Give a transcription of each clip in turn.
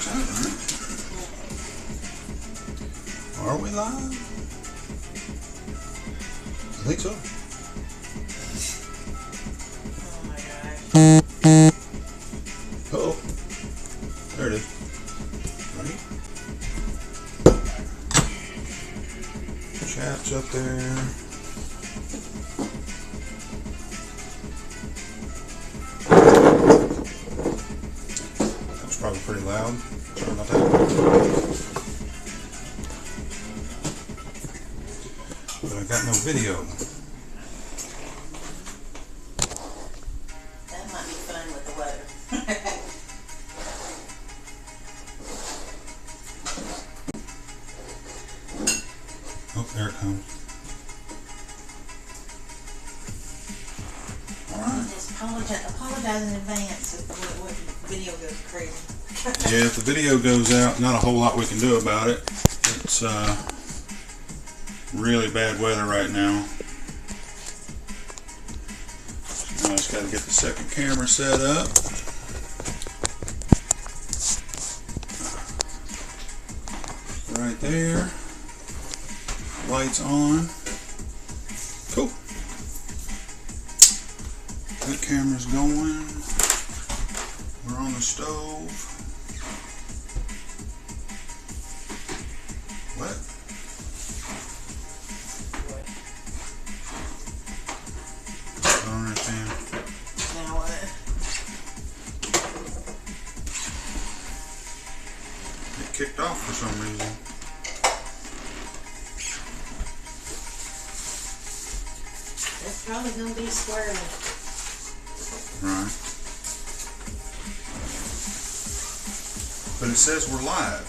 Alright. Are we live? I think so. Oh my gosh. Uh-oh. There it is. Ready? Chat's up there. That was probably pretty loud. Sorry about that. But I got no video. That might be fun with the weather. Oh, there it comes. Just apologize in advance if the video goes crazy. Yeah, if the video goes out, not a whole lot we can do about it. It's really bad weather right now. Now I just got to get the second camera set up. Right there. Lights on. Cool. That camera's going. We're on the stove. What? I don't understand. Now what? It kicked off for some reason. It's probably going to be squirrely. Right. But it says we're live.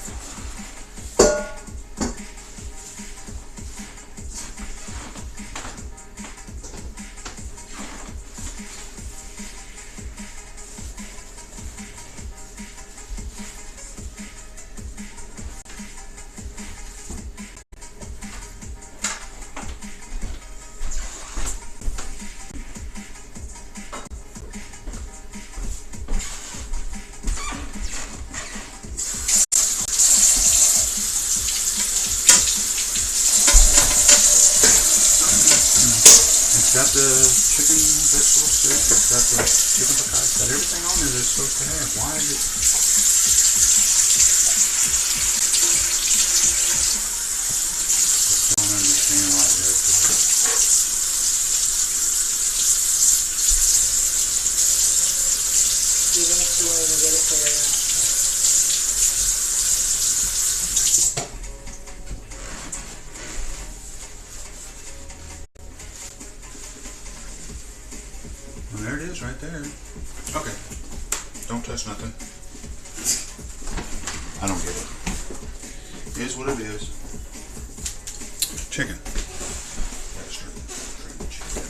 It's got the chicken vegetable soup, it's got the chicken piccata, it's got everything on there that it's supposed to have. Why is it? I don't understand why it does that. Eventually we'll get it figured out. Well, there it is right there. Okay. Don't touch nothing. I don't get it. It is what it is. Chicken. Gotta start the chicken.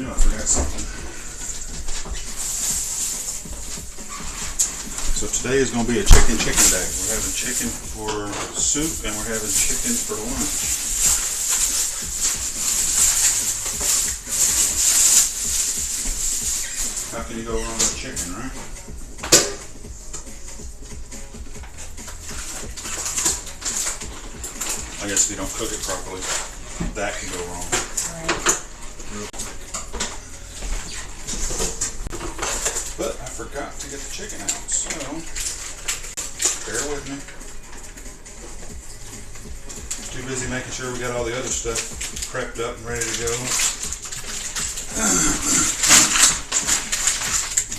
No, I forgot something. So today is going to be a chicken day. We're having chicken for soup and we're having chicken for lunch. How can you go wrong with chicken, right? I guess if you don't cook it properly, that can go wrong. Right. Real quick. But I forgot to get the chicken out, so bear with me. Too busy making sure we got all the other stuff prepped up and ready to go.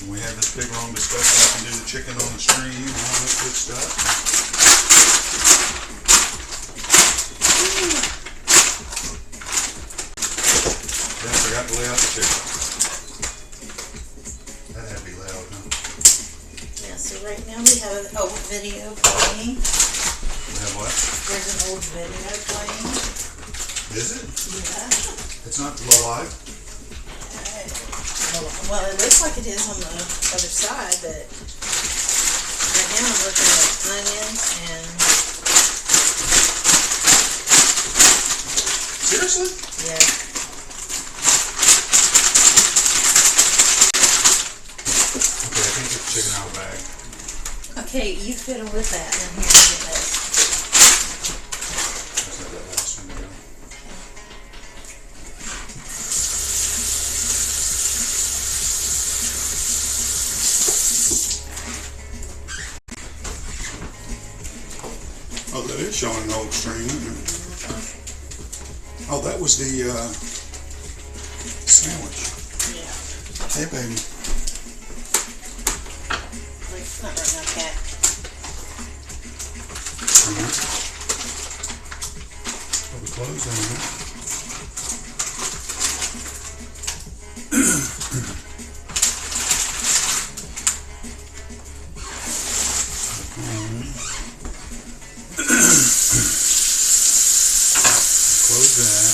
We had this big long discussion. I can do the chicken on the stream and all that good stuff. Then I forgot to lay out the chicken. That had to be loud, huh? Yeah, so right now we have an old video playing. We have what? There's an old video playing. Is it? Yeah. It's not live? Well, it looks like it is on the other side, but right now I'm looking at onions and... Seriously? Yeah. Okay, I think get the chicken out of the bag. Okay, you fiddle with that, and here, get this. Let's have that last one go. Oh, that is showing an old string, isn't it? Oh, that was the sandwich. Yeah. Hey, baby. Like, it's not right now, cat. Put the clothes on it. Close that.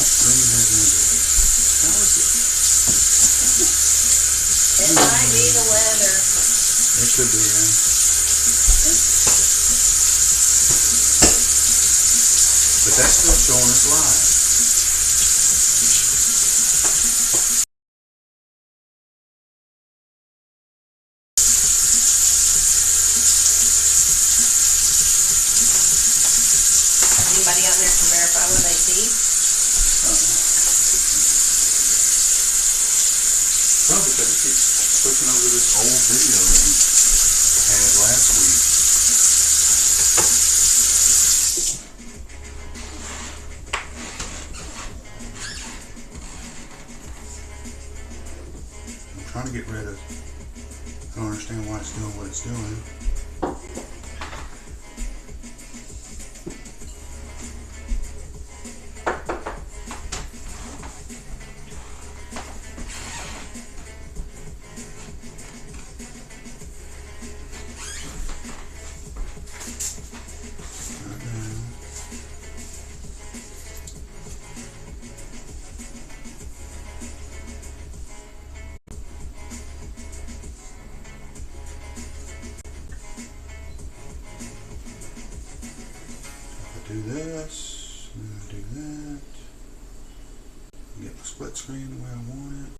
Screen has ended. How is it? It might be the weather. It could be, yeah. But that's still showing us live. Anybody out there can verify what they see? No, because it keeps switching over to this old video that we had last week. I'm trying to get rid of, I don't understand why it's doing what it's doing. Do this, and then do that. Get my split screen the way I want it.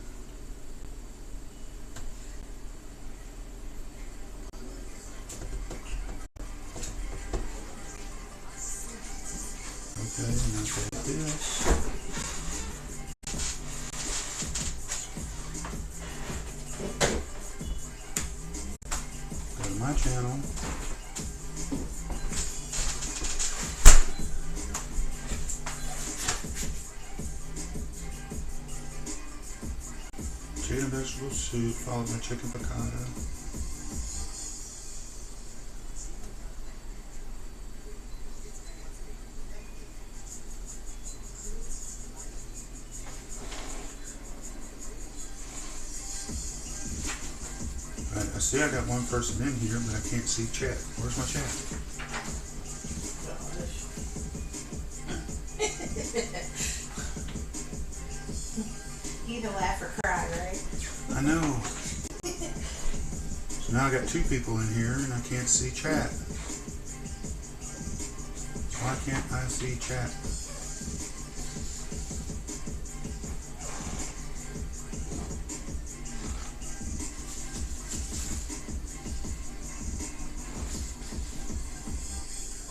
Okay, and I'll take this. Go to my channel. Chicken and vegetable soup, followed by chicken piccata. Alright, I see I got one person in here, but I can't see chat. Where's my chat? Either laugh or cry, right? I know. So now I got two people in here and I can't see chat. Why can't I see chat?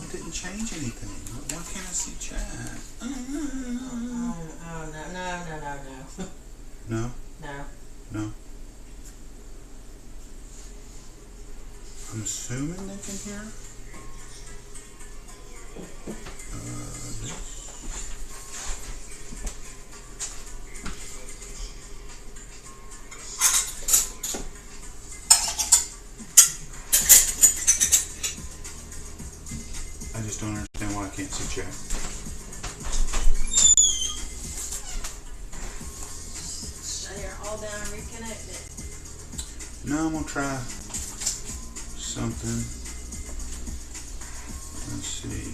It didn't change anything. Why can't I see chat? Oh, no. No? No. No. I'm assuming they can hear. This. I just don't understand why I can't see chat. All down, reconnect it. No, I'm gonna try something. Let's see.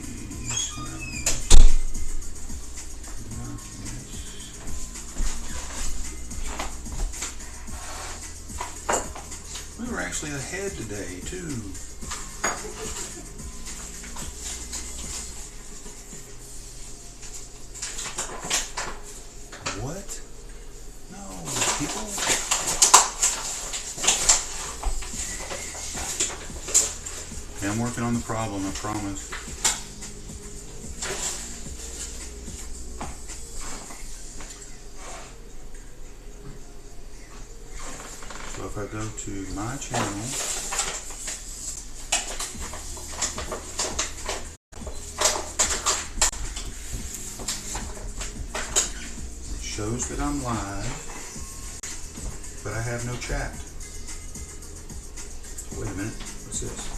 We were actually ahead today, too. What? No, people. Okay, I'm working on the problem, I promise. So if I go to my channel, it shows that I'm live, but I have no chat. Wait a minute, what's this?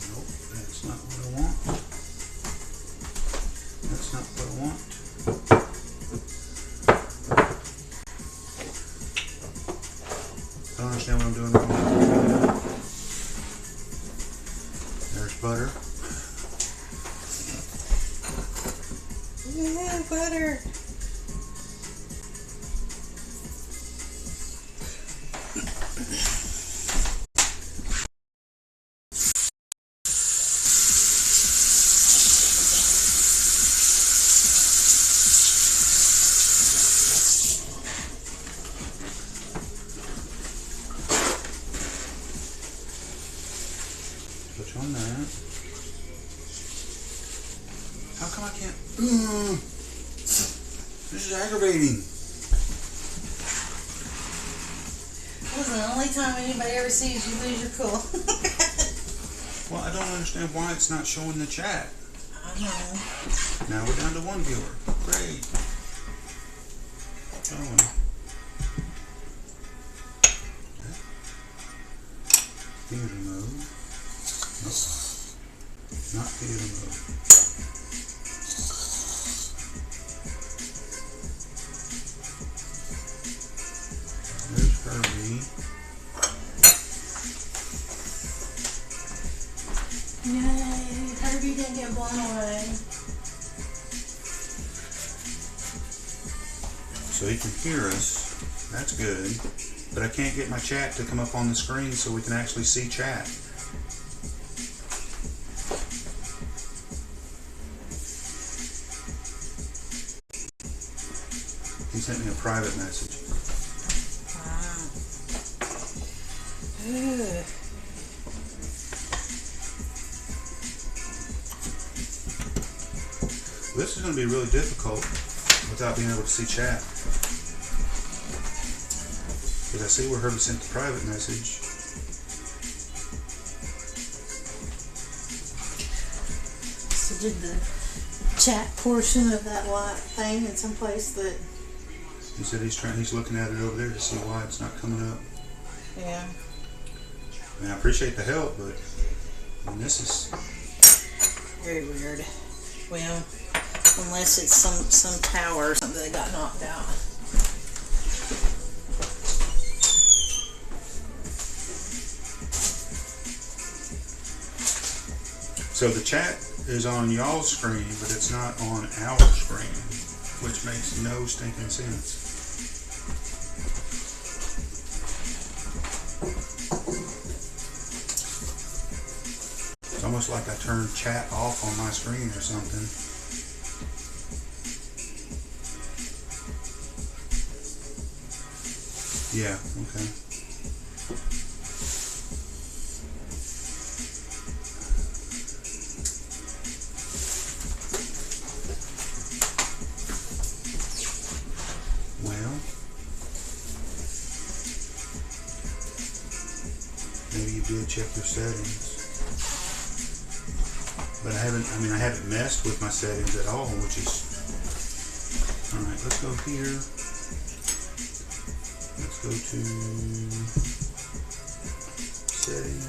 Nope, that's not what I want. That's not what I want. I don't understand what I'm doing wrong. There's butter. Yeah, butter. Touch on that. How come I can't? This is aggravating. This is the only time anybody ever sees you lose your cool. Well, I don't understand why it's not showing the chat. I know. Now we're down to one viewer. Great. Oh well. Okay. Theater mode. Nope. Not theater mode. There's Herbie. Yay, Herbie didn't get blown away. So he can hear us. That's good. But I can't get my chat to come up on the screen so we can actually see chat. He sent me a private message. Wow. Ugh. This is going to be really difficult without being able to see chat. Because I see where Herbie sent the private message. So did the chat portion of that light thing in some place that... He said he's looking at it over there to see why it's not coming up. Yeah. I mean, I appreciate the help, but I mean, this is Very weird. Well, unless it's some tower or something that got knocked out. so the chat is on y'all's screen, but it's not on our screen, which makes no stinking sense. It's almost like I turned chat off on my screen or something. Yeah, okay. Well, maybe you did check your settings. But I haven't messed with my settings at all, which is... Alright, let's go here. Let's go to settings.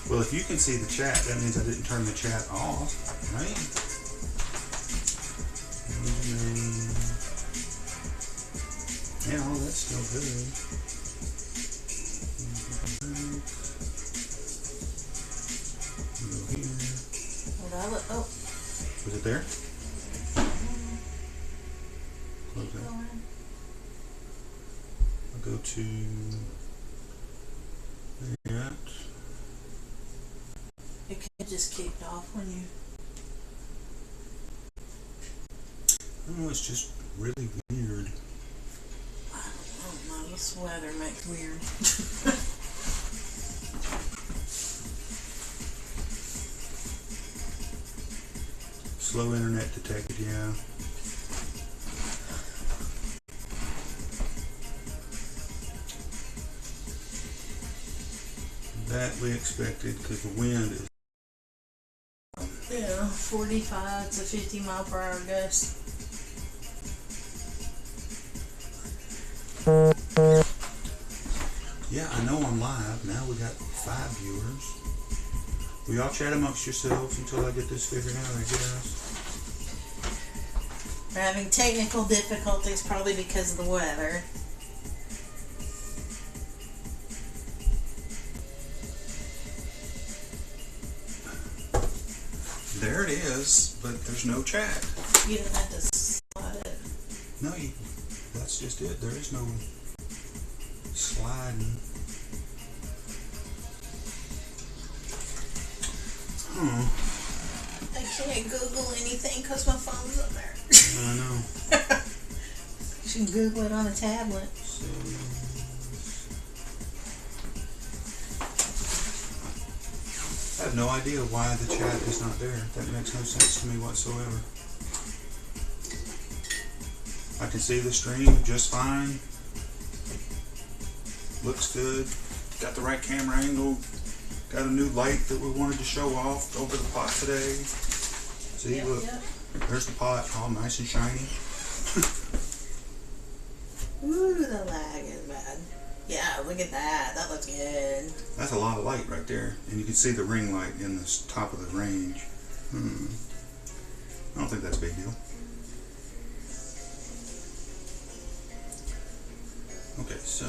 Well, if you can see the chat, that means I didn't turn the chat off, right? Username. Yeah, all that's still good. Go here. Oh. Was it there? Close that. I'll go to that. You can It just kicked off when you... I don't know, it's just really weird. I don't know, this weather makes weird. Slow internet detected, yeah. That we expected because the wind is... Yeah, 45 to 50 mile per hour gust. Yeah, I know I'm live. Now we got 5 viewers. Will y'all chat amongst yourselves until I get this figured out, I guess. We're having technical difficulties probably because of the weather. There it is, but there's no chat. You don't have to slide it. No, that's just it. There is no sliding. Huh. I can't Google anything because my phone's up there. I know. You should Google it on a tablet. I have no idea why the chat is not there. That makes no sense to me whatsoever. I can see the stream just fine. Looks good. Got the right camera angle. Got a new light that we wanted to show off over the pot today. See, Yep, look. yep. There's the pot, all nice and shiny. Ooh, the lag is bad. Yeah, look at that. That looks good. That's a lot of light right there. And you can see the ring light in the top of the range. I don't think that's a big deal. Okay, so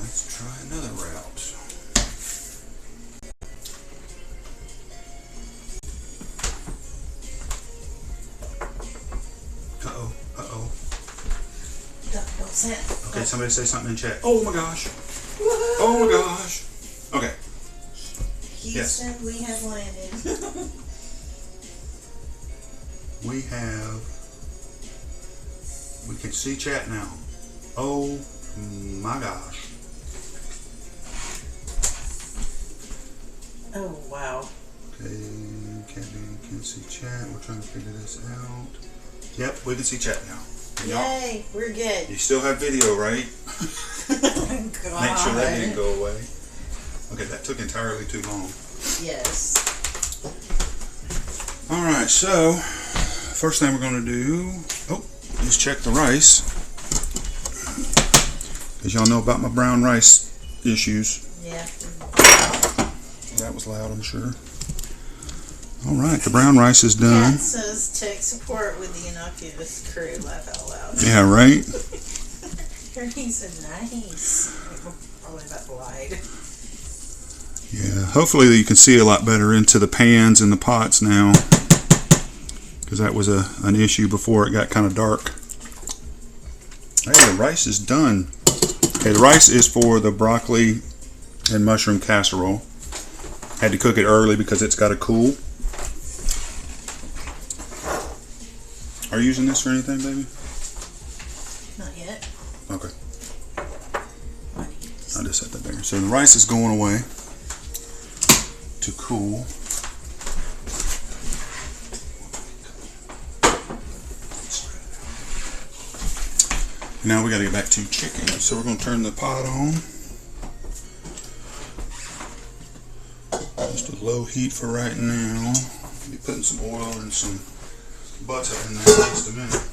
let's try another route. Uh-oh. Don't say it. Okay, somebody say something in chat. Oh my gosh. Woo-hoo! Oh my gosh. Okay. Houston, Yes. we have landed. We can see chat now. Oh my gosh. Oh, wow. Okay, can't see chat. We're trying to figure this out. Yep, we can see chat now. And Yay, we're good. you still have video, right? God. Make sure that didn't go away. Okay, that took entirely too long. Yes. Alright, so first thing we're going to do is check the rice. Because y'all know about my brown rice issues. Yeah. That was loud, I'm sure. Alright, the brown rice is done. Cat says tech support with the innocuous crew. Laugh out loud. Yeah, right? He's so nice. Probably about lied. Yeah, hopefully you can see a lot better into the pans and the pots now. Because that was an issue before it got kind of dark. Hey, the rice is done. Okay, the rice is for the broccoli and mushroom casserole. Had to cook it early because it's got to cool. Are you using this for anything, baby? Not yet. Okay. I'll just set that there. So the rice is going away to cool. Now we got to get back to chicken. So we're going to turn the pot on. Just a low heat for right now. I'll be putting some oil and some butter in there in just a minute.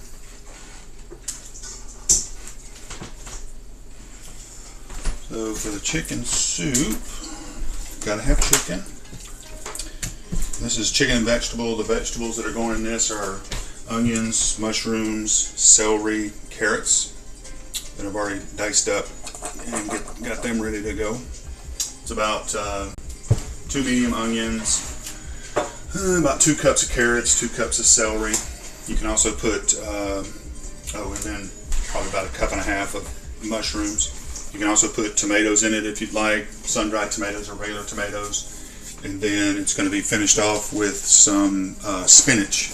So for the chicken soup, gotta have chicken. This is chicken and vegetable. The vegetables that are going in this are onions, mushrooms, celery, carrots that I've already diced up and got them ready to go. It's about 2 medium onions, about 2 cups of carrots, 2 cups of celery. You can also put, and then probably about 1.5 cups of mushrooms. You can also put tomatoes in it if you'd like, sun-dried tomatoes or regular tomatoes. And then it's going to be finished off with some spinach.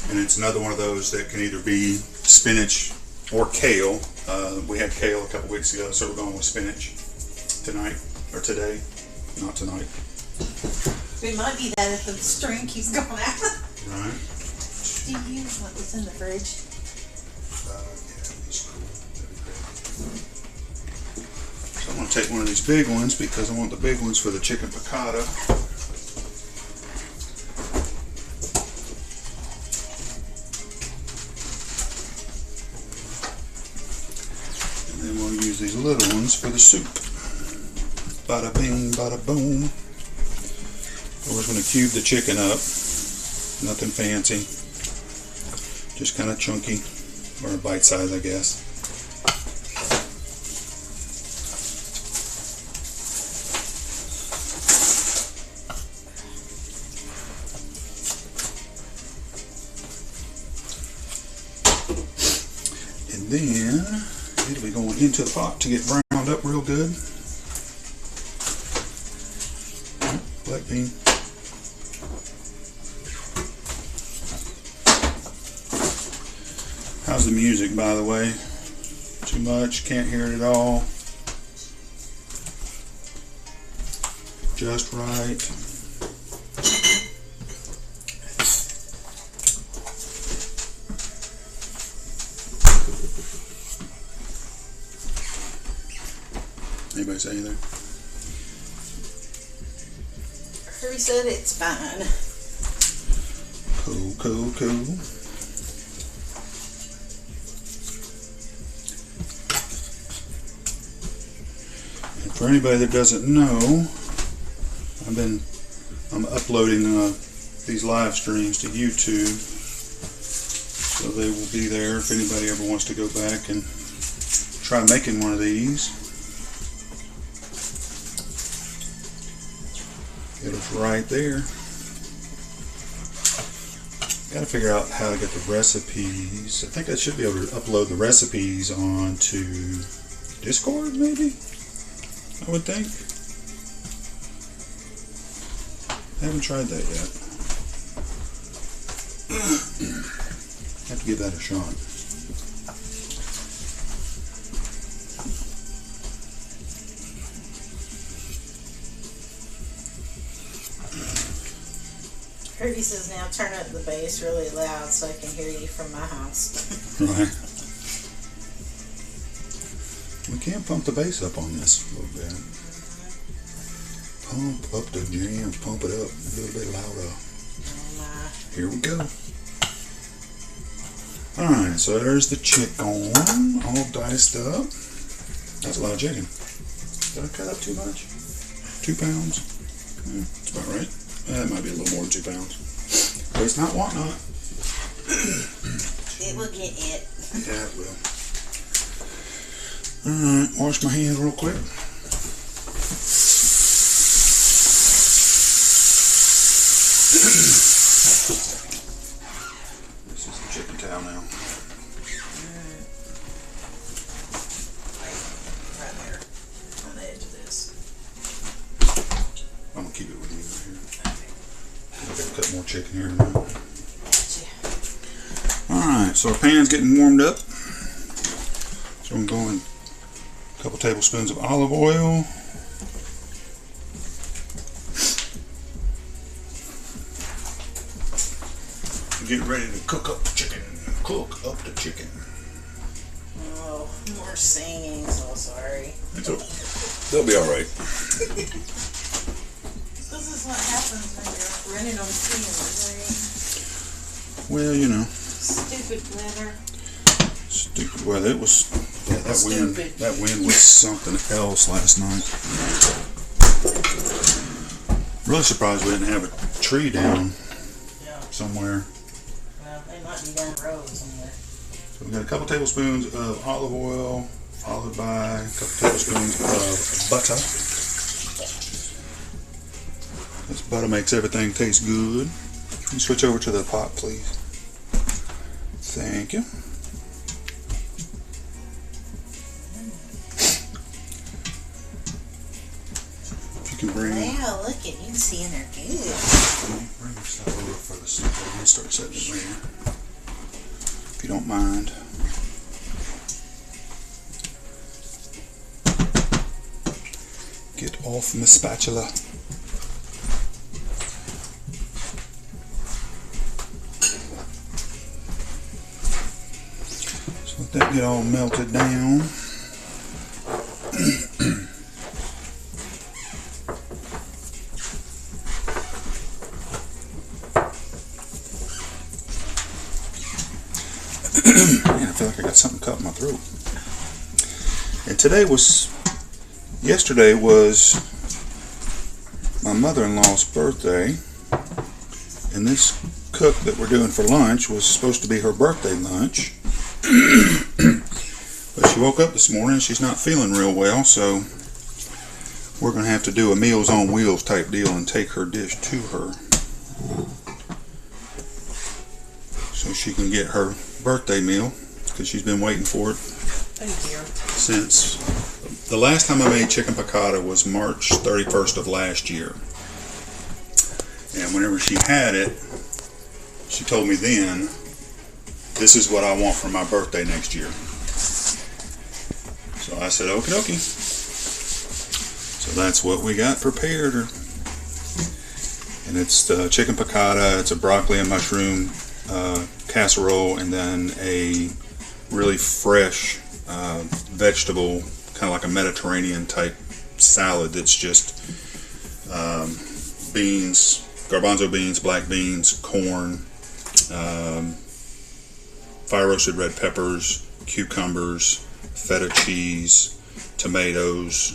And it's another one of those that can either be spinach or kale. We had kale a couple weeks ago, so we're going with spinach tonight, or today. Not tonight. It might be that if the string keeps going out. Right. Do you use what was in the fridge? Yeah, it's cool. That'd be great. So I'm going to take one of these big ones because I want the big ones for the chicken piccata. And then we'll use these little ones for the soup. Bada bing, bada boom. We're just going to cube the chicken up. Nothing fancy. Just kind of chunky, or bite size, I guess. And then it'll be going into the pot to get browned up real good. Black bean. How's the music, by the way? Too much? Can't hear it at all? Just right. Anybody say anything? Herbie said it's fine. Cool, cool, cool. For anybody that doesn't know, I'm uploading these live streams to YouTube, so they will be there if anybody ever wants to go back and try making one of these. It was right there. Got to figure out how to get the recipes. I think I should be able to upload the recipes onto Discord, maybe? I would think. I haven't tried that yet. Have to give that a shot. Herbie says now turn up the bass really loud so I can hear you from my house. Right. We can pump the bass up on this a little bit. Pump up the jams, pump it up a little bit louder. Oh my. Here we go. Alright, so there's the chicken, all diced up. That's a lot of chicken. Did I cut up too much? 2 pounds? Yeah, that's about right. That might be a little more than 2 pounds. But it's not whatnot. It will get it. Yeah, it will. Alright, wash my hands real quick. This is the chicken towel now. Right there. On the edge of this. I'm gonna keep it with me right here. I've got to cut more chicken here in a minute. Gotcha. Alright, so our pan's getting warmed up. So I'm going a couple tablespoons of olive oil. Get ready to cook up the chicken. Cook up the chicken. Oh, more singing, so sorry. They'll be alright. This is what happens when you're running on fumes, Well, you know. Stupid weather. Stupid weather. It was, yeah, Stupid. that wind was something else last night. Really surprised we didn't have a tree down Yeah. somewhere. Well, they might be down the road somewhere. So we got a couple tablespoons of olive oil, followed by a couple tablespoons of butter. This butter makes everything taste good. Can you switch over to the pot, please? Thank you. If you can bring. Wow, look at you seeing her good. Bring your stuff over for the stuff. I'm gonna start setting it there, if you don't mind. Get off my spatula. So let that get all melted down. Man, I feel like I got something caught in my throat. And yesterday was my mother-in-law's birthday, and this cook that we're doing for lunch was supposed to be her birthday lunch. But she woke up this morning and she's not feeling real well, so we're going to have to do a Meals on Wheels type deal and take her dish to her so she can get her birthday meal, because she's been waiting for it since the last time I made chicken piccata was March 31st of last year. And whenever she had it, she told me then, this is what I want for my birthday next year. So I said, okie dokie. So that's what we got prepared. And it's the chicken piccata, it's a broccoli and mushroom casserole, and then a really fresh vegetable, kind of like a Mediterranean type salad that's just beans, garbanzo beans, black beans, corn, fire roasted red peppers, cucumbers, feta cheese, tomatoes,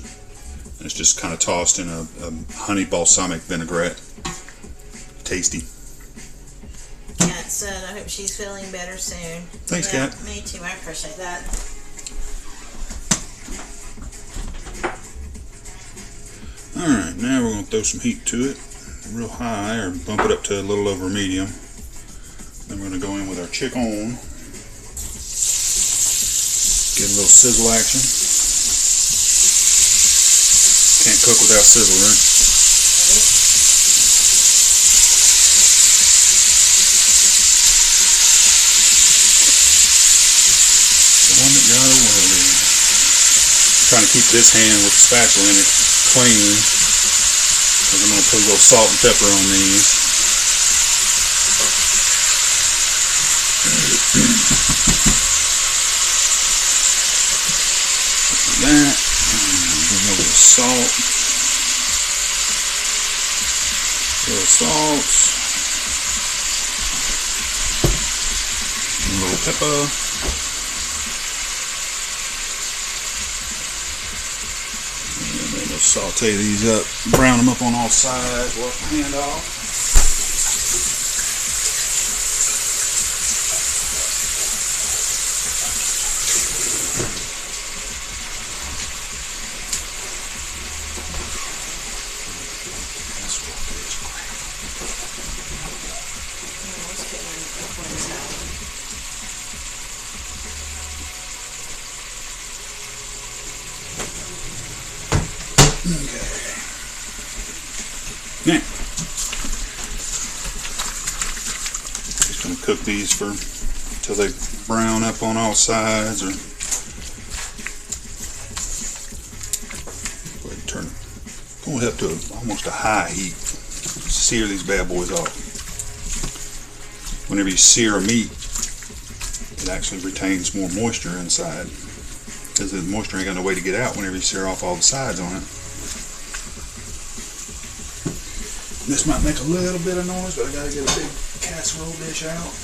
and it's just kind of tossed in a honey balsamic vinaigrette. Tasty. Kat said, I hope she's feeling better soon. Thanks, yeah, Kat. Me too, I appreciate that. Alright, now we're going to throw some heat to it, real high, or bump it up to a little over medium. Then we're going to go in with our chicken. Get a little sizzle action. Can't cook without sizzle, right? Trying to keep this hand with the spatula in it clean, because I'm going to put a little salt and pepper on these. Like that. A little bit of salt. A little salt. A little pepper. Saute these up, brown them up on all sides, wash my hand off. Now, just going to cook these until they brown up on all sides, or go ahead and turn it. Going up to almost a high heat. Sear these bad boys off. Whenever you sear a meat, it actually retains more moisture inside, because the moisture ain't got no way to get out whenever you sear off all the sides on it. This might make a little bit of noise, but I gotta get a big casserole dish out.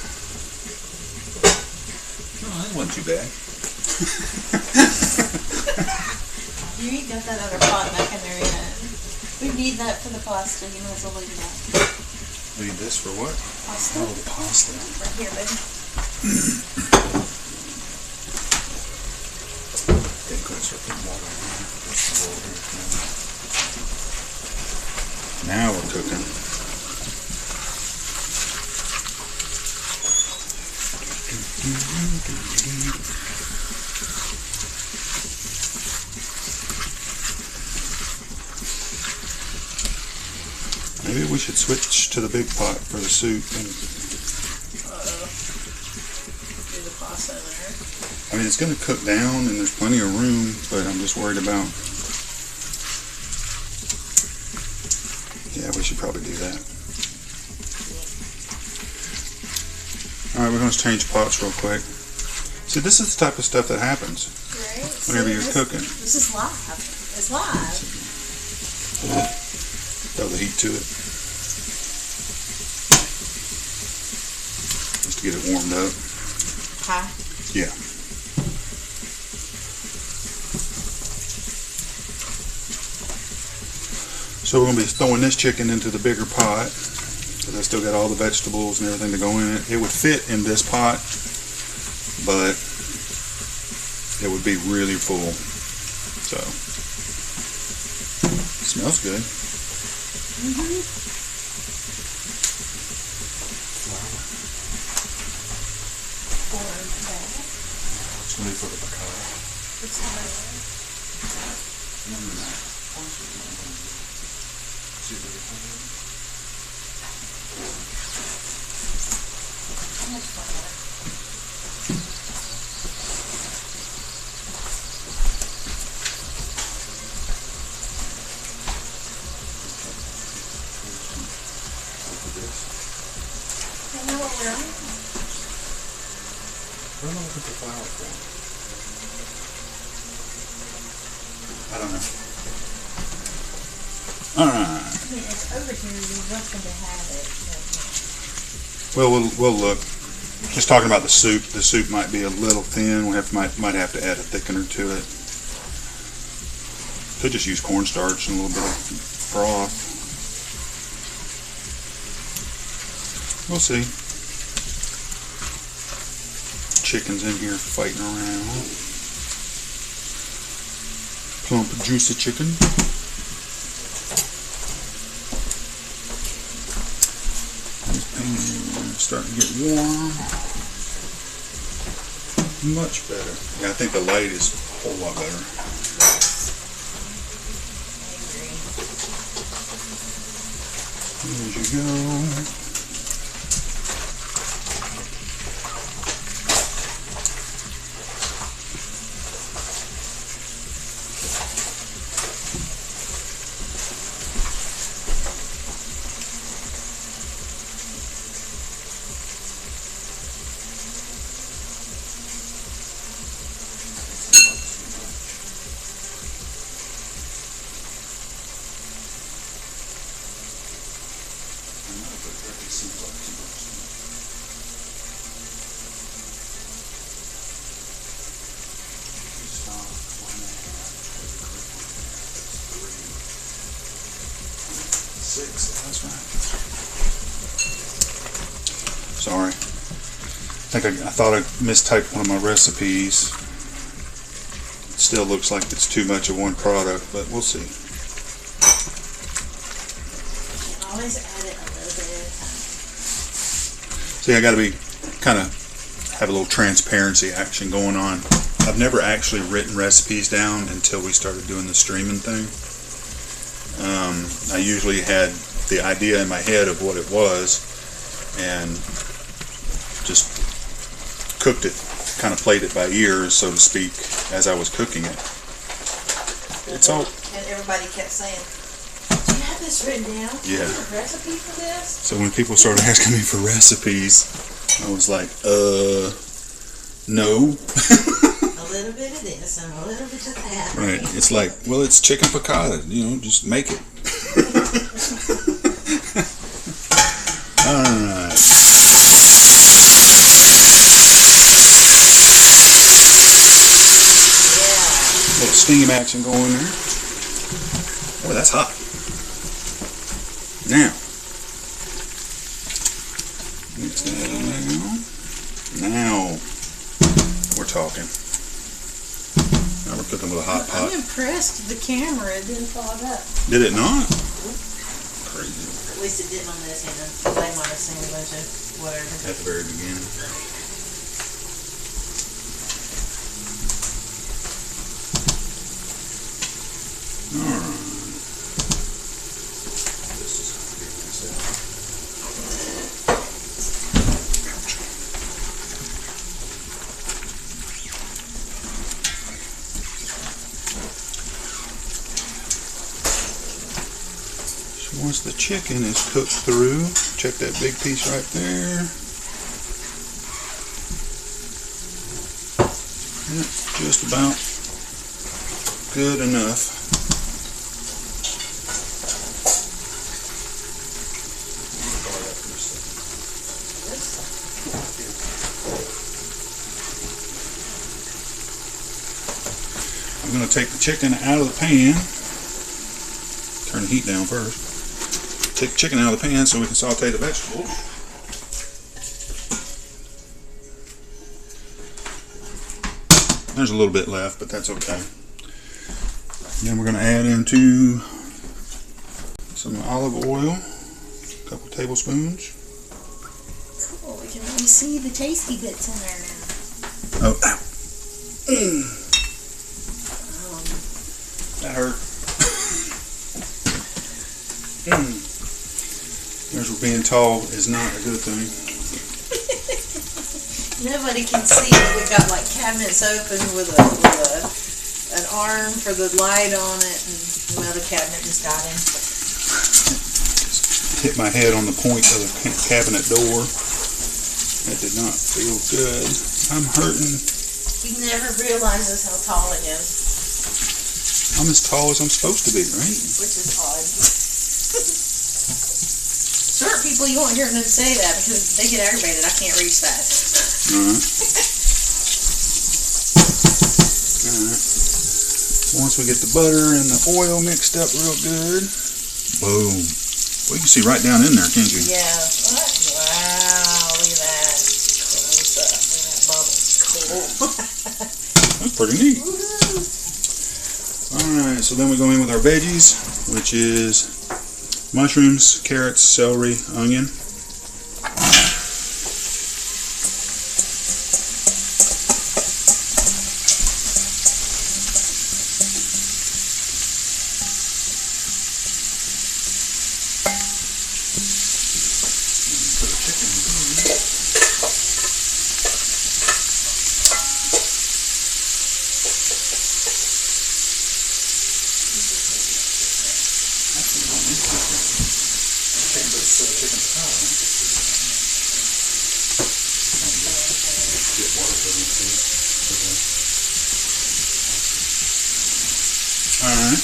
Oh, that wasn't too bad. You ain't got that other pot back in there yet. We need that for the pasta. You might as well leave that. Need this for what? Pasta. Oh, the pasta. Right here, baby. Getting close to putting water in there. Now we're cooking. Maybe we should switch to the big pot for the soup. And, Do the pasta in there. I mean, it's going to cook down and there's plenty of room, but I'm just worried about... Yeah, we should probably do that. Alright, we're going to change pots real quick. See, this is the type of stuff that happens Right? whenever you're cooking. This is live. It's live. Throw the heat to it. Just to get it warmed up. High. Yeah. So we're going to be throwing this chicken into the bigger pot. Because I still got all the vegetables and everything to go in it. It would fit in this pot, but it would be really full. So, smells good. It's ready for the piccata. You know what we're on? What am I looking for flour for? I don't know. Alright. I mean, it's over here. You're welcome to have it. Well, we'll look. Just talking about the soup. The soup might be a little thin. We might have to add a thickener to it. Could just use cornstarch and a little bit of broth. We'll see. Chicken's in here fighting around. Plump, juicy chicken. This pan is starting to get warm. Much better. Yeah, I think the light is a whole lot better. There you go. That's right. Sorry. I thought I mistyped one of my recipes. It still looks like it's too much of one product, but we'll see. Always add it a little bit at a time. See, I got to be kind of have a little transparency action going on. I've never actually written recipes down until we started doing the streaming thing. I usually had the idea in my head of what it was and just cooked it, kind of played it by ear, so to speak, as I was cooking it. It's all. And everybody kept saying, "Do you have this written down? Yeah. Do you have a recipe for this?" So when people started asking me for recipes, I was like, no. A little bit of this and a little bit of that. Right. It's like, well, it's chicken piccata. Just make it. Alright. Yeah. Little steam action going there. Oh, that's hot. Now. Mix that in now. Now we're talking. Now we're cooking with a hot pot. I'm impressed the camera didn't fog up. Did it not? Crazy. At least it didn't on this end. They might have seen a bunch of whatever. At the very beginning. Alright. This is Once the chicken is cooked through, check that big piece right there. That's just about good enough. I'm going to take the chicken out of the pan. Turn the heat down first. Take the chicken out of the pan so we can saute the vegetables. There's a little bit left, but that's okay. Then we're going to add into some olive oil, a couple tablespoons. Cool, we can really see the tasty bits in there now. Oh, ow. That hurt. There's where being tall is not a good thing. Nobody can see, but we got like cabinets open with an arm for the light on it, and another cabinet just got in. Hit my head on the point of the cabinet door. That did not feel good. I'm hurting. He never realizes how tall he is. I'm as tall as I'm supposed to be, right? Which is odd. Short people, you won't hear them say that because they get aggravated. I can't reach that. Alright. Alright. Once we get the butter and the oil mixed up real good, boom. Well, you can see right down in there, can't you? Yeah. What? Wow, look at that. Close up. Look at that bubble. Cool. That's pretty neat. Alright, so then we go in with our veggies, which is mushrooms, carrots, celery, onion. Put the chicken in. Chicken piccata. Get water for me, too. Alright.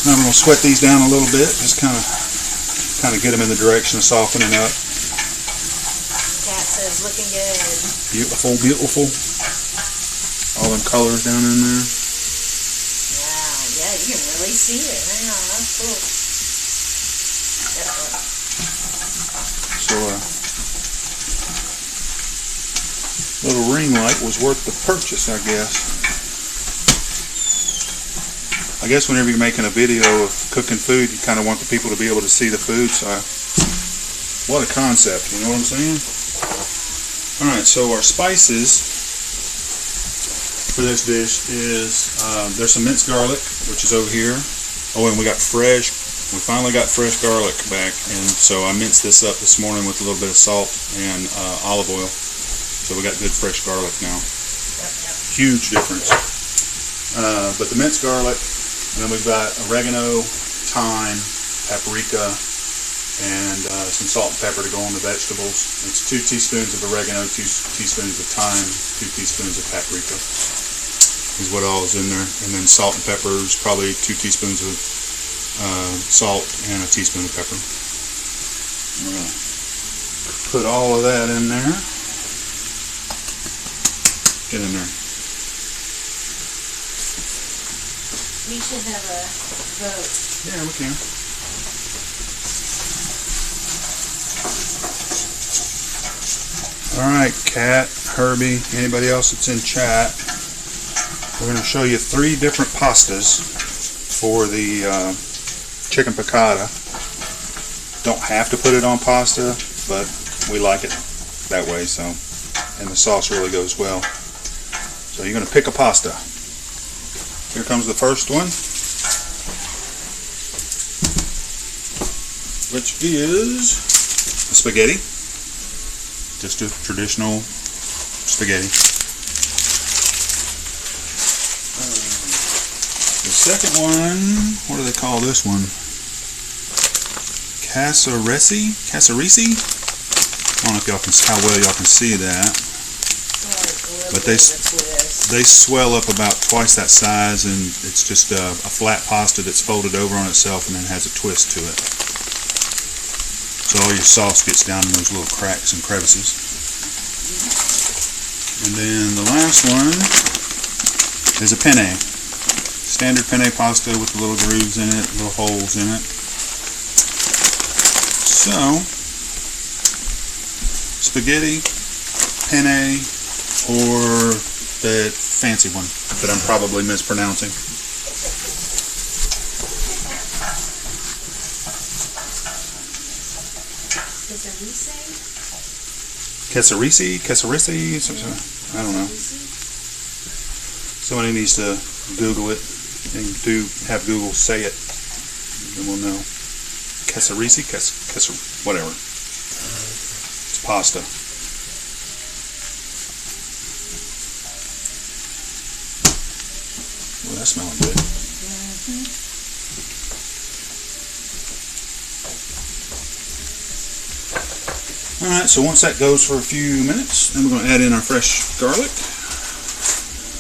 Now I'm going to sweat these down a little bit. Just kind of get them in the direction of softening up. Cat says looking good. Beautiful, beautiful. All them colors down in there. Wow, yeah, you can really see it now. That's cool. So little ring light was worth the purchase, I guess. I guess whenever you're making a video of cooking food, you kind of want the people to be able to see the food. So what a concept, you know what I'm saying? Alright, so our spices for this dish is, there's some minced garlic, which is over here. Oh, and we finally got fresh garlic back, and so I minced this up this morning with a little bit of salt and olive oil. So we got good fresh garlic now. Yep. Huge difference. But the minced garlic, and then we've got oregano, thyme, paprika, and some salt and pepper to go on the vegetables. It's 2 teaspoons of oregano, 2 teaspoons of thyme, 2 teaspoons of paprika is what all is in there. And then salt and pepper is probably 2 teaspoons of salt and a teaspoon of pepper. We're going to put all of that in there. Get in there. We should have a vote. Yeah, we can. Alright, Kat, Herbie, anybody else that's in chat, we're going to show you 3 different pastas for the chicken piccata. Don't have to put it on pasta, but we like it that way, so, and the sauce really goes well. So you're going to pick a pasta. Here comes the first one, which is a spaghetti. Just a traditional spaghetti. The second one, what do they call this one? Cassaresi? I don't know if y'all can, how well y'all can see that. But they swell up about twice that size, and it's just a flat pasta that's folded over on itself and then has a twist to it. So all your sauce gets down in those little cracks and crevices. And then the last one is a penne. Standard penne pasta with the little grooves in it, little holes in it. So, spaghetti, penne, or the fancy one that I'm probably mispronouncing. Cassaresi? I don't know. Somebody needs to Google it and have Google say it, and we'll know. Cassaresi? Whatever. It's pasta. Well, that's smelling good. Alright, so once that goes for a few minutes, then we're going to add in our fresh garlic.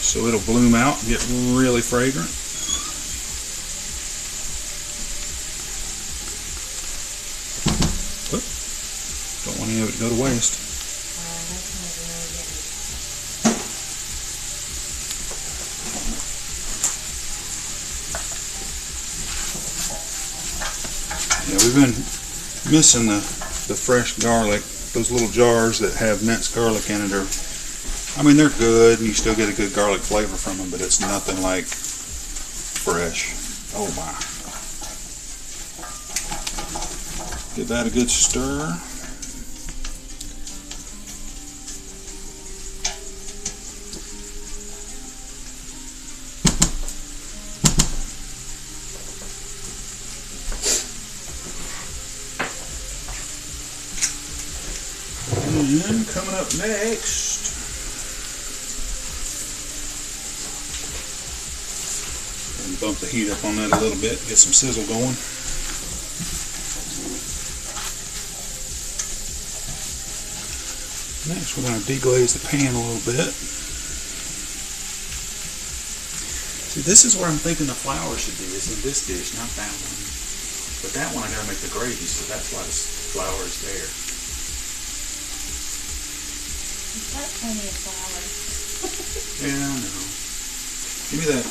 So it'll bloom out and get really fragrant. Oop, don't want any of it to go to waste. Yeah, we've been missing the fresh garlic. Those little jars that have minced garlic in it are, I mean, they're good and you still get a good garlic flavor from them, but it's nothing like fresh. Oh my. Give that a good stir. And coming up next, and bump the heat up on that a little bit, get some sizzle going. Next, we're going to deglaze the pan a little bit. See, this is where I'm thinking the flour should be, is in this dish, not that one. But that one I got to make the gravy, so that's why the flour is there. You've got plenty of flour. Yeah, I know. Give me that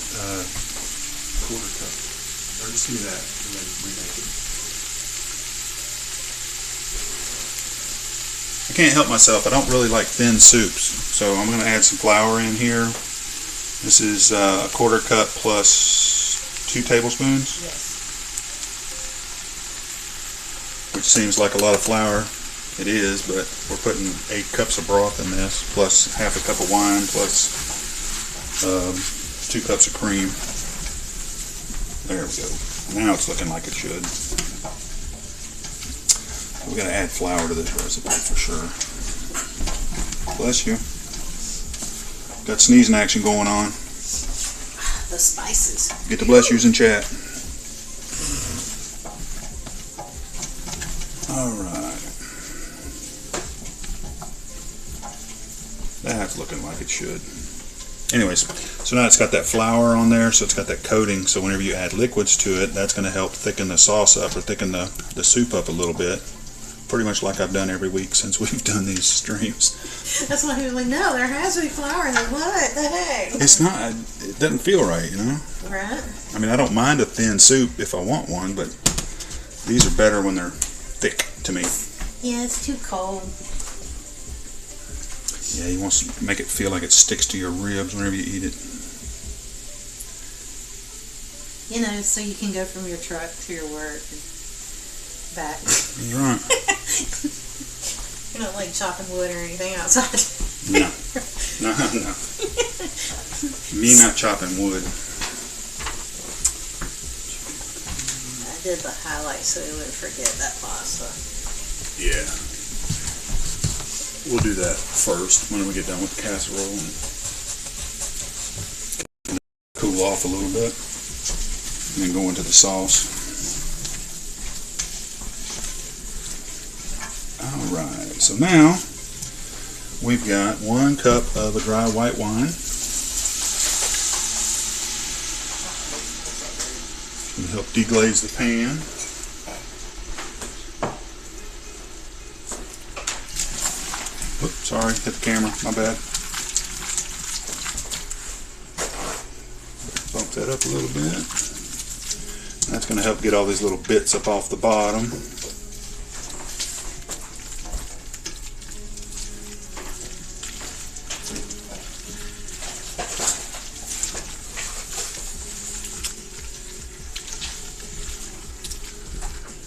quarter cup. Or just give me that and then remake it. I can't help myself. I don't really like thin soups. So I'm going to add some flour in here. This is a quarter cup plus 2 tablespoons. Yes. Which seems like a lot of flour. It is, but we're putting 8 cups of broth in this, plus half a cup of wine, plus 2 cups of cream. There we go. Now it's looking like it should. We're going to add flour to this recipe for sure. Bless you. Got sneezing action going on. The spices. Get the bless yous in chat. Alright. That's looking like it should. Anyways, so now it's got that flour on there, so it's got that coating, so whenever you add liquids to it, that's going to help thicken the sauce up or thicken the soup up a little bit. Pretty much like I've done every week since we've done these streams. That's why he was like, no, there has to be flour. And like, what the heck? It's not, it doesn't feel right, you know? Right. I mean, I don't mind a thin soup if I want one, but these are better when they're thick to me. Yeah, it's too cold. Yeah, you want to make it feel like it sticks to your ribs whenever you eat it. You know, so you can go from your truck to your work and back. You're right. You don't like chopping wood or anything outside. No. No. Me not chopping wood. I did the highlight so we wouldn't forget that pasta. Yeah. We'll do that first when we get done with the casserole and cool off a little bit. and then go into the sauce. Alright, so now we've got 1 cup of a dry white wine. It'll help deglaze the pan. Oops, sorry, hit the camera, my bad. Bump that up a little bit. That's going to help get all these little bits up off the bottom.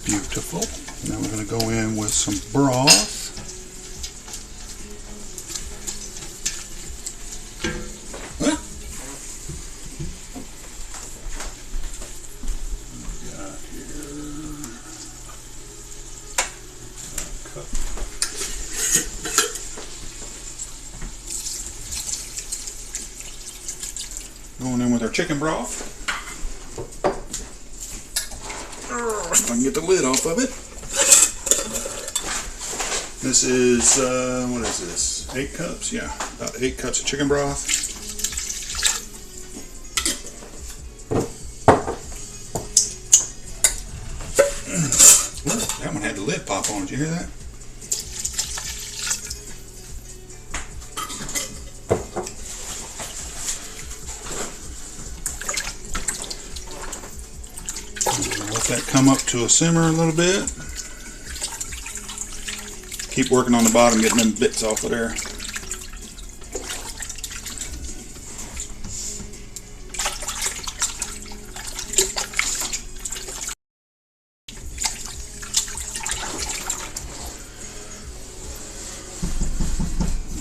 Beautiful. Now we're going to go in with some broth. Going in with our chicken broth. If I can get the lid off of it. This is, what is this? 8 cups? Yeah, about 8 cups of chicken broth. Ooh, that one had the lid pop on. Did you hear that? Let that come up to a simmer a little bit. Keep working on the bottom, getting them bits off of there.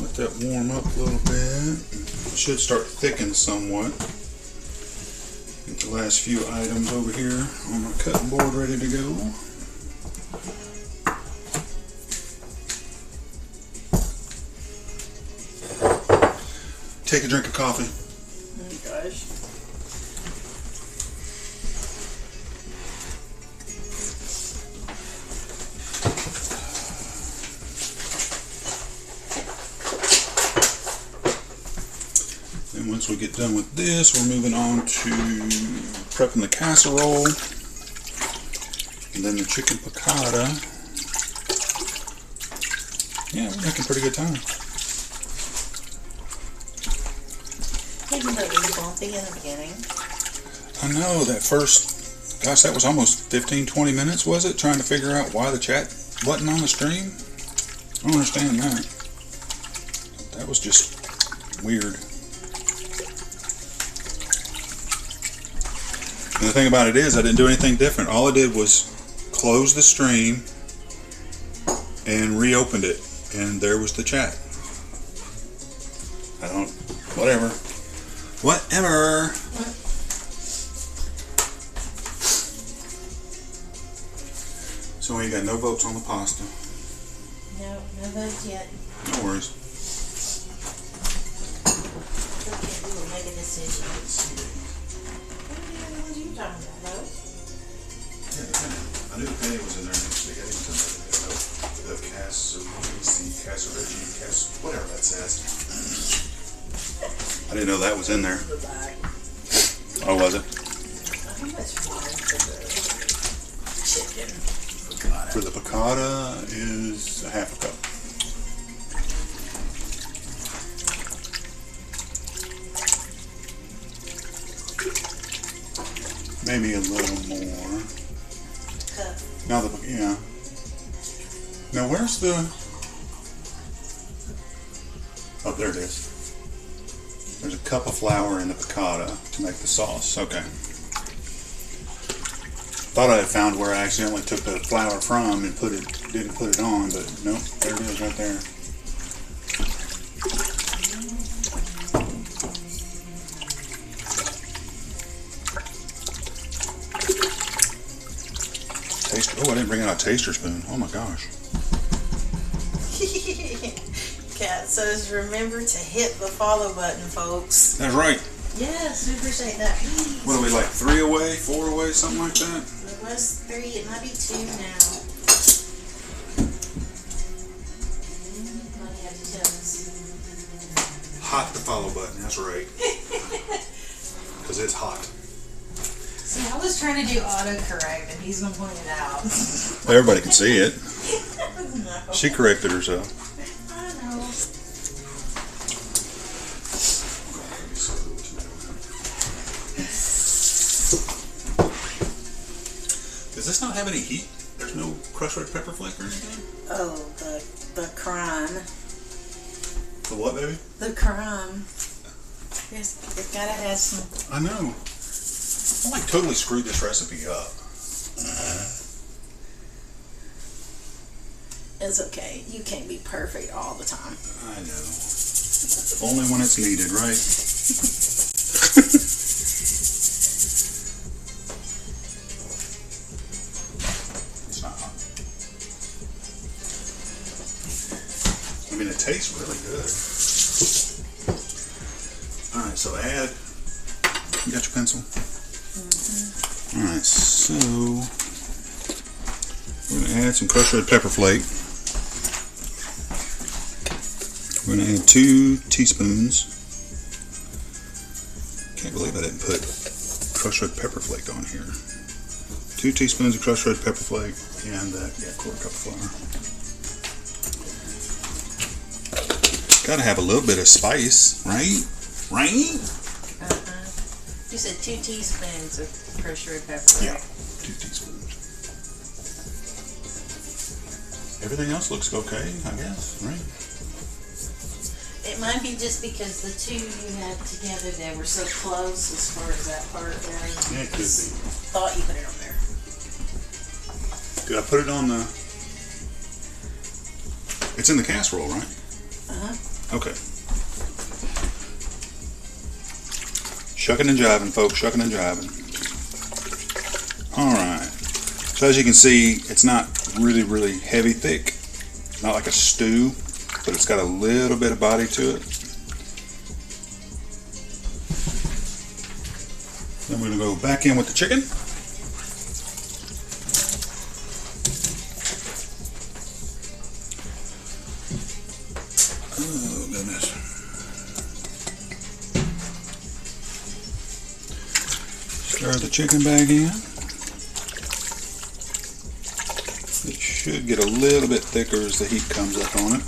Let that warm up a little bit. It should start thickening somewhat. Get the last few items over here on my cutting board ready to go. Take a drink of coffee. Oh gosh. And once we get done with this, we're moving on to prepping the casserole. And then the chicken piccata. Yeah, we're making pretty good time. Even though it was bumpy in the beginning. I know, that first, gosh, that was almost 15-20 minutes, was it? Trying to figure out why the chat wasn't on the stream? I don't understand that. That was just weird. And the thing about it is, I didn't do anything different. All I did was close the stream and reopened it. And there was the chat. Whatever. Whatever. So we got no votes on the pasta. No votes yet. No worries. We will make a decision. What are you talking about, Lois? Yeah, I knew the penny was in there. Spaghetti was in there. The casserole, whatever that says. I didn't know that was in there. Oh, was it? How much wine for the chicken? For the piccata is a half a cup. Maybe a little more. Cup. Now yeah. Now where's the? Oh, there it is. There's a cup of flour in the piccata to make the sauce. Okay. Thought I had found where I accidentally took the flour from and didn't put it on, but nope, there it is right there. Oh, I didn't bring out a taster spoon. Oh my gosh. Cat says, remember to hit the follow button, folks. That's right. Yes, we appreciate that. What are we, like 3 away, 4 away, something like that? It was 3, it might be 2 now. Might have to tell us. Hot the follow button, that's right. Because it's hot. See, I was trying to do autocorrect and he's going to point it out. Everybody can see it. No. She corrected herself. I know. Does this not have any heat? There's no crushed red pepper flake or anything? Oh, the crime. The what, baby? The crime. Yes, it's gotta have some. I know. I like totally screwed this recipe up. It's okay. You can't be perfect all the time. I know. Only when it's needed, right? It's not hot. I mean, it tastes really good. Alright, so add. You got your pencil? Mm-hmm. Alright, so we're going to add some crushed red pepper flake. We're going to add 2 teaspoons. Can't believe I didn't put crushed red pepper flake on here. 2 teaspoons of crushed red pepper flake and quarter cup of flour. Got to have a little bit of spice, right? Right? You said 2 teaspoons of crushed red pepper. Yeah, 2 teaspoons. Everything else looks okay, I guess, right? It might be just because the 2 you had together, they were so close as far as that part there. Yeah, it could be. Thought you put it on there. Did I put it on the... It's in the casserole, right? Okay. Shucking and jiving, folks, shucking and jiving. Alright. So as you can see, it's not really, really heavy thick. Not like a stew, but it's got a little bit of body to it. Then we're going to go back in with the chicken. Oh, goodness. Stir the chicken back in. It should get a little bit thicker as the heat comes up on it.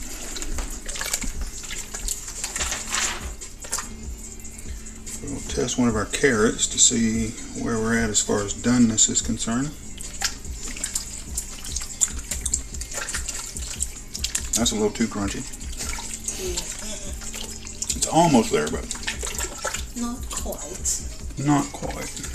We'll test one of our carrots to see where we're at as far as doneness is concerned. That's a little too crunchy. It's almost there, but not quite. Not quite.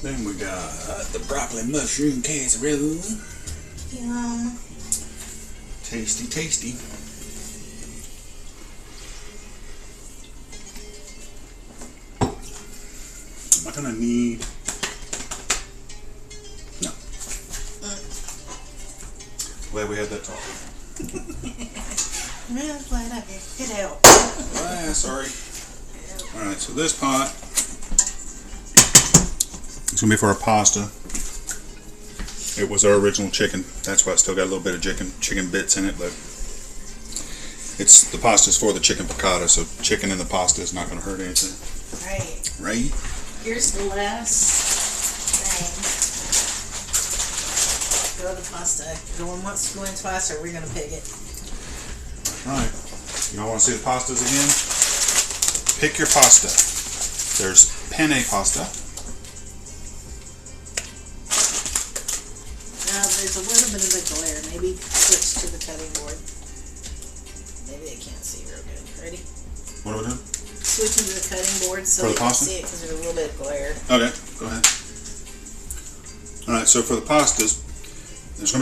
Then we got the broccoli mushroom casserole. Yum. Tasty, tasty. Am I gonna need... No. Glad we had that talk. Real glad I could help. Ah, sorry. Alright, so this pot, it's gonna be for our pasta. It was our original chicken. That's why I still got a little bit of chicken bits in it, but the pasta's for the chicken piccata, so chicken in the pasta is not gonna hurt anything. Right. Right? Here's the last thing. Go to the pasta. Going once, going twice, or we're gonna pick it. Alright. Y'all wanna see the pastas again? Pick your pasta. There's penne pasta. Now there's a little bit of a glare. Maybe switch to the cutting board. Maybe they can't see real good. Ready? What are we doing? Switch to the cutting board so For the you can pasta? see it because there's a little bit of glare. Okay, go ahead. Alright, so for the pastas, I'm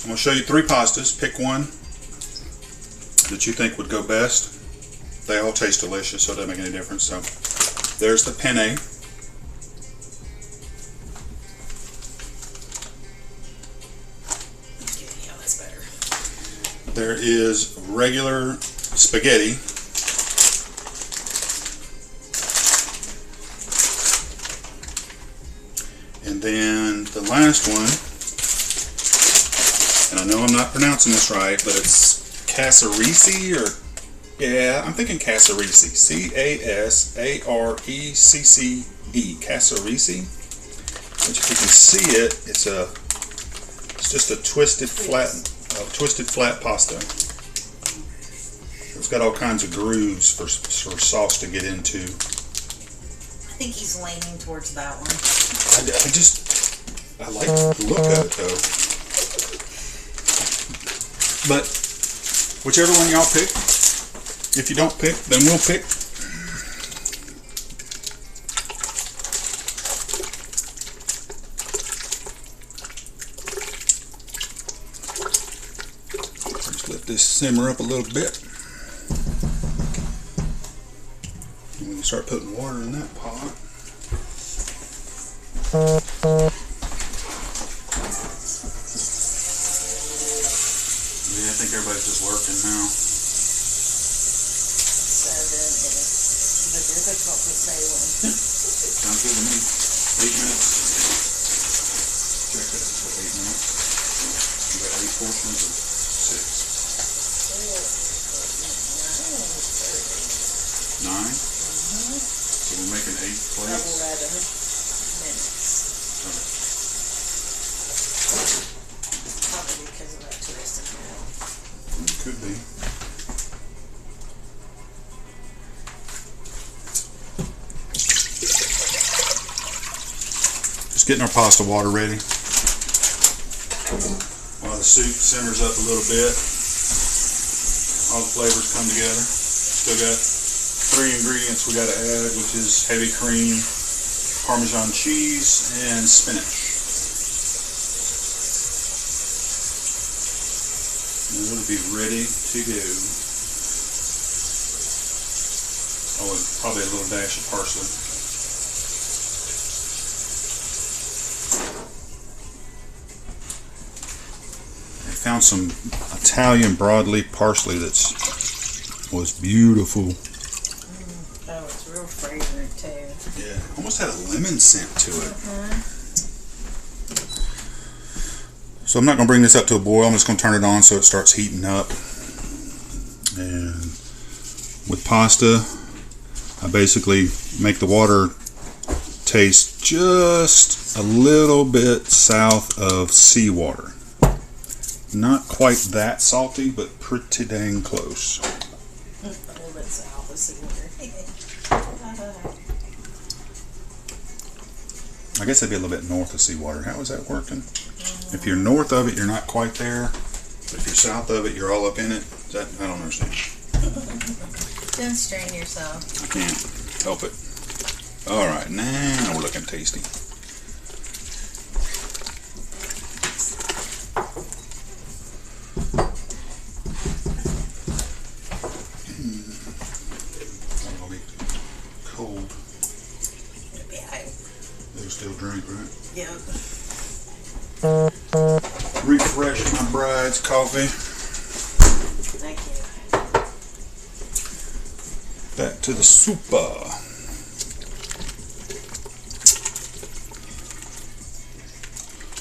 gonna show you 3 pastas. Pick one that you think would go best. They all taste delicious, so it doesn't make any difference. So There's the penne. Okay, yeah, that's better. There is regular spaghetti. And then the last one, and I know I'm not pronouncing this right, but it's cassarese, or yeah, I'm thinking cassarese. C-A-S-A-R-E-C-C-E. Cassarese. Which, if you can see it, it's just a twisted flat pasta. It's got all kinds of grooves for sauce to get into. I think he's leaning towards that one. I like the look of it though. But whichever one y'all pick, if you don't pick, then we'll pick. Just let this simmer up a little bit. And we can start putting water in that pot. Yeah, I think everybody's just working now. 7 is the difficult to say when. Sounds good to me. 8 minutes. Check that. So 8 minutes. You got 8 portions or 6? 9? So we're making 8 plates. 11 minutes. Okay. Probably because of that twisted metal. It could be. Just getting our pasta water ready while the soup simmers up a little bit. All the flavors come together. Still got 3 ingredients we got to add, which is heavy cream, Parmesan cheese, and spinach. And it'll be ready to go. Oh, and probably a little dash of parsley. I found some Italian broadleaf parsley that was beautiful. Oh, it's real fragrant too. Yeah, almost had a lemon scent to it. So I'm not going to bring this up to a boil. I'm just going to turn it on so it starts heating up. And with pasta, I basically make the water taste just a little bit south of seawater. Not quite that salty, but pretty dang close. A little bit south of seawater. I guess it'd be a little bit north of seawater. How is that working? If you're north of it, you're not quite there. But if you're south of it, you're all up in it. I don't understand. Don't strain yourself. I can't help it. All right, now we're looking tasty. It'll be cold. It'll be hot. It'll still drink, right? Yep. Refresh my bride's coffee. Thank you. Back to the soupa.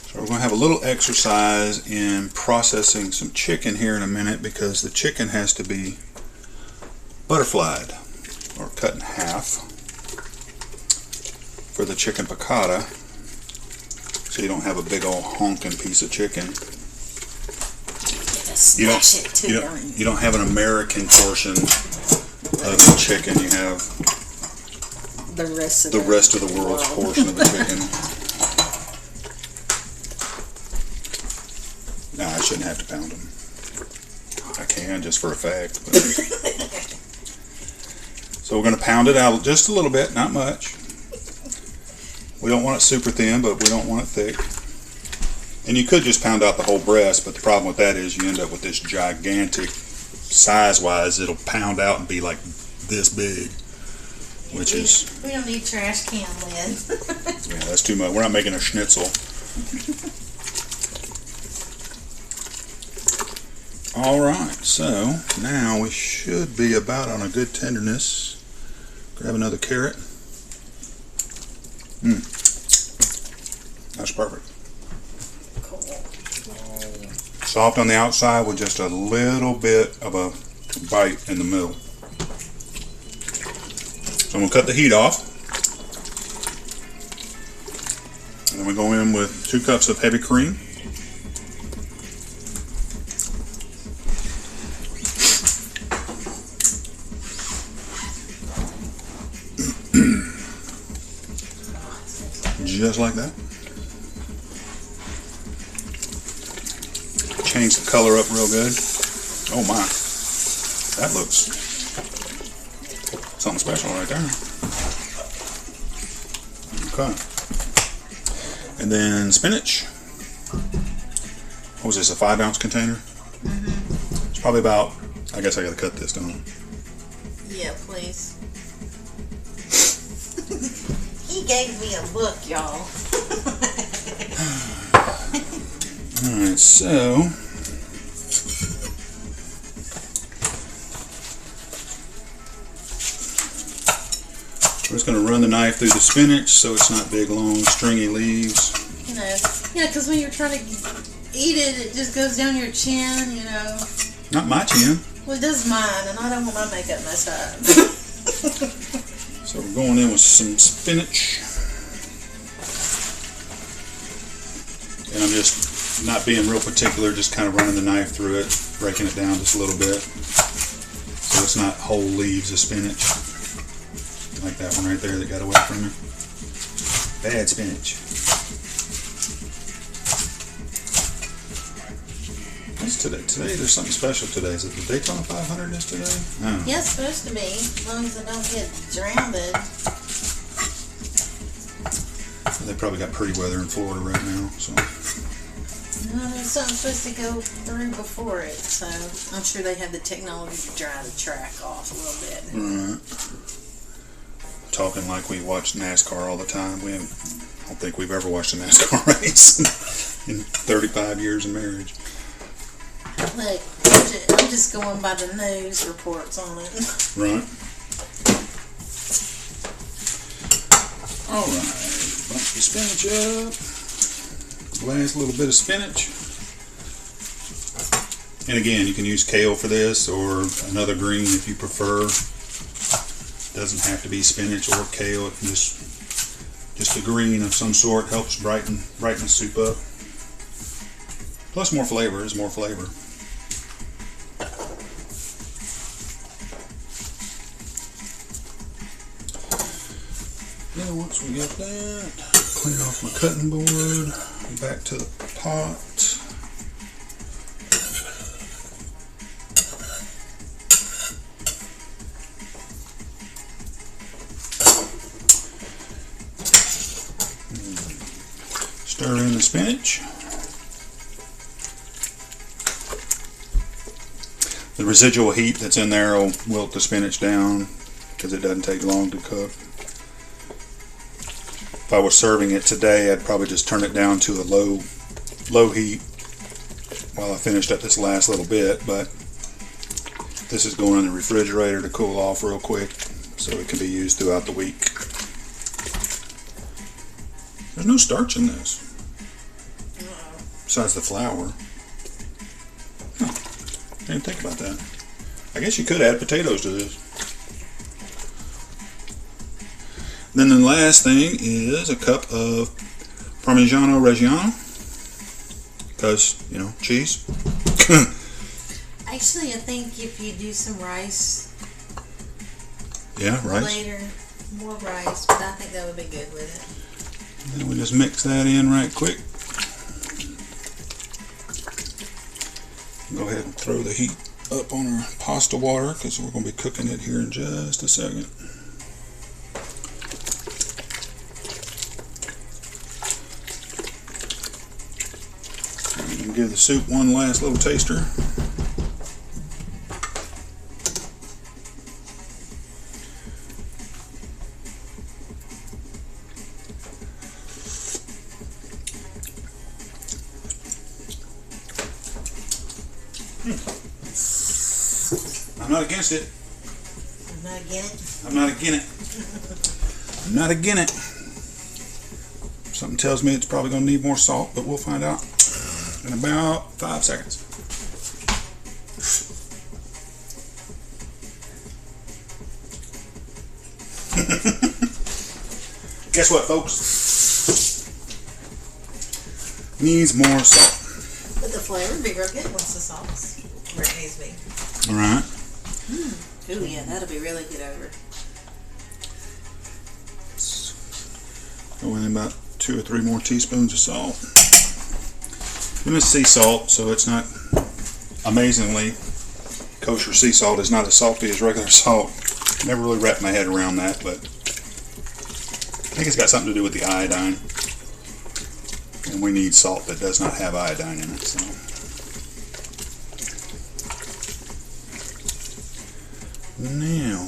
So we're going to have a little exercise in processing some chicken here in a minute, because the chicken has to be butterflied or cut in half for the chicken piccata, so you don't have a big old honking piece of chicken. You don't have an American portion of the chicken. You have the rest of the world's portion of the chicken. Nah, I shouldn't have to pound them. I can, just for a fact. But. So we're going to pound it out just a little bit, not much. We don't want it super thin, but we don't want it thick. And you could just pound out the whole breast, but the problem with that is you end up with this gigantic, size-wise, it'll pound out and be like this big. which is... We don't need trash can lid. Yeah, that's too much. We're not making a schnitzel. Alright, so now we should be about on a good tenderness. Grab another carrot. That's perfect. Cool. Soft on the outside with just a little bit of a bite in the middle. So I'm going to cut the heat off. And then we go in with 2 cups of heavy cream. Just like that. Change the color up real good. Oh my. That looks something special right there. Okay. And then spinach. What was this, a 5-ounce container? Mm-hmm. It's probably about, I guess I gotta cut this down. Yeah, please. He gave me a look, y'all. Alright, so we're just going to run the knife through the spinach so it's not big, long, stringy leaves. You know, yeah, because when you're trying to eat it, it just goes down your chin, you know. Not my chin. Well, it does mine, and I don't want my makeup messed up. So we're going in with some spinach. And I'm just not being real particular, just kind of running the knife through it, breaking it down just a little bit. So it's not whole leaves of spinach. Like that one right there that got away from me. Bad spinach. What's today? Today there's something special today. Is it the Daytona 500 is today? No. Yeah, it's supposed to be, as long as I don't get drowned. They probably got pretty weather in Florida right now, so. No, there's something supposed to go through before it, so I'm sure they have the technology to dry the track off a little bit. Right. Talking like we watch NASCAR all the time. I don't think we've ever watched a NASCAR race in 35 years of marriage. Look, I'm just going by the news reports on it. Right. Alright. Bump the spinach up. Last little bit of spinach. And again, you can use kale for this or another green if you prefer. Doesn't have to be spinach or kale. It can just a green of some sort helps brighten the soup up. Plus more flavor is more flavor. Then once we get that, clean off my cutting board, back to the pot. Stir in the spinach. The residual heat that's in there will wilt the spinach down because it doesn't take long to cook. If I was serving it today, I'd probably just turn it down to a low heat while I finished up this last little bit, but this is going in the refrigerator to cool off real quick so it can be used throughout the week. There's no starch in this. Besides the flour. Huh. I didn't think about that. I guess you could add potatoes to this. Then the last thing is a cup of Parmigiano Reggiano. Because, you know, cheese. Actually, I think if you do some rice. Yeah, rice. Later, more rice, but I think that would be good with it. And then we just mix that in right quick. Go ahead and throw the heat up on our pasta water because we're going to be cooking it here in just a second. And give the soup one last little taster. I'm not against it. I'm not against it. I'm not against it. I'm not against it. Something tells me it's probably going to need more salt, but we'll find out in about 5 seconds. Guess what, folks? Needs more salt. But the flavor would be real good once the sauce where it needs to be. All right. Ooh, yeah, that'll be really good over. Go in about 2 or 3 more teaspoons of salt. And it's sea salt, so it's not amazingly kosher. Sea salt is not as salty as regular salt. Never really wrapped my head around that, but I think it's got something to do with the iodine. And we need salt that does not have iodine in it. So. Now,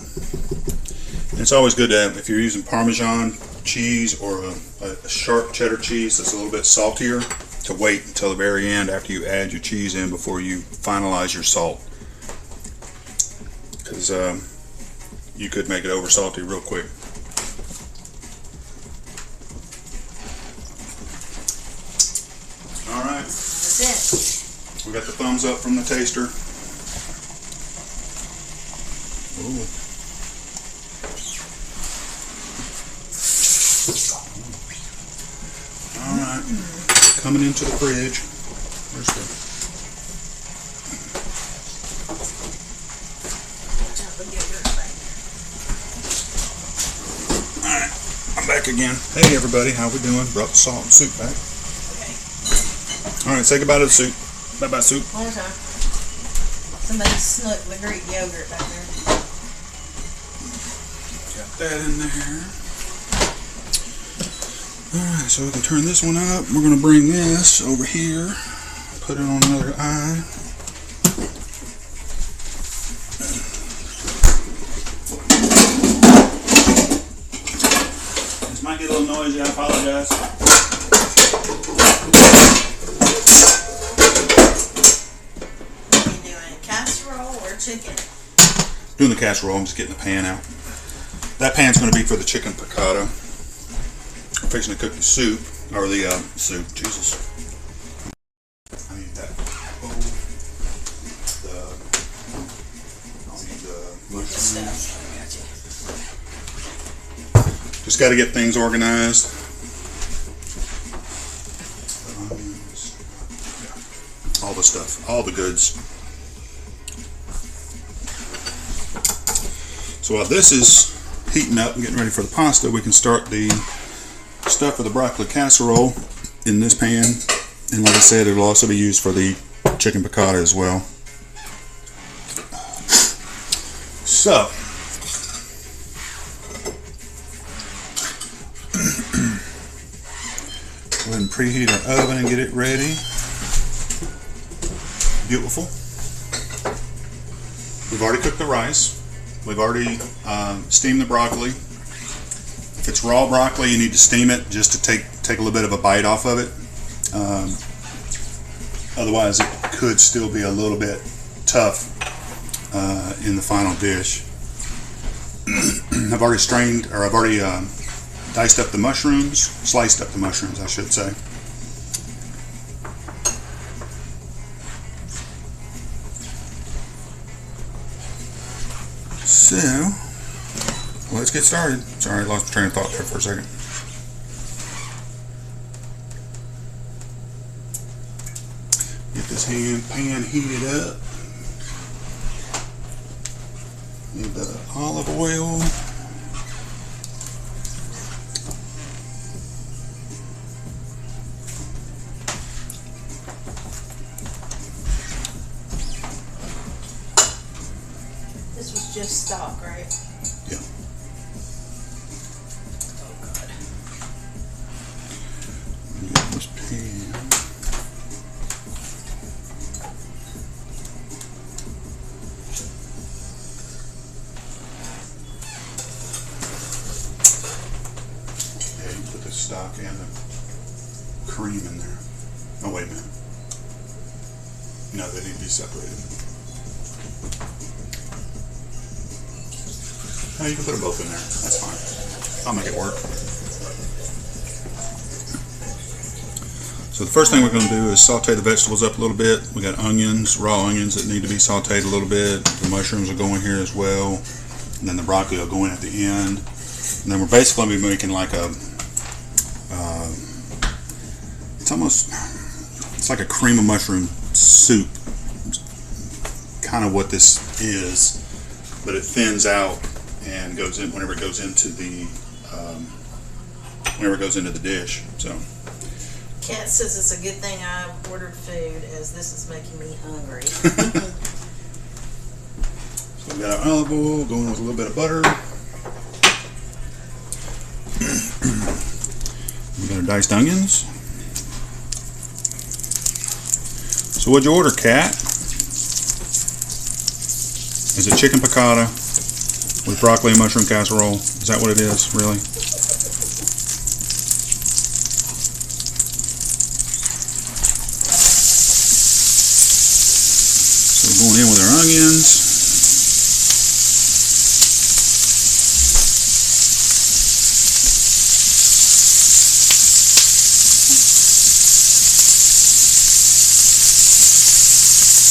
it's always good to have, if you're using Parmesan cheese or a sharp cheddar cheese that's a little bit saltier, to wait until the very end after you add your cheese in before you finalize your salt. Because you could make it over salty real quick. Alright. That's it. We got the thumbs up from the taster. Ooh. Alright. Coming into the fridge. Where's the... Alright. I'm back again. Hey everybody, how we doing? Brought the salt and soup back. Okay. Alright, say goodbye to the soup. Bye bye soup. One more time. Somebody snuck the Greek yogurt back there. Got that in there. Alright, so we can turn this one up. We're going to bring this over here. Put it on another eye. This might get a little noisy, I apologize. Are you doing casserole or chicken? Doing the casserole, I'm just getting the pan out. That pan's going to be for the chicken piccata. I'm fixing to cook the soup, or the soup, Jesus. I need that bowl. I'll need the mushrooms. Just got to get things organized. All the stuff, all the goods. So while this is heating up and getting ready for the pasta, we can start the stuff for the broccoli casserole in this pan. And like I said, it'll also be used for the chicken piccata as well. So, go ahead and preheat our oven and get it ready. Beautiful. We've already cooked the rice. We've already steamed the broccoli. If it's raw broccoli, you need to steam it just to take a little bit of a bite off of it. Otherwise, it could still be a little bit tough in the final dish. I've already strained, or I've already diced up the mushrooms, sliced up the mushrooms, I should say. So, let's get started. Sorry, I lost my train of thought there for a second. Get this pan heated up. Need the olive oil. This was just stock, right? Yeah. Oh, God. Get this pan. Yeah, you put the stock and the cream in there. Oh, wait a minute. No, they need to be separated. Oh, you can put them both in there. That's fine. I'll make it work. So the first thing we're going to do is saute the vegetables up a little bit. We got onions, raw onions that need to be sauteed a little bit. The mushrooms will go in here as well. And then the broccoli will go in at the end. And then we're basically going to be making like a, it's like a cream of mushroom soup. Kind of what this is. But it thins out and goes in whenever it goes into the, dish. So. Kat says it's a good thing I ordered food, as this is making me hungry. So we got our olive oil going with a little bit of butter. We got our diced onions. So what'd you order, Kat? Is it chicken piccata with broccoli and mushroom casserole? Is that what it is, really? Going in with our onions.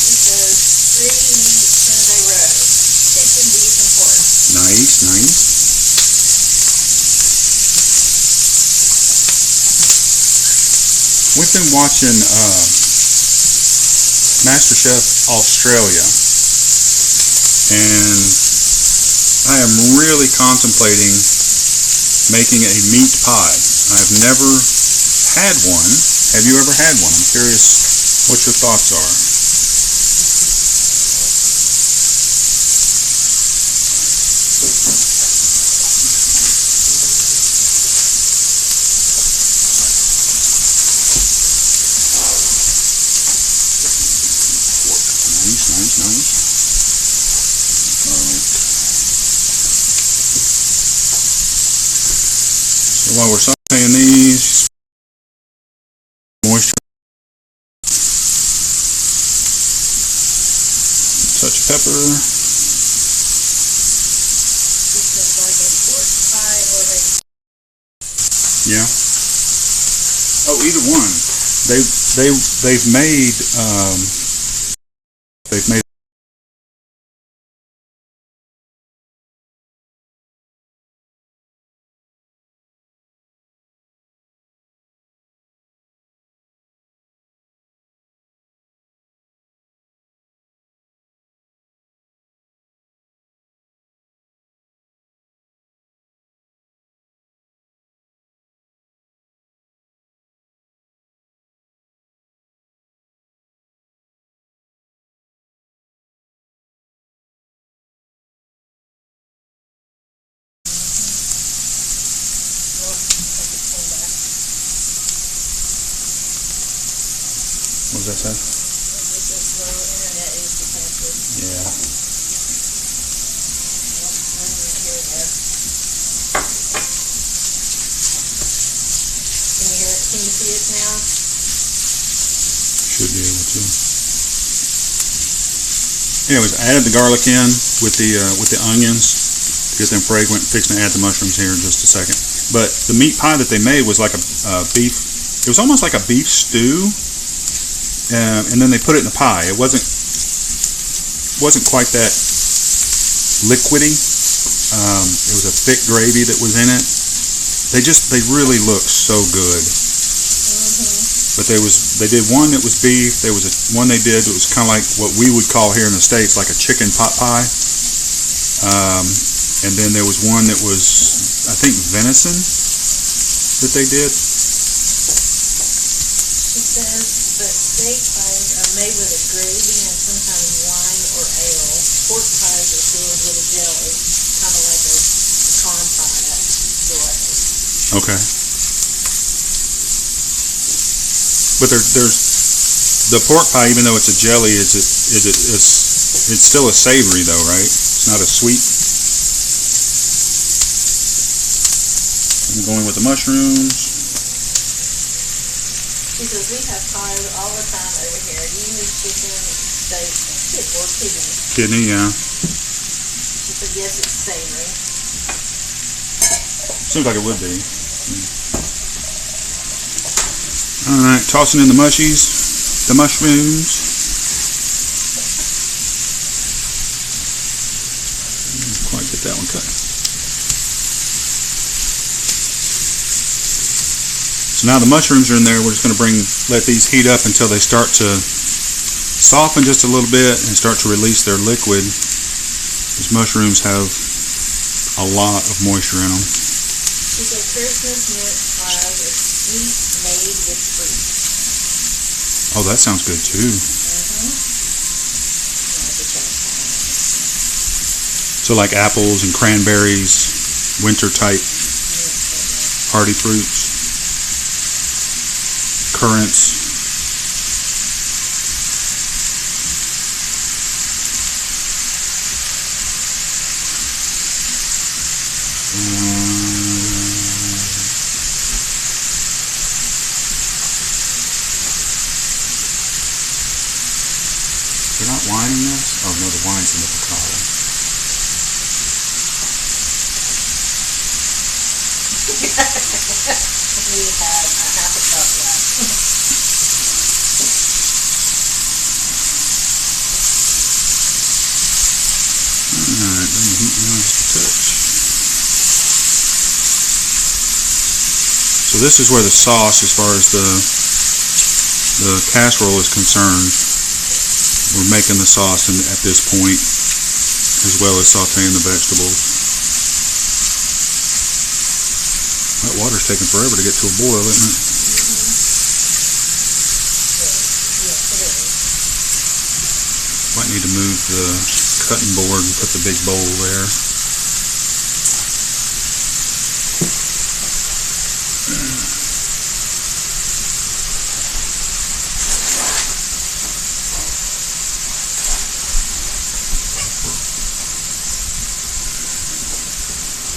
He says 3 meat Sunday roast. Chicken, beef, and pork. Nice, nice. We've been watching MasterChef Australia, and I am really contemplating making a meat pie. I've never had one. Have you ever had one? I'm curious what your thoughts are. Nice. So while we're sauteing these, moisture, touch of pepper. He says like a pork pie or a... Yeah. Oh, either one. They've made What does that say? It says slow internet is detected. Yeah. Here we go. Can you hear it? Can you see it now? Should be able to. Anyways, I added the garlic in with the onions to get them fragrant. Fixing to add the mushrooms here in just a second. But the meat pie that they made was like a beef. It was almost like a beef stew. And then they put it in a pie. It wasn't quite that liquidy. It was a thick gravy that was in it. They really looked so good. But they did one that was beef. There was one they did that was kind of like what we would call here in the States like a chicken pot pie. And then there was one that was, I think, venison that they did. She says that steak pies are made with a gravy and sometimes wine or ale. Pork pies are filled with a jelly, kind of like a pecan pie. That's delicious. Okay. But there's the pork pie, even though it's a jelly, it's still a savory though, right? It's not a sweet. I'm going with the mushrooms. She says, we have pies all the time over here. Do you need chicken Kidney. Kidney, yeah. She said yes, it's savory. Seems like it would be. Alright, tossing in the mushies, the mushrooms. Didn't quite get that one cut. So now the mushrooms are in there. We're just going to let these heat up until they start to soften just a little bit and start to release their liquid. These mushrooms have a lot of moisture in them. She said Christmas mince pies are sweet made with fruit. Oh, that sounds good too. So like apples and cranberries, winter type hardy fruits, currants. They're not wining this? Oh no, the wine's in the piccata. We have a half a cup left. Alright, let me heat down just a touch. So this is where the sauce, as far as the casserole is concerned, we're making the sauce at this point, as well as sauteing the vegetables. That water's taking forever to get to a boil, isn't it? Yes, it is. Might need to move the cutting board and put the big bowl there.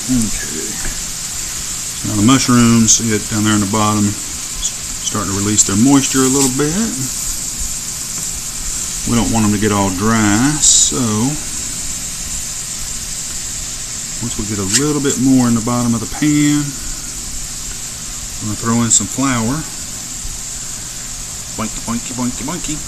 Okay. Now the mushrooms, see it down there on the bottom, starting to release their moisture a little bit. We don't want them to get all dry, so once we get a little bit more in the bottom of the pan, I'm going to throw in some flour. Boinky, boinky, boinky, boinky.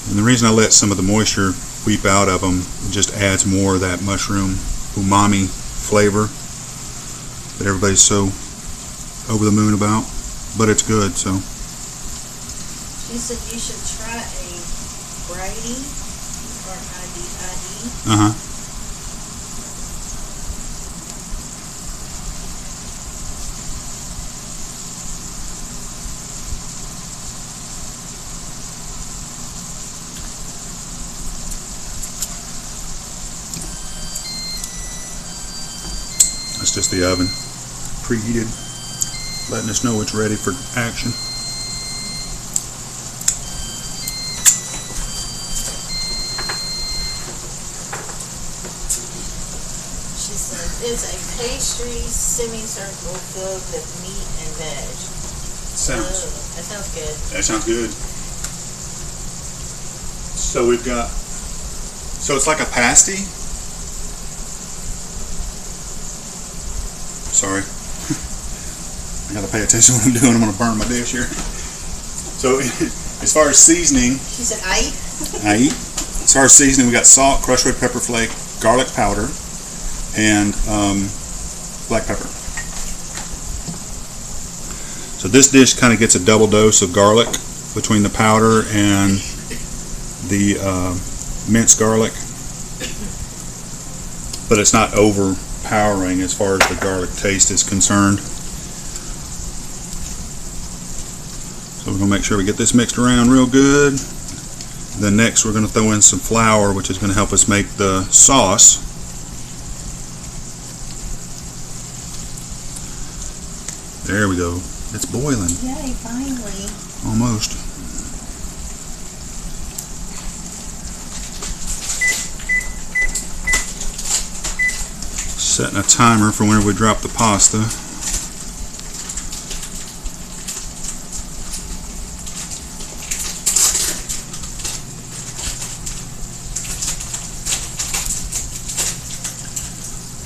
And the reason I let some of the moisture weep out of them, it just adds more of that mushroom umami flavor that everybody's so over the moon about, but it's good. So She said you should try a Brady or ID. That's just the oven preheated, letting us know it's ready for action. She said it's a pastry semicircle filled with meat and veg. That sounds good. That sounds good. So we've got, so it's like a pasty. Sorry. I gotta pay attention to what I'm doing. I'm gonna burn my dish here. So as far as seasoning, She said I as far as seasoning, we got salt, crushed red pepper flake, garlic powder, and black pepper. So this dish kind of gets a double dose of garlic between the powder and the minced garlic, but it's not overpowering as far as the garlic taste is concerned. So we're going to make sure we get this mixed around real good. Then next we're going to throw in some flour, which is going to help us make the sauce. There we go. It's boiling. Yay, finally. Almost. Setting a timer for whenever we drop the pasta.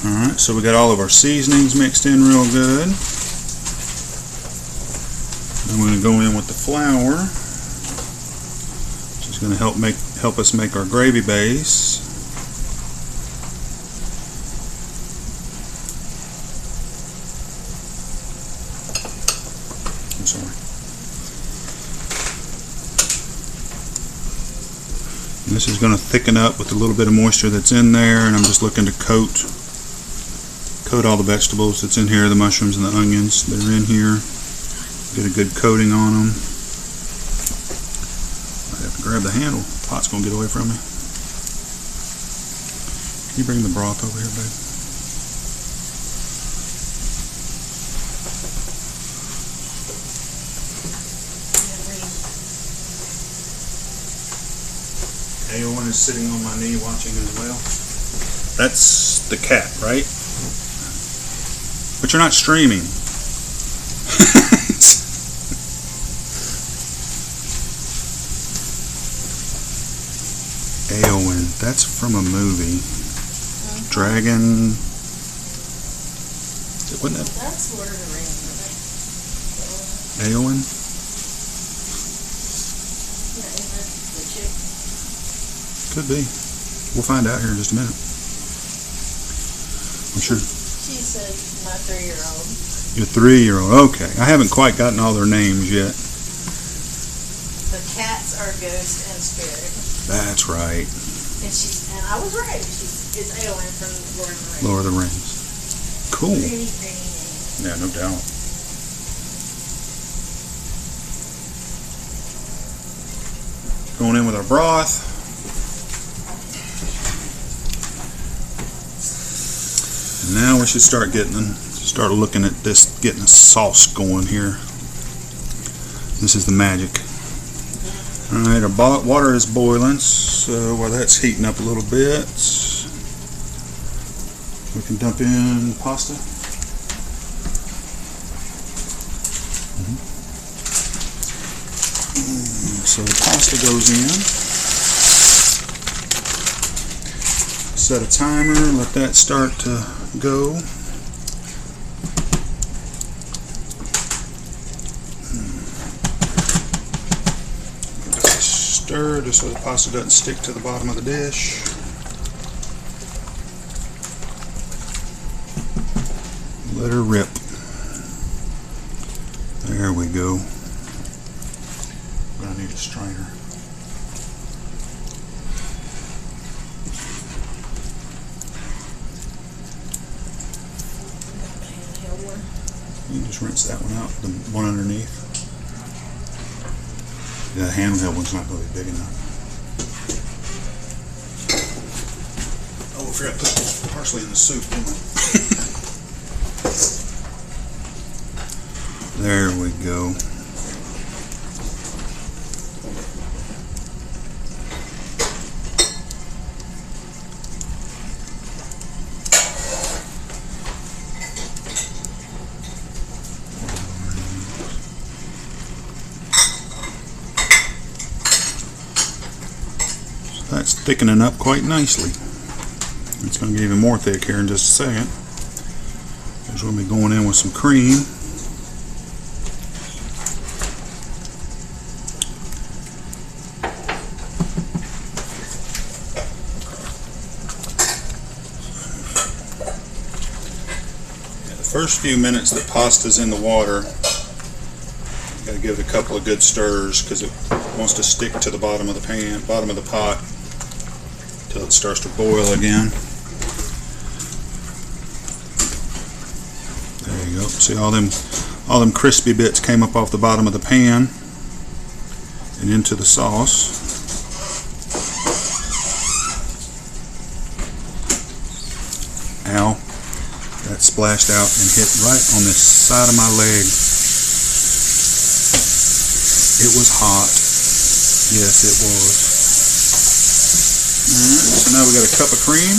Alright, so we got all of our seasonings mixed in real good. I'm going to go in with the flour, which is going to help us make our gravy base. I'm sorry. And this is going to thicken up with a little bit of moisture that's in there, and I'm just looking to coat all the vegetables that's in here, the mushrooms and the onions that are in here. Get a good coating on them. I have to grab the handle. The pot's going to get away from me. Can you bring the broth over here, babe? Aowen is sitting on my knee watching as well. That's the cat, right? But you're not streaming. Aowen, that's from a movie. Dragon. Wasn't it? That's Lord of the Rings, isn't it? Aowen? Yeah, isn't that the chick? Could be. We'll find out here in just a minute. I'm sure. She said my 3-year-old. Your 3-year-old. Okay. I haven't quite gotten all their names yet. The cats are ghost and spirit. That's right. And I was right. It's Aowen from Lord of the Rings. Lord of the Rings. Cool. Pretty name. Yeah, no doubt. Going in with our broth. And now we should start looking at this, getting a sauce going here. This is the magic. Alright, our water is boiling, so while that's heating up a little bit, we can dump in pasta. So the pasta goes in. Set a timer, let that start to go. Stir just so the pasta doesn't stick to the bottom of the dish. Let her rip. There we go. I'm gonna need a strainer. You can just rinse that one out, the one underneath. The handheld one's not going to be big enough. Oh, we forgot to put parsley in the soup, didn't we? There we go. That's thickening up quite nicely. It's going to get even more thick here in just a second. Because we'll be going in with some cream. Yeah, the first few minutes the pasta's in the water, you got to give it a couple of good stirs because it wants to stick to the bottom of the pan, bottom of the pot, until it starts to boil again. There you go. See all them crispy bits came up off the bottom of the pan and into the sauce. Ow. That splashed out and hit right on the side of my leg. It was hot. Yes, it was. Alright, so now we got a cup of cream.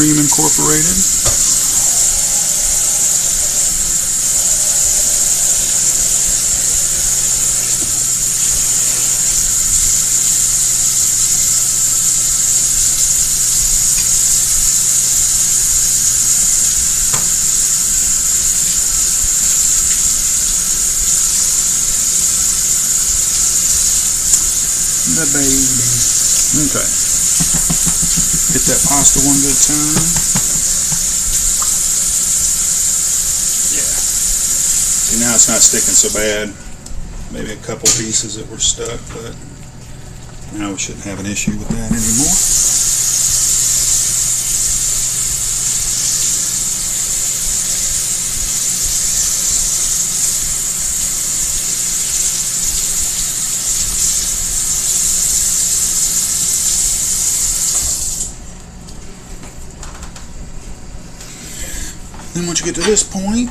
cream incorporated. The baby. Okay. Hit that pasta one good time. Yeah. See, now it's not sticking so bad. Maybe a couple pieces that were stuck, but now we shouldn't have an issue with that anymore. Then once you get to this point,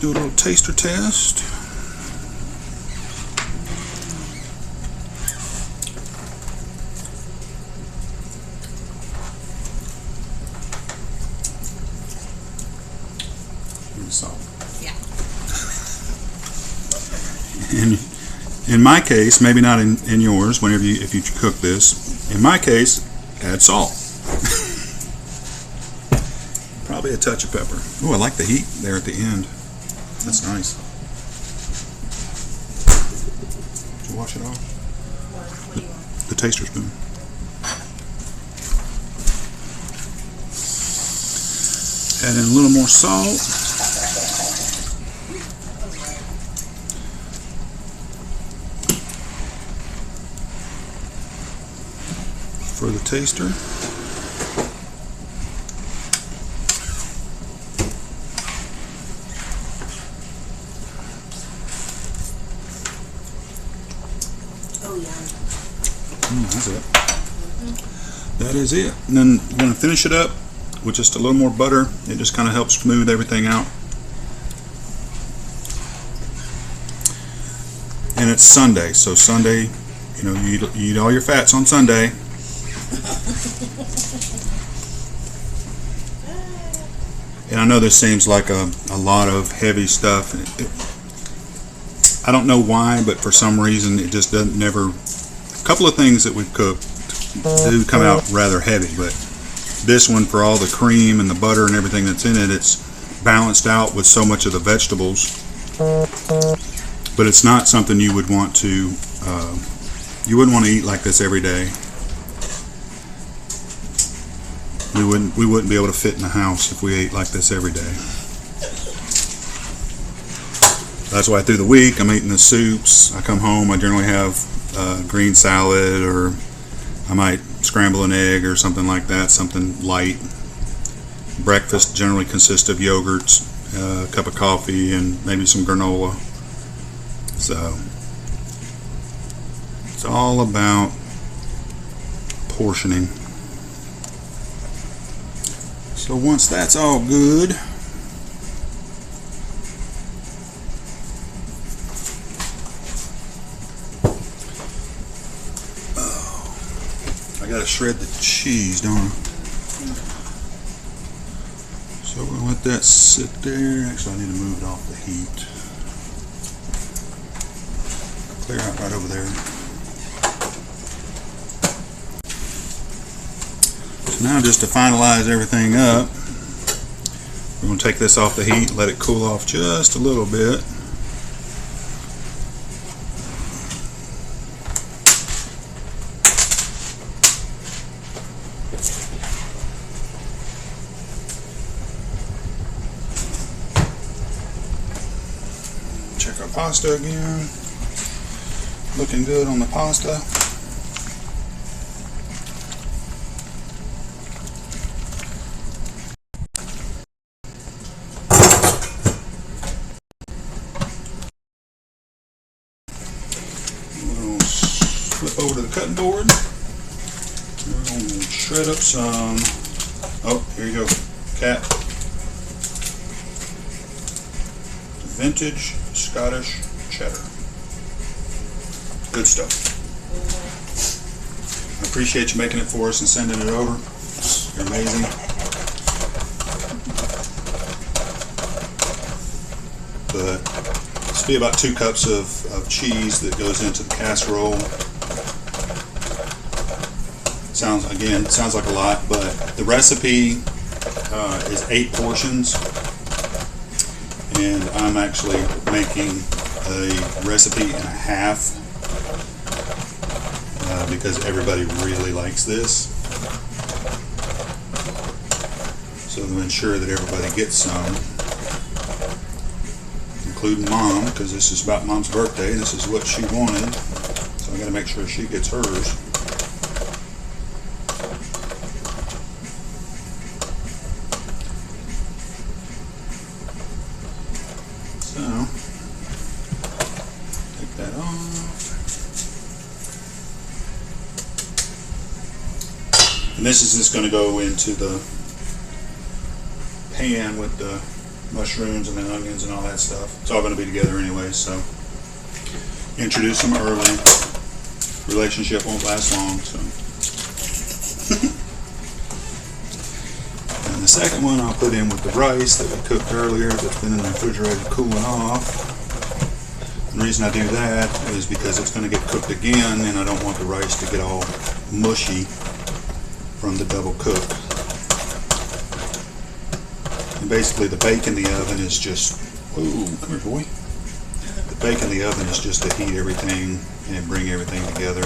do a little taster test. And salt. Yeah. And in my case, maybe not in yours, whenever if you cook this, in my case, add salt. Probably a touch of pepper. Oh, I like the heat there at the end. That's nice. Did you wash it off? What do you want? The taster spoon. Add in a little more salt. For the taster. Oh, yeah. That's it. That is it. And then you're going to finish it up with just a little more butter. It just kind of helps smooth everything out. And it's Sunday, so Sunday, you know, you eat all your fats on Sunday. And I know this seems like a lot of heavy stuff. I don't know why, but for some reason it just doesn't never. A couple of things that we've cooked do come out rather heavy, but this one, for all the cream and the butter and everything that's in it, it's balanced out with so much of the vegetables. But it's not something you would want to. You wouldn't want to eat like this every day. We wouldn't be able to fit in the house if we ate like this every day. That's why through the week I'm eating the soups. I come home, I generally have green salad, or I might scramble an egg or something like that, something light. Breakfast generally consists of yogurts, a cup of coffee, and maybe some granola. So it's all about portioning. So once that's all good, I gotta shred the cheese, don't I? So we're gonna let that sit there. Actually, I need to move it off the heat. Clear out right over there. So now, just to finalize everything up, we're going to take this off the heat, let it cool off just a little bit. Check our pasta again. Looking good on the pasta. Flip over to the cutting board. We're going to shred up some, oh, here you go, Cat. Vintage Scottish cheddar. Good stuff. I appreciate you making it for us and sending it over. You're amazing. but this will be about 2 cups of cheese that goes into the casserole. Sounds like a lot, but the recipe is 8 portions, and I'm actually making a recipe and a half because everybody really likes this. So to ensure that everybody gets some, including Mom, because this is about Mom's birthday. This is what she wanted, so I got to make sure she gets hers. So take that off, and this is just going to go into the pan with the mushrooms and the onions and all that stuff. It's all going to be together anyway, so introduce them early. Relationship won't last long. So and the second one I'll put in with the rice that we cooked earlier that's been in the refrigerator cooling off. The reason I do that is because it's going to get cooked again, and I don't want the rice to get all mushy from the double cook. And basically the bake in the oven is just, ooh, come here boy. The bake in the oven is just to heat everything and bring everything together.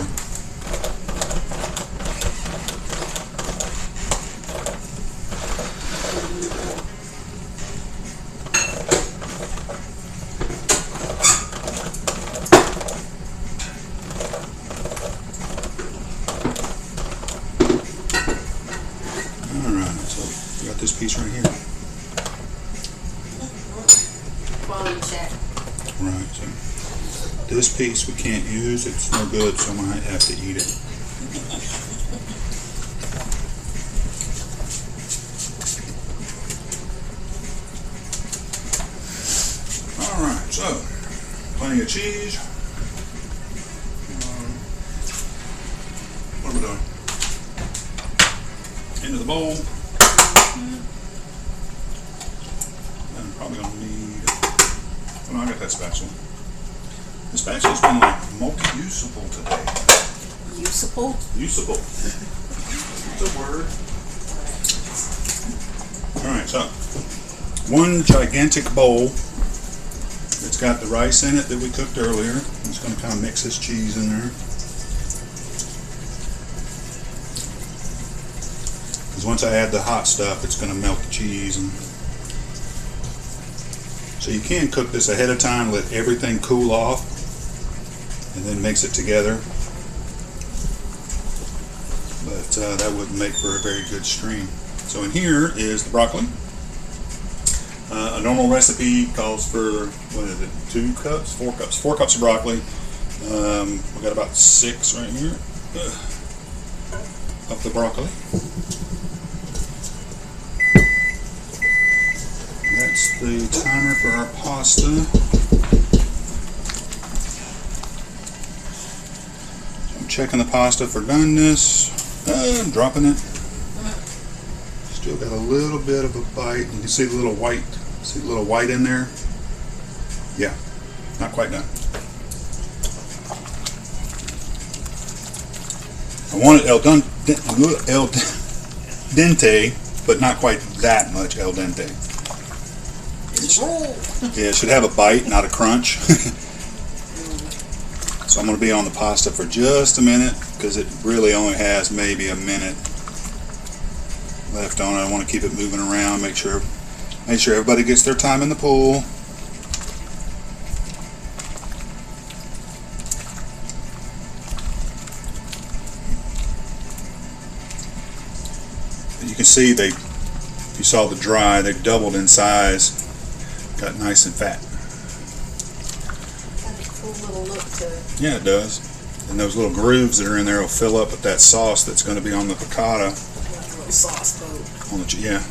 Alright, so we got this piece right here. Quality check. Right, so this piece we can't use, it's no good, so I might have to eat it. Alright, so plenty of cheese. What are we doing? Into the bowl. I'm probably going to need, oh, I got that spatula. The spatula's been like multi-usable today. Usable? Usable. It's a word. Alright, so one gigantic bowl. It's got the rice in it that we cooked earlier. I'm just going to kind of mix this cheese in there. Because once I add the hot stuff, it's going to melt the cheese. And so you can cook this ahead of time, let everything cool off, and then mix it together. But that wouldn't make for a very good stream. So in here is the broccoli. A normal recipe calls for, what is it, 2 cups? 4 cups? 4 cups of broccoli. We got about 6 right here of the broccoli. That's the timer for our pasta. So I'm checking the pasta for doneness. I'm dropping it. Still got a little bit of a bite. You can see the little white. See the little white in there? Yeah, not quite done. I want it el dente, but not quite that much el dente. It's roll. Yeah, it should have a bite, not a crunch. So I'm going to be on the pasta for just a minute because it really only has maybe a minute left on it. I want to keep it moving around, make sure everybody gets their time in the pool. And you can see if you saw the dry, they doubled in size, got nice and fat. Got a cool little look to it. Yeah, it does. And those little grooves that are in there will fill up with that sauce that's going to be on the piccata. Like a little sauce boat. On the, yeah.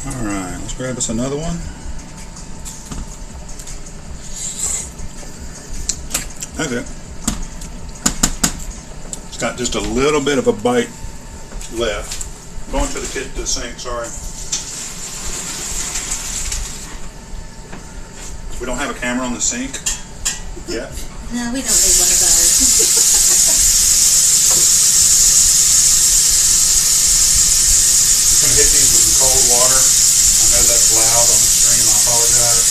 Alright, let's grab us another one. That's it. Just got just a little bit of a bite left. Going to the sink, sorry. We don't have a camera on the sink yet. No, we don't need one of those. I'm going to hit these with some cold water. I know that's loud on the stream, I apologize.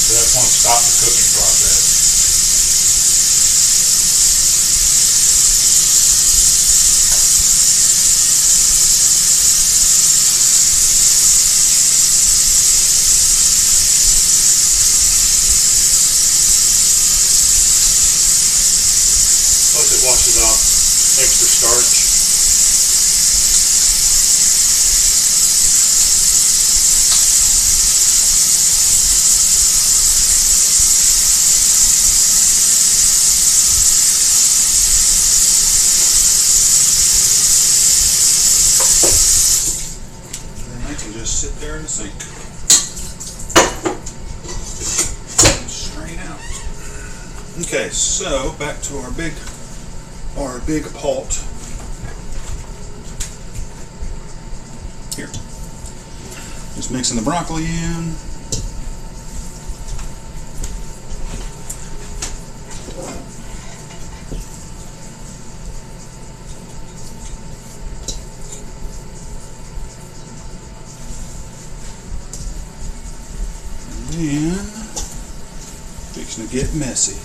But I just want to stop the cooking process. Plus it washes off extra starch. Just sit there in the sink. Strain out. Okay, so back to our big pot. Here. Just mixing the broccoli in. And fixing to get messy.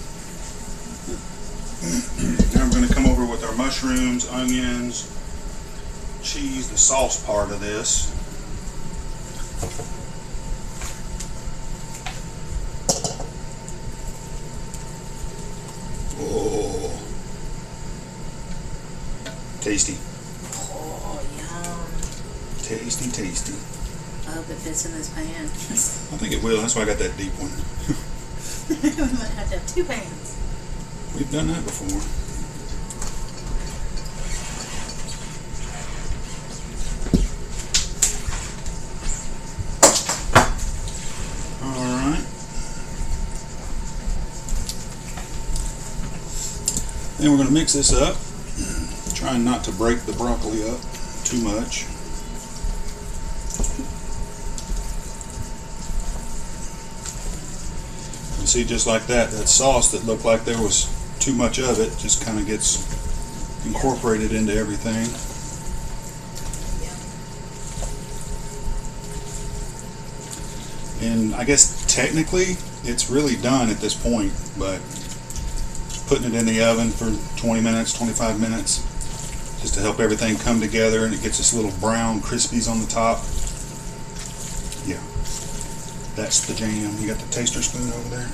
Now we're going to come over with our mushrooms, onions, cheese, the sauce part of this. Oh, tasty. Oh, yum. Tasty, tasty. I hope it fits in this pan. I think it will. That's why I got that deep one. We might have to have 2 pans. We've done that before. Alright. Then we're going to mix this up. Trying not to break the broccoli up too much. You see, just like that, that sauce that looked like there was too much of it just kind of gets incorporated into everything. Yeah. And I guess technically it's really done at this point, but putting it in the oven for 20 minutes, 25 minutes, just to help everything come together, and it gets this little brown crispies on the top. Yeah. That's the jam. You got the taster spoon over there.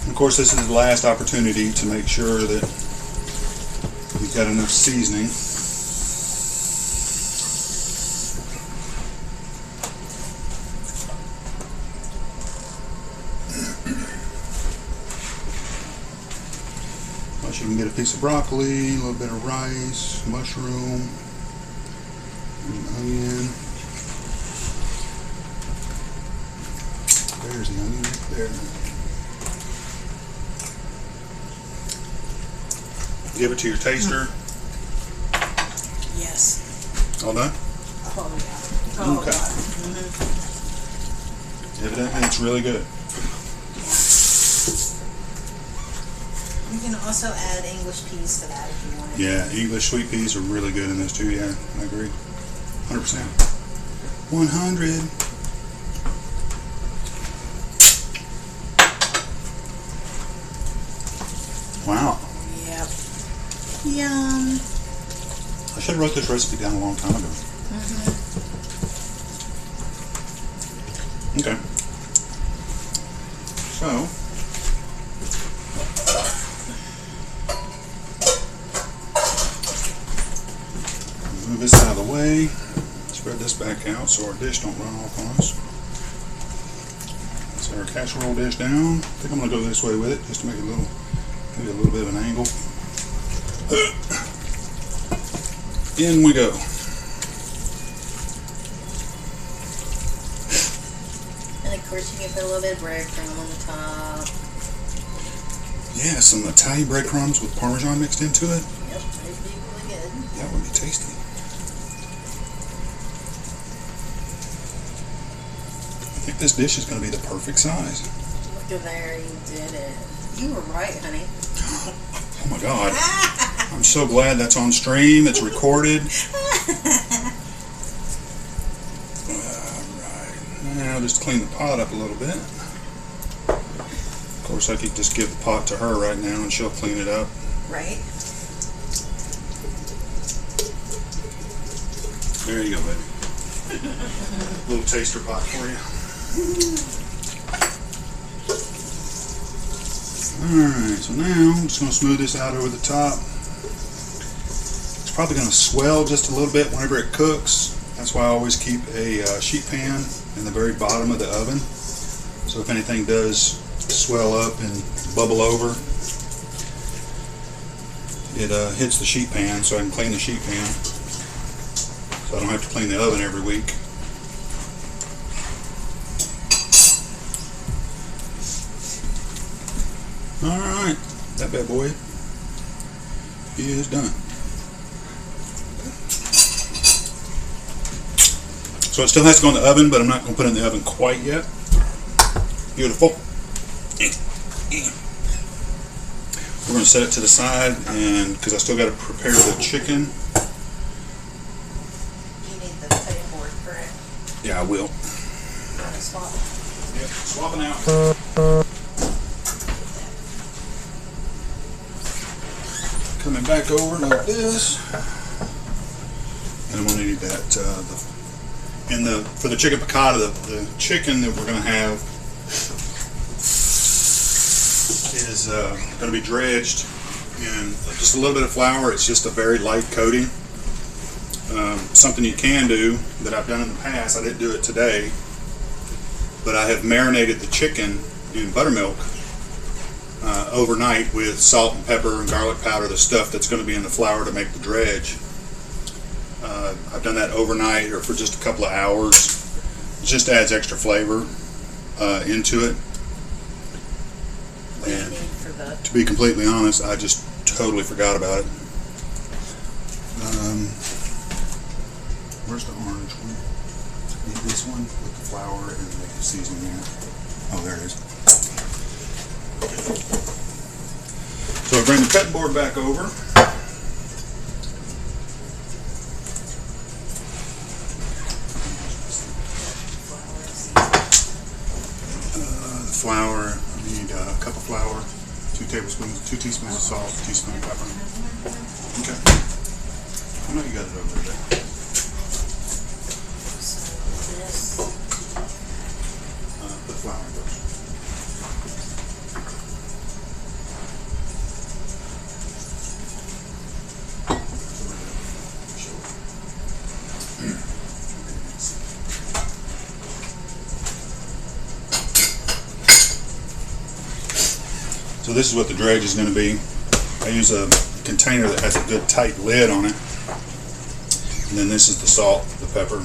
And of course, this is the last opportunity to make sure that you've got enough seasoning. Plus, you can get a piece of broccoli, a little bit of rice, mushroom, an onion. There's the onion right there. Give it to your taster. Yes. All done? Oh, yeah. Oh, Okay. Mm-hmm. Evidently, it's really good. You can also add English peas to that if you want. Yeah, English sweet peas are really good in this too. Yeah, I agree. 100%. 100. Wow. Yep. Yum. I should have wrote this recipe down a long time ago. Mm-hmm. Okay. So, move this out of the way. Spread this back out so our dish don't run off on us. Set our casserole dish down. I think I'm going to go this way with it just to make it maybe a little bit of an angle. In we go. And of course you can put a little bit of breadcrumb on the top. Yeah, some Italian breadcrumbs with Parmesan mixed into it. Yep, it'd be really good. That would be tasty. I think this dish is going to be the perfect size. Look at there, you did it. You were right, honey. Oh my God. I'm so glad that's on stream. It's recorded. Alright. Now just clean the pot up a little bit. Of course, I could just give the pot to her right now and she'll clean it up. Right. There you go, baby. Little taster pot for you. Alright, so now I'm just going to smooth this out over the top. It's probably going to swell just a little bit whenever it cooks. That's why I always keep a sheet pan in the very bottom of the oven. So if anything does swell up and bubble over, it hits the sheet pan so I can clean the sheet pan. So I don't have to clean the oven every week. Alright, that bad boy is done. So it still has to go in the oven, but I'm not going to put it in the oven quite yet. Beautiful. We're going to set it to the side, and because I still got to prepare the chicken. You need the cutting board, correct? Yeah, I will. You want to swap? Yep, swapping out. Coming back over like this, and I'm going to need that for the chicken piccata, the chicken that we're going to have is going to be dredged in just a little bit of flour. It's just a very light coating. Something you can do that I've done in the past. I didn't do it today, but I have marinated the chicken in buttermilk overnight with salt and pepper and garlic powder, the stuff that's going to be in the flour to make the dredge. I've done that overnight or for just a couple of hours. It just adds extra flavor into it. What do you And need for the... to be completely honest, I just totally forgot about it. Where's the orange one? Need this one with the flour and the seasoning in it. Oh, there it is. So I bring the cutting board back over. The flour, I need a cup of flour, 2 teaspoons of salt, 1 teaspoon of pepper. Okay. I know you got it over there. So this... Put flour in first. So this is what the dredge is going to be. I use a container that has a good tight lid on it. And then this is the salt, the pepper,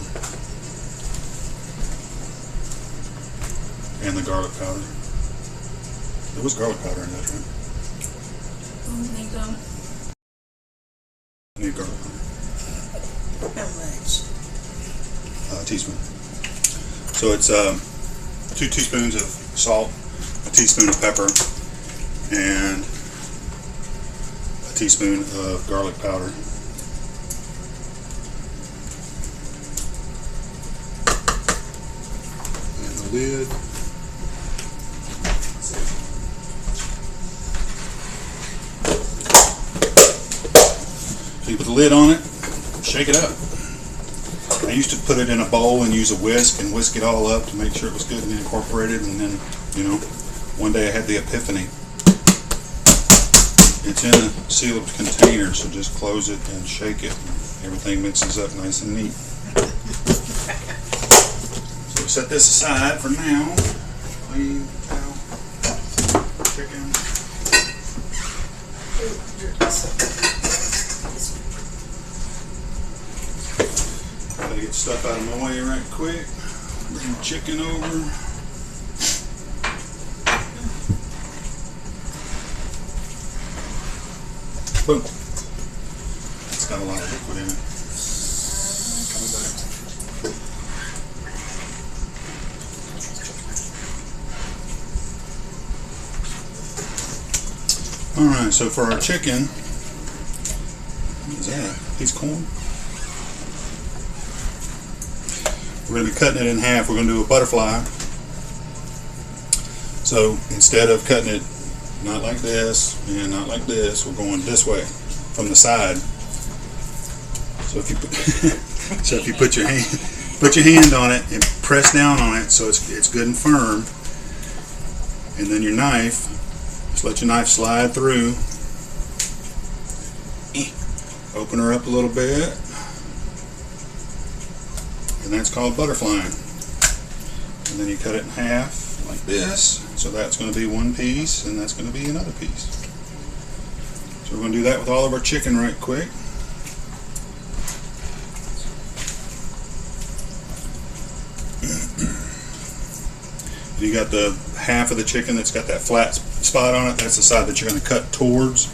and the garlic powder. There was garlic powder in that, right? I need garlic powder. How much? A teaspoon. So it's 2 teaspoons of salt, a teaspoon of pepper, and a teaspoon of garlic powder. And the lid. So you put the lid on it, shake it up. I used to put it in a bowl and use a whisk and whisk it all up to make sure it was good and incorporated, and then, you know, one day I had the epiphany. It's in a sealed container, so just close it and shake it. Everything mixes up nice and neat. So we set this aside for now. Clean out chicken. Gotta get stuff out of my way right quick. Bring the chicken over. Boom. It's got a lot of liquid in it. Coming back. Alright, so for our chicken, what is that? Piece of corn? We're going to be cutting it in half. We're going to do a butterfly. So instead of cutting it not like this and not like this, we're going this way from the side. So if you put your hand on it and press down on it so it's good and firm, and then your knife, just let your knife slide through. Open her up a little bit, and that's called butterflying. And then you cut it in half like this. So that's going to be one piece, and that's going to be another piece. So we're going to do that with all of our chicken right quick. You got the half of the chicken that's got that flat spot on it. That's the side that you're going to cut towards.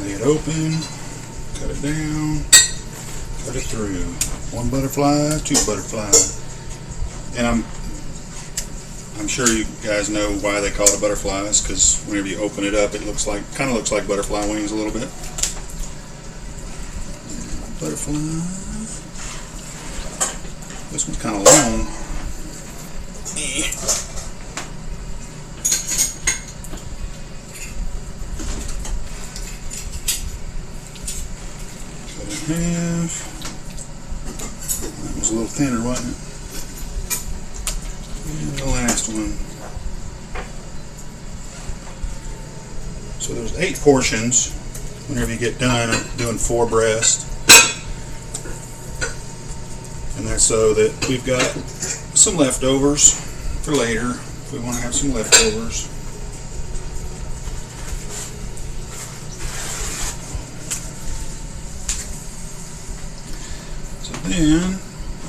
Lay it open, cut it down, cut it through. One butterfly, two butterfly. And I'm sure you guys know why they call it butterflies, because whenever you open it up, it kind of looks like butterfly wings a little bit. Butterfly. This one's kind of long. Cut it in half. That was a little thinner, wasn't it? And the last one. So there's 8 portions. Whenever you get done, I'm doing 4 breasts. And that's so that we've got some leftovers for later, if we want to have some leftovers. So then,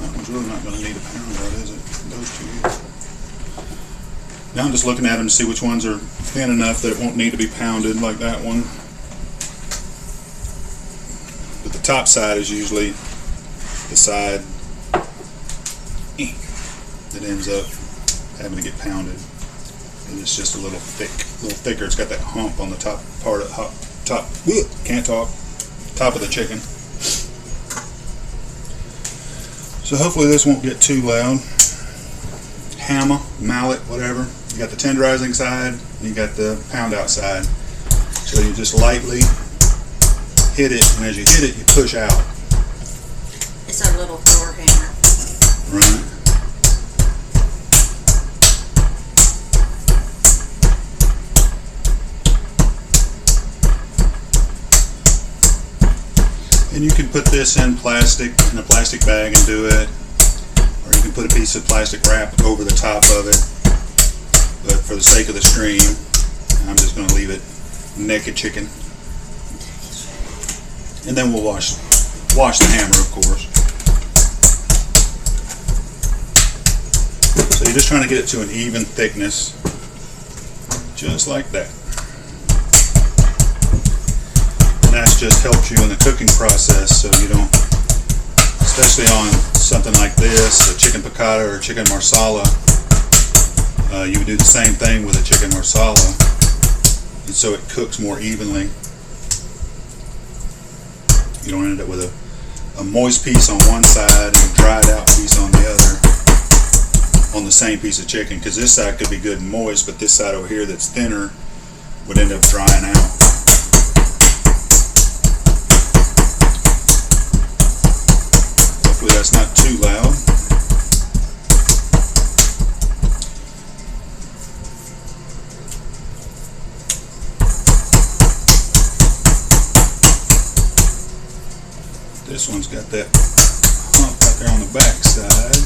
that one's really not going to need a pound out, is it? Those two here. Now I'm just looking at them to see which ones are thin enough that it won't need to be pounded, like that one. But the top side is usually the side that ends up having to get pounded, and it's just a little thicker. It's got that hump on the top part of top of the chicken. So hopefully this won't get too loud. Hammer, mallet, whatever. You got the tenderizing side, and you got the pound out side. So you just lightly hit it, and as you hit it, you push out. It's a little Thor hammer. Right. And you can put this in a plastic bag and do it, or you can put a piece of plastic wrap over the top of it. But for the sake of the stream, I'm just going to leave it naked chicken. And then we'll wash the hammer, of course. So you're just trying to get it to an even thickness, just like that. And that just helps you in the cooking process, so you don't, especially on something like this, a chicken piccata or a chicken marsala, you would do the same thing with a chicken marsala, and so it cooks more evenly. You don't end up with a moist piece on one side and a dried out piece on the other on the same piece of chicken, because this side could be good and moist, but this side over here that's thinner would end up drying out. Hopefully that's not too loud. This one's got that hump out there on the back side.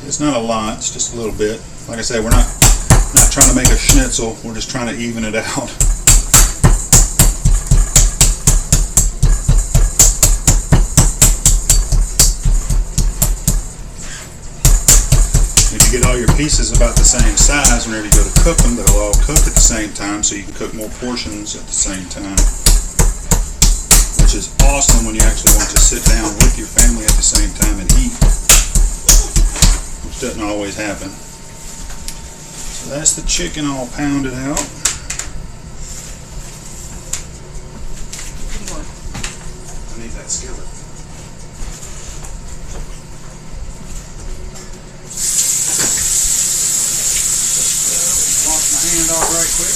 It's not a lot, it's just a little bit. Like I said, we're not trying to make a schnitzel, we're just trying to even it out. If you get all your pieces about the same size whenever you go to cook them. They'll all cook at the same time, so you can cook more portions at the same time, which is awesome when you actually want to sit down with your family at the same time and eat, which doesn't always happen. So that's the chicken all pounded out. I need that skillet. Wash my hand off right quick.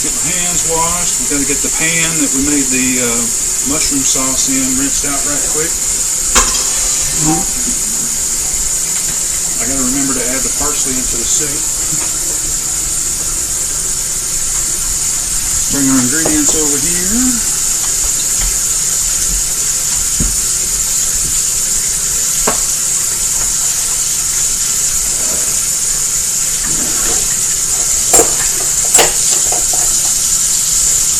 Get my hands washed. We've got to get the pan that we made the mushroom sauce in rinsed out right quick. I got to remember to add the parsley into the soup. Bring our ingredients over here.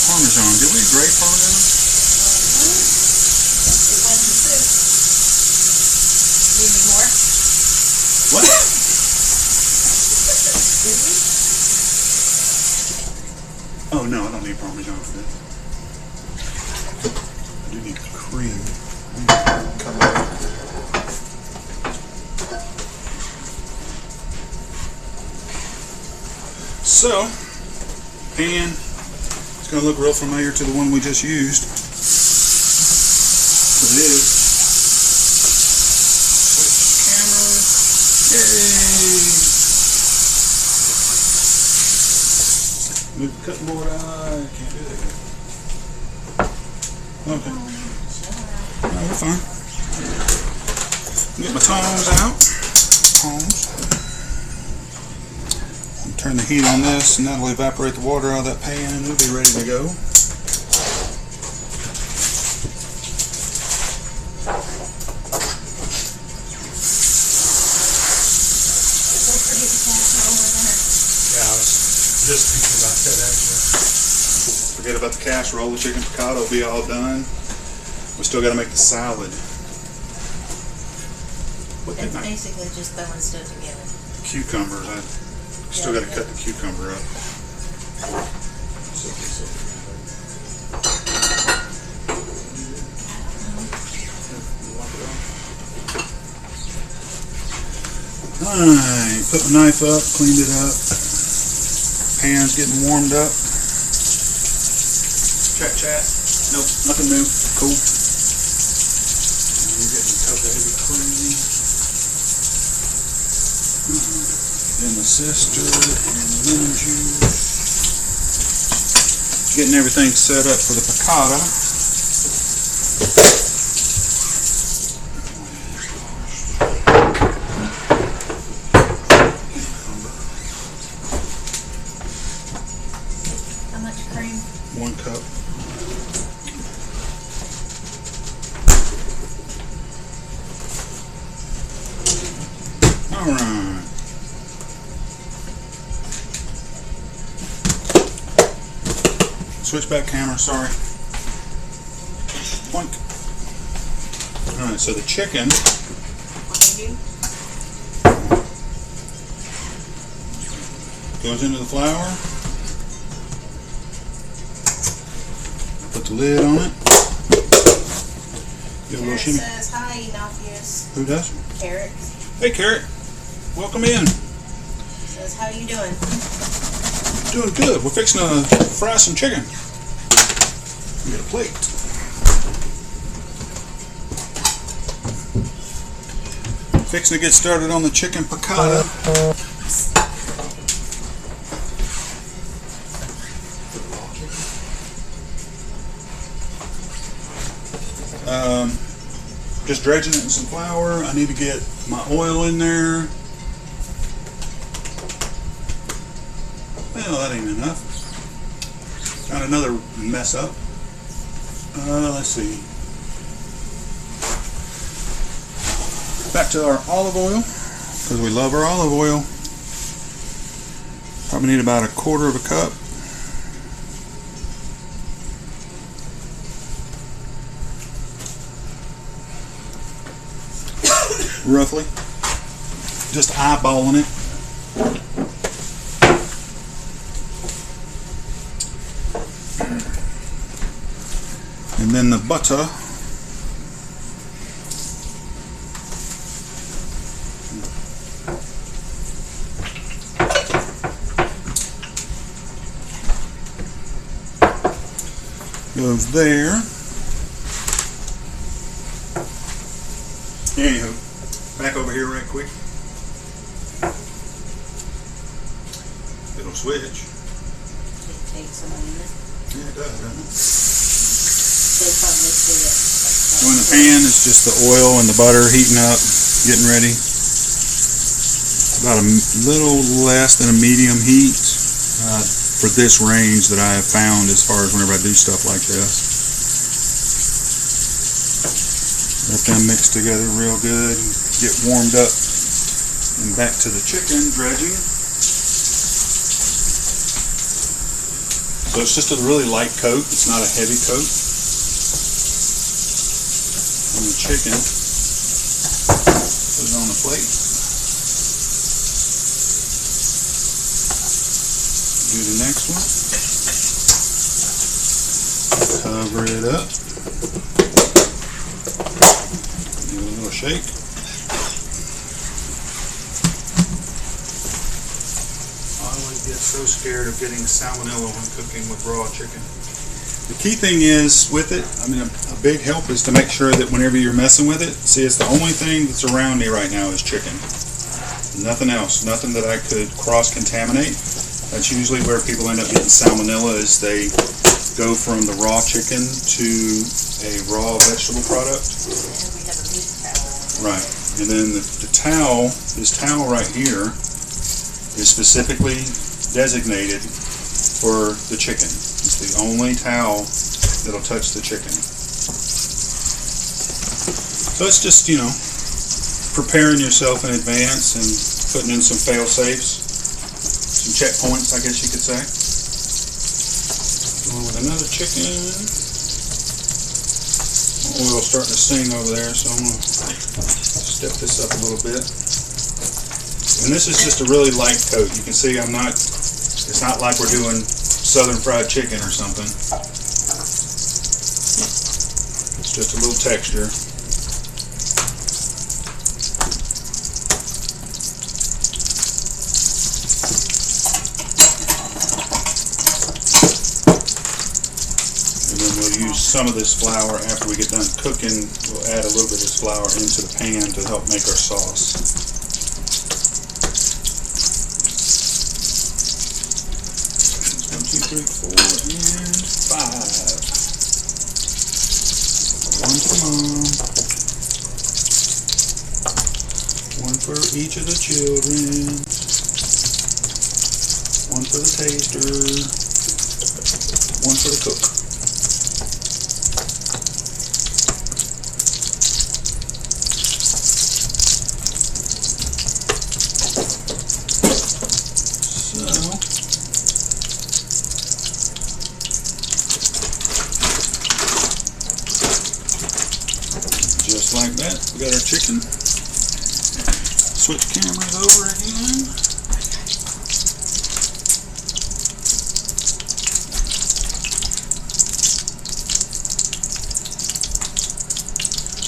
Parmesan. Did we grate Parmesan? It went in soup. Need any more? What? Oh no, I don't need Parmesan for this. I do need the cream. Cut it out. So, pan. It's going to look real familiar to the one we just used. It is. Switch cameras. Yay! Move the cutting board out. I can't do that yet. Okay. No, we're fine. Get my tongs out. Tongs. Turn the heat on this, and that'll evaporate the water out of that pan, and we'll be ready to go. Don't forget the casserole in there. Yeah, I was just thinking about that actually. Forget about the casserole. The chicken piccata will be all done. We still got to make the salad. What It's did I? basically just throwing stuff together. Cucumbers. I still got to cut the cucumber up. Alright, put my knife up, cleaned it up. Pan's getting warmed up. Chat. Nope, nothing new. Cool. And we're getting a cup of heavy cream. And the sister and the lemon juice. Getting everything set up for the piccata. How much cream? 1 cup. All right. Switch back camera, sorry. Point. Alright, so the chicken goes into the flour. Put the lid on it. Give it a little Carrot shimmy. says, hi, Enochius. Who does? Carrot Hey, Carrot. Welcome in. says, how you doing? Doing good. We're fixing to fry some chicken. We got a plate. Fixing to get started on the chicken piccata. Just dredging it in some flour. I need to get my oil in there. Well, that ain't enough. Got another mess up. Let's see. Back to our olive oil, because we love our olive oil. Probably need about 1/4 cup. Roughly. Just eyeballing it. And then the butter. Goes there. Anywho, back over here right quick. It'll switch. It takes a moment. Yeah, it does, doesn't it? They probably see it. So in the pan, it's just the oil and the butter heating up, getting ready. About a little less than a medium heat for this range that I have found as far as whenever I do stuff like this. Let them mix together real good and get warmed up. And back to the chicken dredging. So it's just a really light coat. It's not a heavy coat on the chicken. Put it on the plate. Do the next one. Cover it up. Give it a little shake. I always get so scared of getting salmonella when cooking with raw chicken. The key thing is with it, I mean, a big help is to make sure that whenever you're messing with it, see, it's the only thing that's around me right now is chicken. Nothing else, nothing that I could cross-contaminate. That's usually where people end up getting salmonella, is they go from the raw chicken to a raw vegetable product. And we have a meat towel. Right, and then the towel, this towel right here, is specifically designated for the chicken. It's the only towel that'll touch the chicken. So it's just, you know, preparing yourself in advance and putting in some fail safes, some checkpoints, I guess you could say. Going with another chicken. Oil's starting to sing over there, so I'm going to step this up a little bit. And this is just a really light coat. You can see it's not like we're doing southern fried chicken or something. It's just a little texture. And then we'll use some of this flour after we get done cooking. We'll add a little bit of this flour into the pan to help make our sauce. 3, 4, and 5. One for Mom. One for each of the children. One for the taster. One for the cook. Just like that, we got our chicken. Switch cameras over again.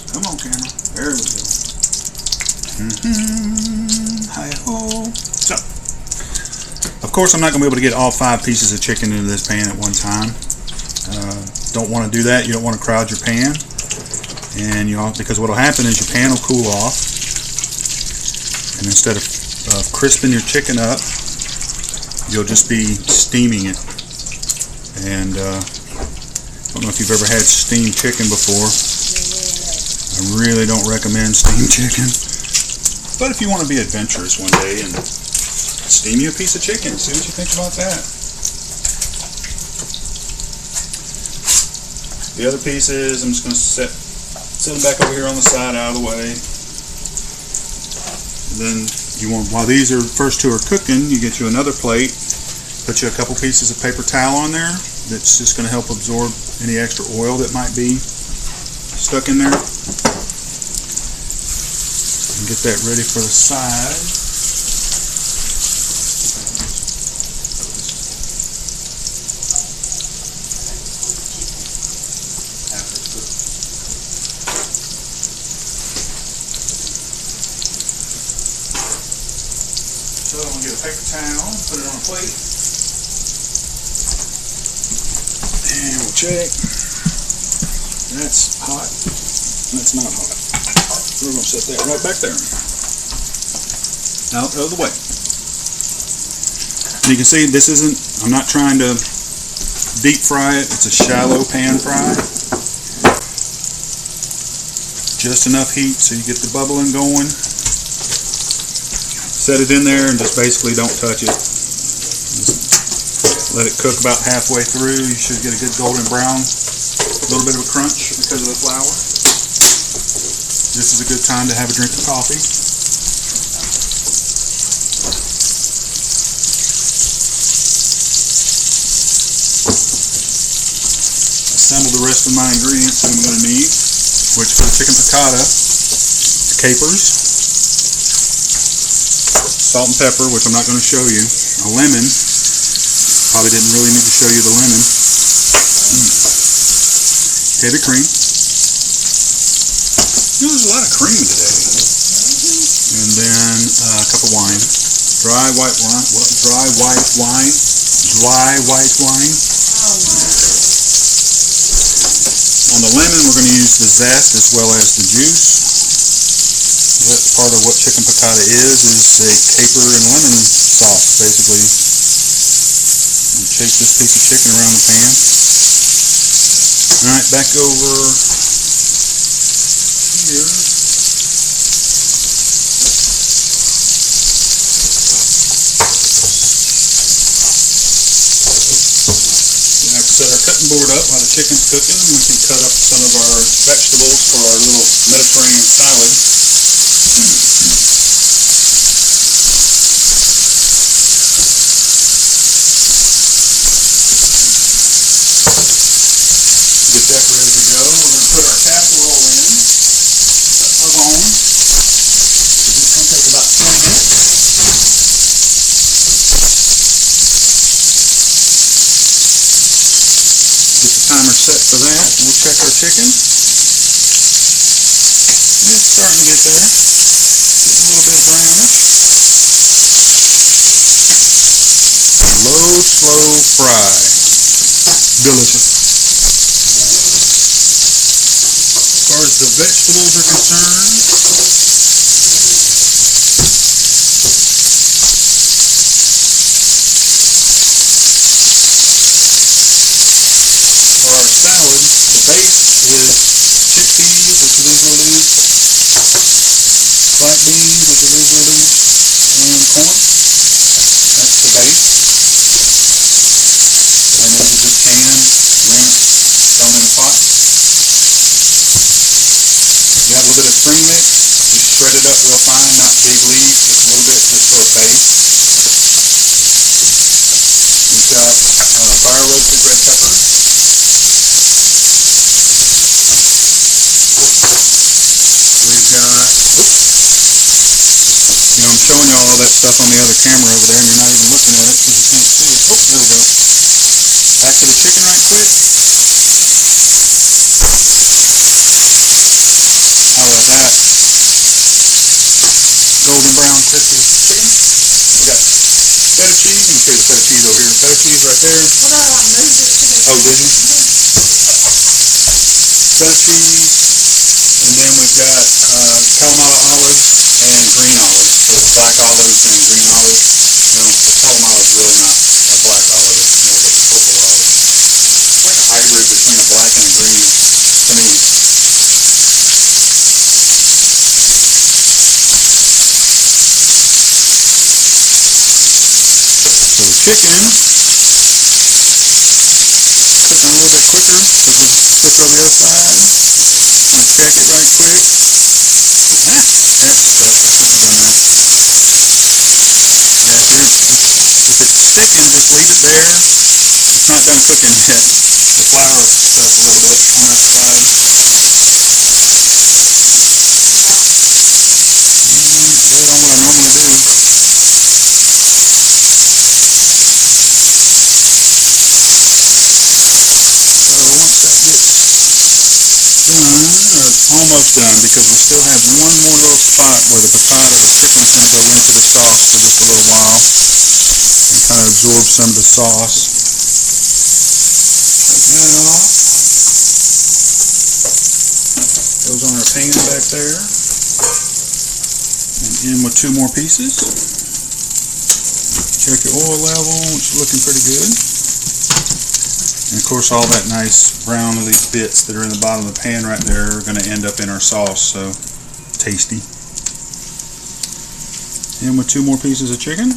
Come on, camera. There we go. Hi-ho. So, of course, I'm not going to be able to get all 5 pieces of chicken into this pan at one time. Don't want to do that. You don't want to crowd your pan. And because what will happen is your pan will cool off, and instead of crisping your chicken up, you'll just be steaming it. And I don't know if you've ever had steamed chicken before. I really don't recommend steamed chicken. But if you want to be adventurous one day and steam you a piece of chicken, see what you think about that. The other pieces, I'm just going to set them back over here on the side out of the way. And then while these first two are cooking, you get you another plate. Put you a couple pieces of paper towel on there. That's just going to help absorb any extra oil that might be stuck in there. And get that ready for the side. So I'm going to get a paper towel, put it on a plate, and we'll check. That's hot. That's not hot. We're going to set that right back there. Out of the way. And you can see this isn't, I'm not trying to deep fry it. It's a shallow pan fry. Just enough heat so you get the bubbling going. Set it in there and just basically don't touch it. Just let it cook about halfway through. You should get a good golden brown, a little bit of a crunch because of the flour. This is a good time to have a drink of coffee. Assemble the rest of my ingredients that I'm going to need, which for the chicken piccata, capers, salt and pepper, which I'm not going to show you, a lemon, probably didn't really need to show you the lemon, heavy cream, there's a lot of cream today, and then a cup of wine, dry white wine, on the lemon we're going to use the zest as well as the juice. That's part of what chicken piccata is a caper and lemon sauce, basically. And shake this piece of chicken around the pan. Alright, back over here. We have to set our cutting board up while the chicken's cooking, and we can cut up some of our vegetables for our little Mediterranean salad. Get that ready to go. We're going to put our casserole in the oven. This is going to take about 20 minutes. Get the timer set for that. We'll check our chicken. It's starting to get there. Getting a little bit brownish. Low, slow fry. Delicious. As far as the vegetables are concerned, for our salad, the base is chickpeas, which are these little dudes, black beans, which are these little dudes, and corn. That's the base. And then you just can them, rinse, throw them in a pot. You have a little bit of spring mix, just shred it up real fine, not big leaves, just a little bit just for a base. We've got fire roasted red pepper. We've got, I'm showing you all that stuff on the other camera over there and you're not even looking at it because you can't see it. Oh, there we go. Back to the chicken right quick. How was that? Golden brown crispy chicken. We got feta cheese. Let me show you the feta cheese over here. Feta cheese right there. Oh, did you? Feta cheese. And then we've got Kalamata olives and green olives. So it's black olives and green olives. You know, Kalamata is really not a black olive. It's more of a purple olive. It's like a hybrid between a black and a green to me. So the chicken cooking a little bit quicker because it's quicker on the other side. I'll check it right quick. That pepper stuff, I shouldn't have done that. chicken, just leave it there. It's not done cooking yet. The flour stuff a little bit on that side. And I got it on what I normally do. So once that gets done, or almost done, because we still have one more little spot where the piccata, the chicken's going to go into the sauce for just a little while and kind of absorb some of the sauce. Take that off. Goes on our pan back there. And in with two more pieces. Check your oil level, which is looking pretty good. And of course all that nice brownly bits that are in the bottom of the pan right there are going to end up in our sauce, so tasty. In with two more pieces of chicken.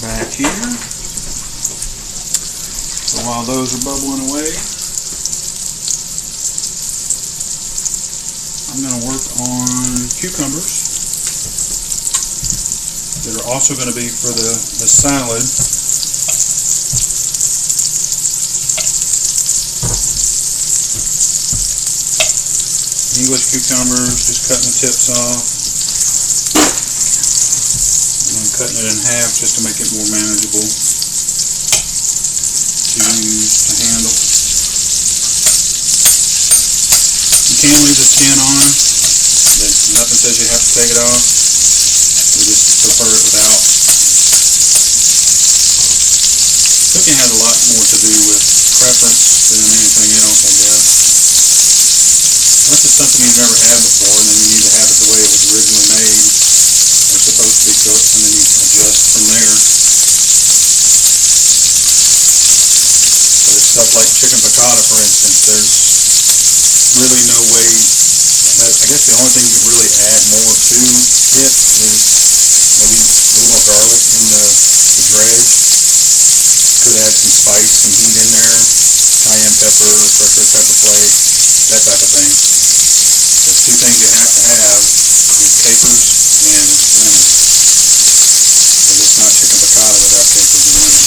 Back here. So while those are bubbling away, I'm going to work on cucumbers that are also going to be for the salad. English cucumbers, just cutting the tips off. Cutting it in half just to make it more manageable to use, to handle. You can leave the skin on. Nothing says you have to take it off. We just prefer it without. Cooking has a lot more to do with preference than anything else, I guess. Unless it's something you've never had before, and then you need to have it the way it was originally made. They're supposed to be cooked, and then you adjust from there. But it's stuff like chicken piccata, for instance, there's really no way, I guess the only thing you could really add more to it is maybe a little more garlic in the dredge. Could add some spice, some heat in there, cayenne pepper, fresh red pepper flake, that type of thing. The two things you have to have is capers and lemon. Because it's not chicken piccata without capers and lemon.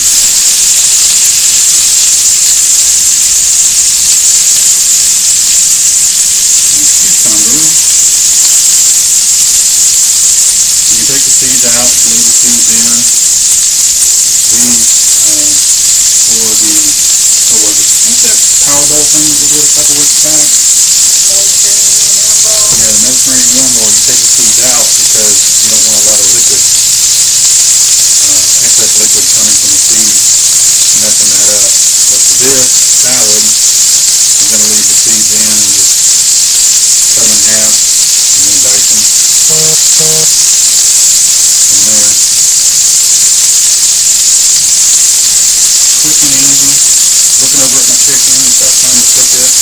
And cucumbers. You can take the seeds out, leave the seeds in. These for the, what was it? What's that Powerball thing that we did a couple weeks back? Yeah, the Mediterranean warm bowl, you take the seeds out because you don't want a lot of liquid, excess liquid coming from the seeds, messing that up. But for this salad, I'm going to leave the seeds in and just cut them in half and then dice them from there. Quick and easy. Looking over at my chicken and trying to cook it.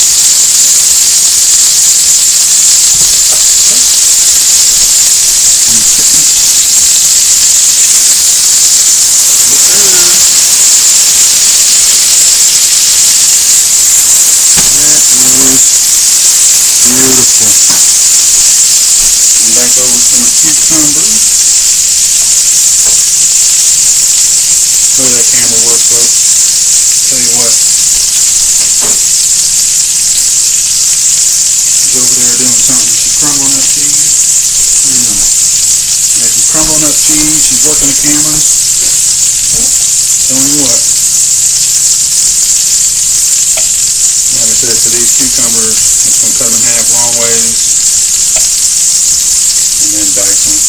Back over to my cucumbers. The way that camera works, folks. Tell you what. She's over there doing something. She's crumbling up cheese. What are you doing? Yeah, she's crumbling up cheese. She's working the cameras. Telling you what. Like I said, for these cucumbers, I'm just going to cut them in half long ways. And then dice them.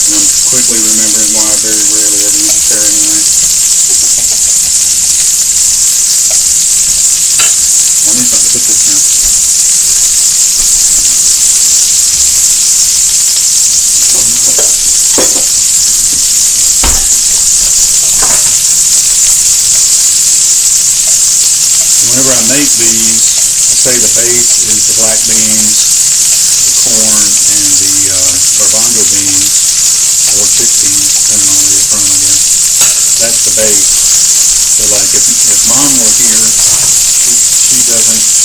And I'm quickly remembering why I very rarely ever use a paring knife. I need something to put this in. Whenever I make these, I say the base is the black beans, the corn, and the 16, depending on where you're from, I guess. That's the base. So like if mom were here, she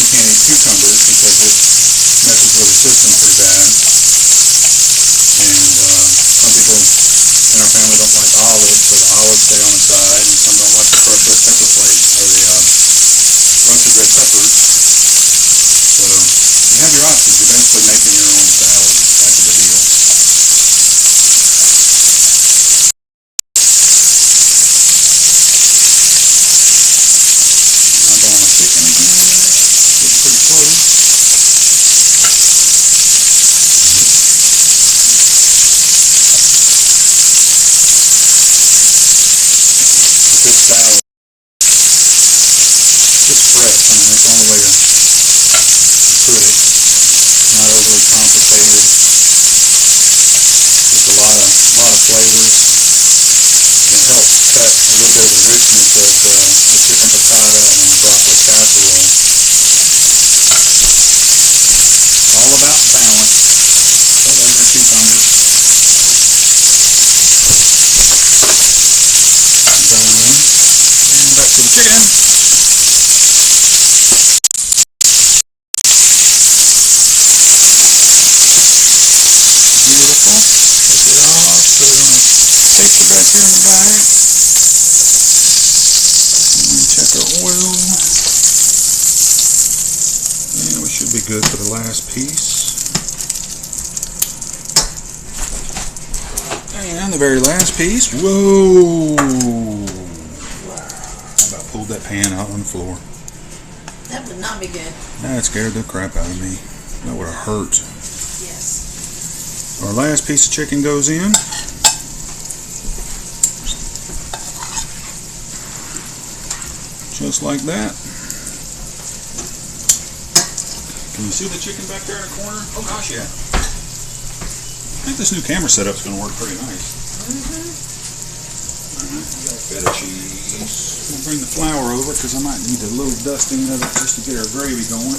can't eat cucumbers because it messes with her system pretty bad. And some people in our family don't like olives, so the olives stay on the side, and some don't like the crushed red pepper flakes, or the roasted red peppers. So you have your options. You're basically making your own salad type of a deal. Eyeball my chicken again. Getting pretty close. Good salad. Just fresh. I mean, that's the only way to put it. Not overly complicated. Just a lot of flavors, and it helps cut a little bit of the richness of the chicken piccata and the broccoli casserole. All about balance. Hello there, cucumbers. Done. And back to the chicken. Beautiful. Take it off. Put it on a picture back here in the back. And check our oil. And we should be good for the last piece. And the very last piece. Whoa! I about pulled that pan out on the floor. That would not be good. That scared the crap out of me. That would have hurt. Yes. Our last piece of chicken goes in. Just like that. Can you see the chicken back there in the corner? Oh gosh, yeah. I think this new camera setup's going to work pretty nice. Alright, we got feta cheese. We'll bring the flour over because I might need a little dusting of it just to get our gravy going.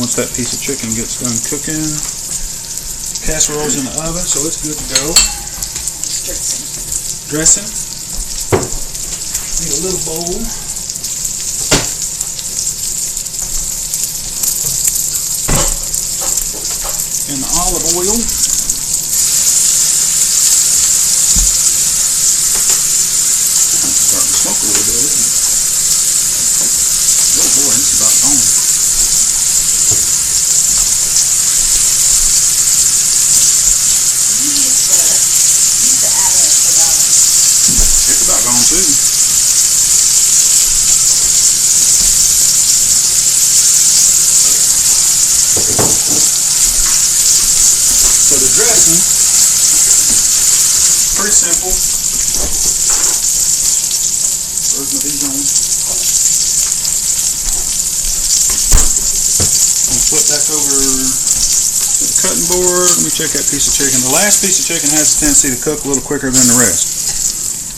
Once that piece of chicken gets done cooking, casserole's in the oven, so it's good to go. Dressing. Need a little bowl. And the olive oil. It's starting to smoke a little bit, isn't it? Oh boy, it's about gone. It's about gone too. So the dressing, pretty simple. Where's my these on? I'll flip back over to the cutting board. Let me check that piece of chicken. The last piece of chicken has a tendency to cook a little quicker than the rest.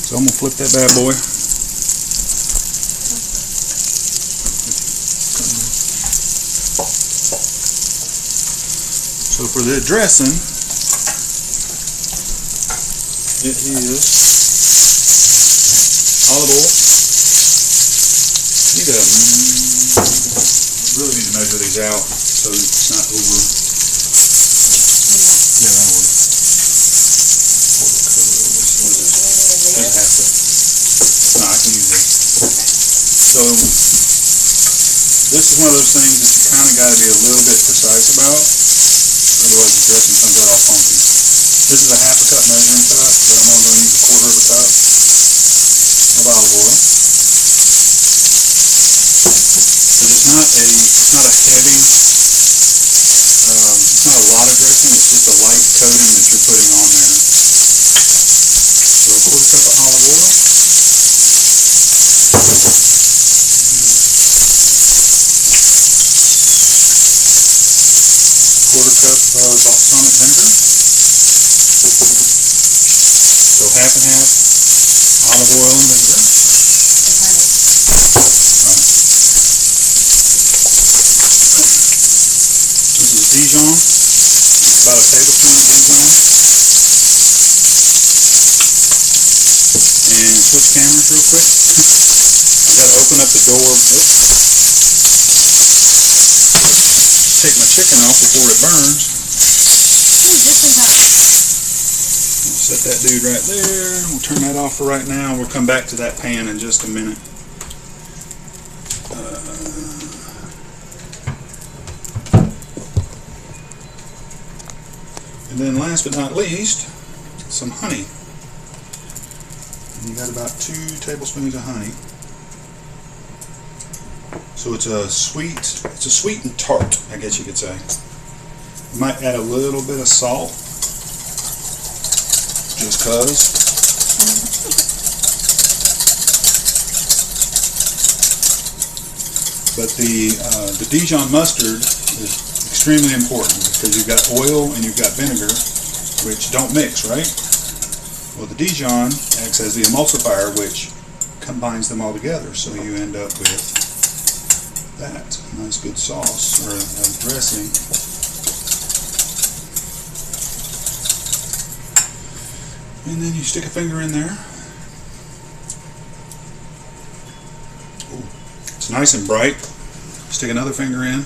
So I'm going to flip that bad boy. So for the dressing, it is olive oil. Really need to measure these out so it's not over. Yeah, that'll work. No, I can use this. So this is one of those things that you kind of got to be a little bit precise about. Otherwise the dressing comes out all funky. This is a half a cup measuring cup, but I'm only going to use a quarter of a cup of olive oil. Because it's not a heavy, it's not a lot of dressing, it's just a light coating that you're putting on there. So a quarter cup of olive oil. Quarter cup of balsamic vinegar. So half and half olive oil and vinegar. Right. This is Dijon. About a tablespoon of Dijon. And switch cameras real quick. I gotta open up the door. Oops. Take my chicken off before it burns. Just in time. Set that dude right there. We'll turn that off for right now. We'll come back to that pan in just a minute. And then last but not least, some honey. And you got about 2 tablespoons of honey. So it's a sweet and tart, I guess you could say. You might add a little bit of salt, just cause. But the Dijon mustard is extremely important because you've got oil and you've got vinegar, which don't mix, right? Well, the Dijon acts as the emulsifier, which combines them all together, so you end up with that nice good sauce or a dressing. And then you stick a finger in there. Ooh, it's nice and bright. Stick another finger in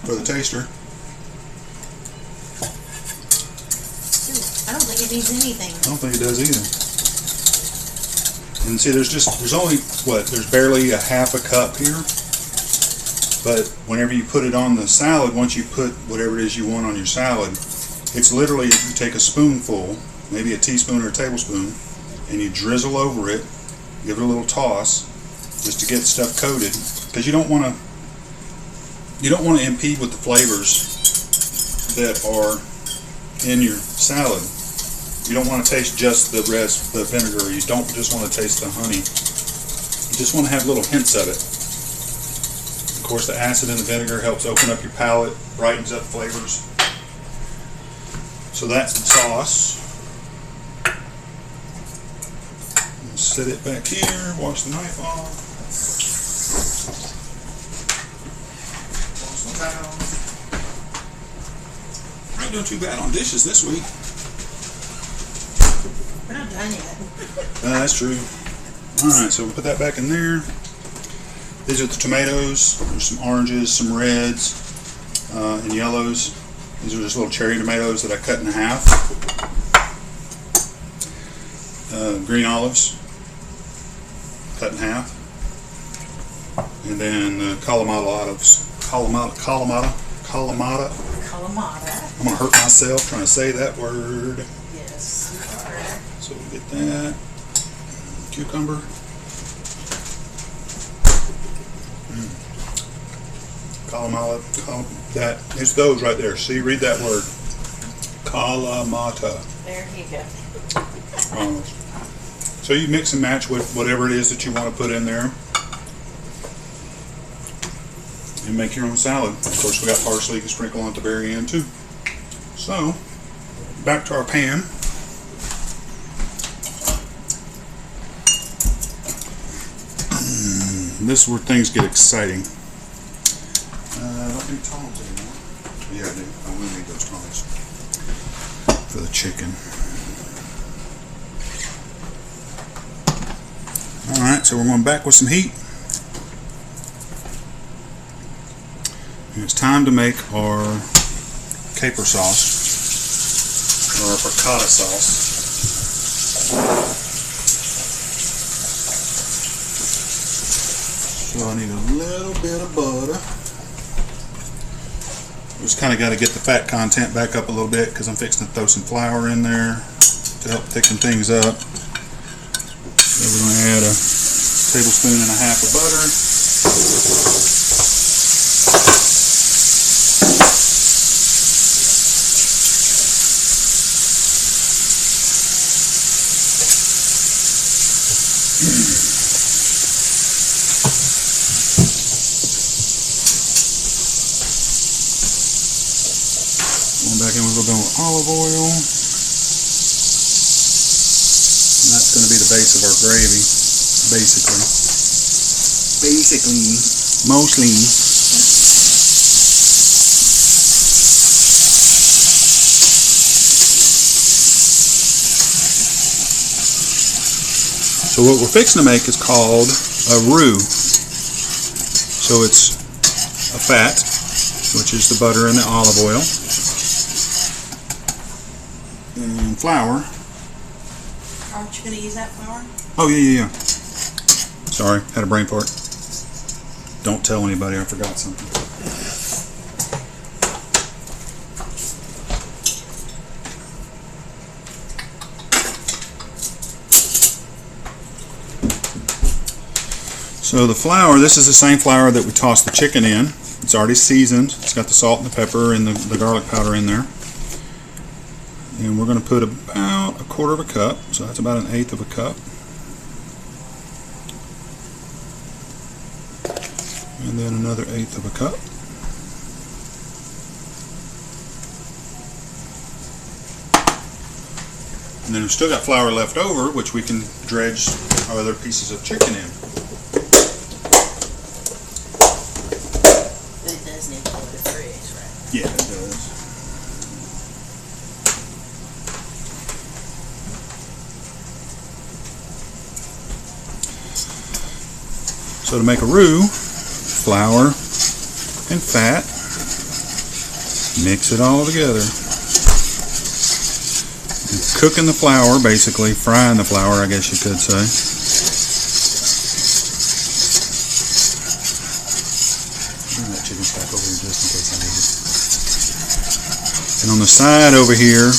for the taster. I don't think it needs anything. I don't think it does either. And see, there's only, there's barely a half a cup here. But whenever you put it on the salad, once you put whatever it is you want on your salad, it's literally, you take a spoonful, maybe a teaspoon or a tablespoon, and you drizzle over it, give it a little toss, just to get stuff coated, because you don't want to impede with the flavors that are in your salad. You don't want to taste just the vinegar. You don't just want to taste the honey. You just want to have little hints of it. Of course, the acid in the vinegar helps open up your palate, brightens up flavors. So that's the sauce. Set it back here, wash the knife off. Wash the towel. I ain't doing too bad on dishes this week. We're not done yet. That's true. Alright, so we'll put that back in there. These are the tomatoes. There's some oranges, some reds, and yellows. These are just little cherry tomatoes that I cut in half. Green olives, cut in half. And then Kalamata olives. Kalamata. I'm going to hurt myself trying to say that word. Yes, you are. So we'll get that. Cucumber. Kalamata. That. It's those right there. See, read that word. Kalamata. There you go. So you mix and match with whatever it is that you want to put in there. And make your own salad. Of course, we got parsley you can sprinkle on at the very end too. So, back to our pan. This is where things get exciting. I don't need tongs anymore. Yeah, I do. I will need those tongs for the chicken. Alright, so we're going back with some heat. And it's time to make our caper sauce, or our piccata sauce. So I need a little bit of butter. Just kind of got to get the fat content back up a little bit because I'm fixing to throw some flour in there to help thicken things up. So we're going to add a tablespoon and a half of butter. Going back in with a little bit of olive oil. And that's going to be the base of our gravy, basically. Mostly. So what we're fixing to make is called a roux. So it's a fat, which is the butter and the olive oil, and flour. Aren't you going to use that flour? Oh, yeah. Sorry, had a brain fart. Don't tell anybody I forgot something. So the flour, this is the same flour that we tossed the chicken in. It's already seasoned. It's got the salt and the pepper and the garlic powder in there. And we're going to put about 1/4 cup, so that's about 1/8 cup. And then another 1/8 cup. And then we've still got flour left over, which we can dredge our other pieces of chicken in. It does need to go to the fridge, right? Yeah, it does. So to make a roux, flour and fat, mix it all together. And cooking the flour, basically frying the flour, I guess you could say. Bring that chicken stack over here just in case I need it. And on the side over here,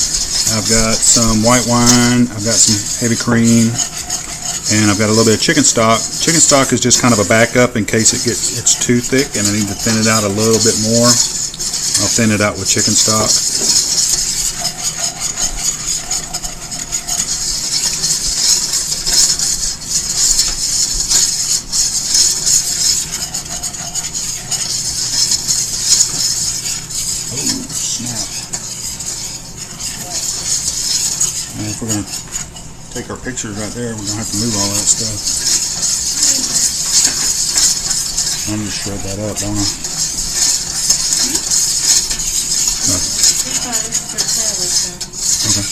I've got some white wine, I've got some heavy cream, and I've got a little bit of chicken stock. Chicken stock is just kind of a backup in case it's too thick and I need to thin it out a little bit more. I'll thin it out with chicken stock. Oh, snap. And if we're going to take our pictures right there, we're going to have to move all that stuff. I'm going to shred that up, don't I? No. Okay.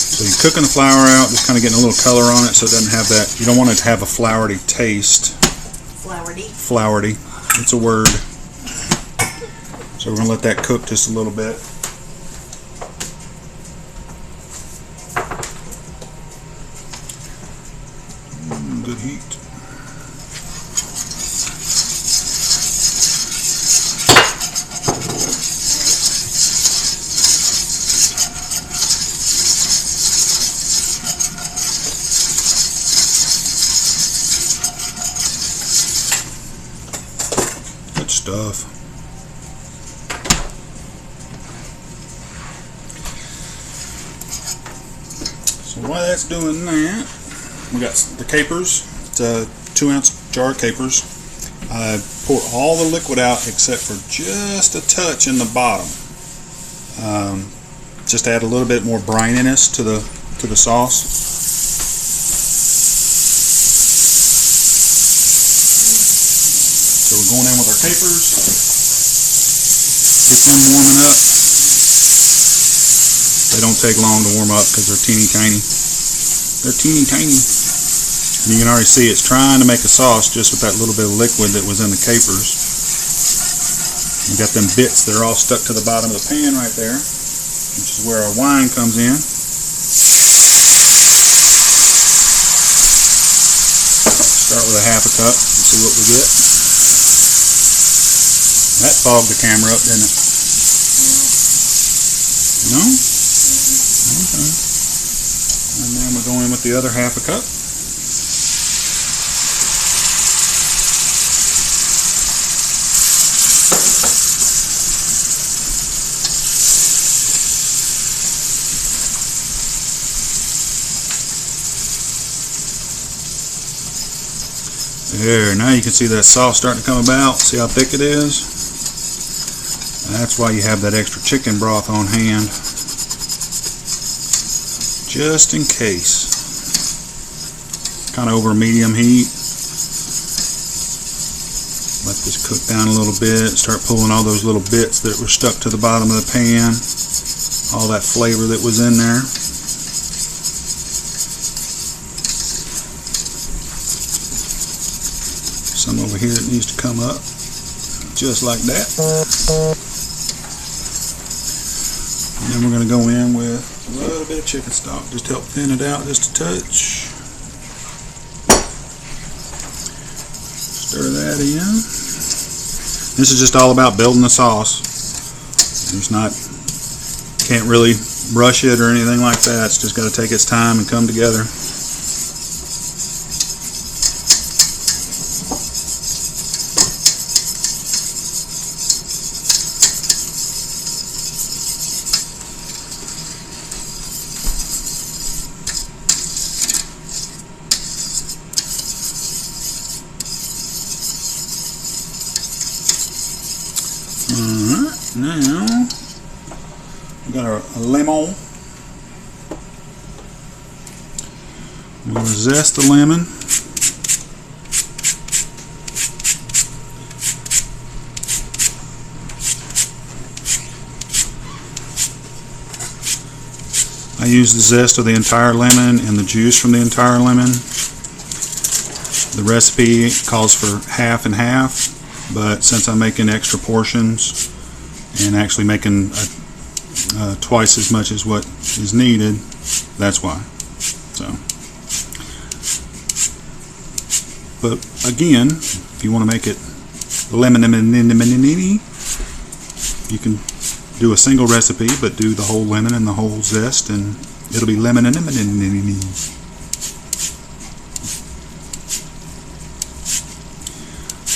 So you're cooking the flour out, just kind of getting a little color on it so it doesn't have that, you don't want it to have a floury taste. Floury. Floury. It's a word. So we're going to let that cook just a little bit. Good heat. Good stuff. So while that's doing that, we got the capers. It's a 2-ounce jar of capers. I pour all the liquid out except for just a touch in the bottom. Just to add a little bit more brininess to the sauce. So we're going in with our capers. Get them warming up. They don't take long to warm up because they're teeny tiny. They're teeny tiny. And you can already see it's trying to make a sauce just with that little bit of liquid that was in the capers. You got them bits that are all stuck to the bottom of the pan right there, which is where our wine comes in. Start with a 1/2 cup and see what we get. That fogged the camera up, didn't it? No? Okay. And then we're going with the other 1/2 cup. There, now you can see that sauce starting to come about. See how thick it is? That's why you have that extra chicken broth on hand. Just in case. Kind of over medium heat. Let this cook down a little bit. Start pulling all those little bits that were stuck to the bottom of the pan. All that flavor that was in there. some over here that needs to come up, just like that. And then we're going to go in with a little bit of chicken stock, just to help thin it out just a touch. Stir that in. This is just all about building the sauce. It's not, can't really rush it or anything like that. It's just got to take its time and come together. Alright, now we got our lemon. We're going to zest the lemon. I use the zest of the entire lemon and the juice from the entire lemon. The recipe calls for half and half, but since I'm making extra portions and actually making twice as much as what is needed, that's why. So, but again, if you want to make it lemon, you can do a single recipe, but do the whole lemon and the whole zest, and it'll be lemon.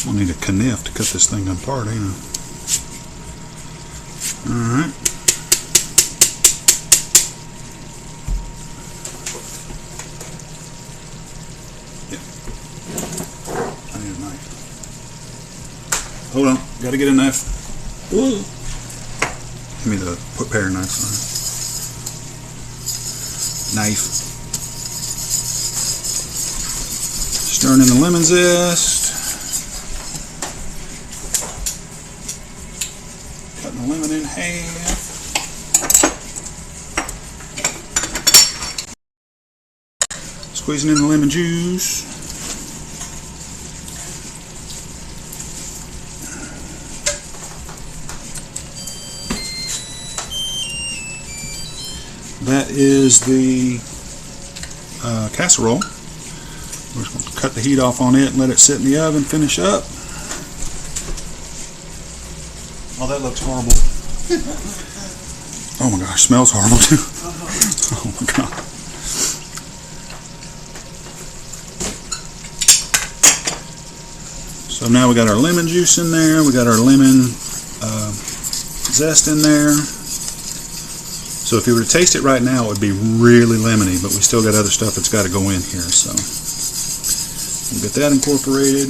We'll need a knife to cut this thing apart, ain't I? Alright. Yeah. I need a knife. Hold on, gotta get a knife. Ooh. Give me the pair of knives. Knife. Stirring in the lemon zest. Cutting the lemon in half. Squeezing in the lemon juice. That is the casserole. We're just going to cut the heat off on it and let it sit in the oven, finish up. Oh, that looks horrible. Oh my gosh, smells horrible too. Oh my god. So now we got our lemon juice in there, we got our lemon zest in there. So if you were to taste it right now, it would be really lemony, but we still got other stuff that's got to go in here. So we'll get that incorporated.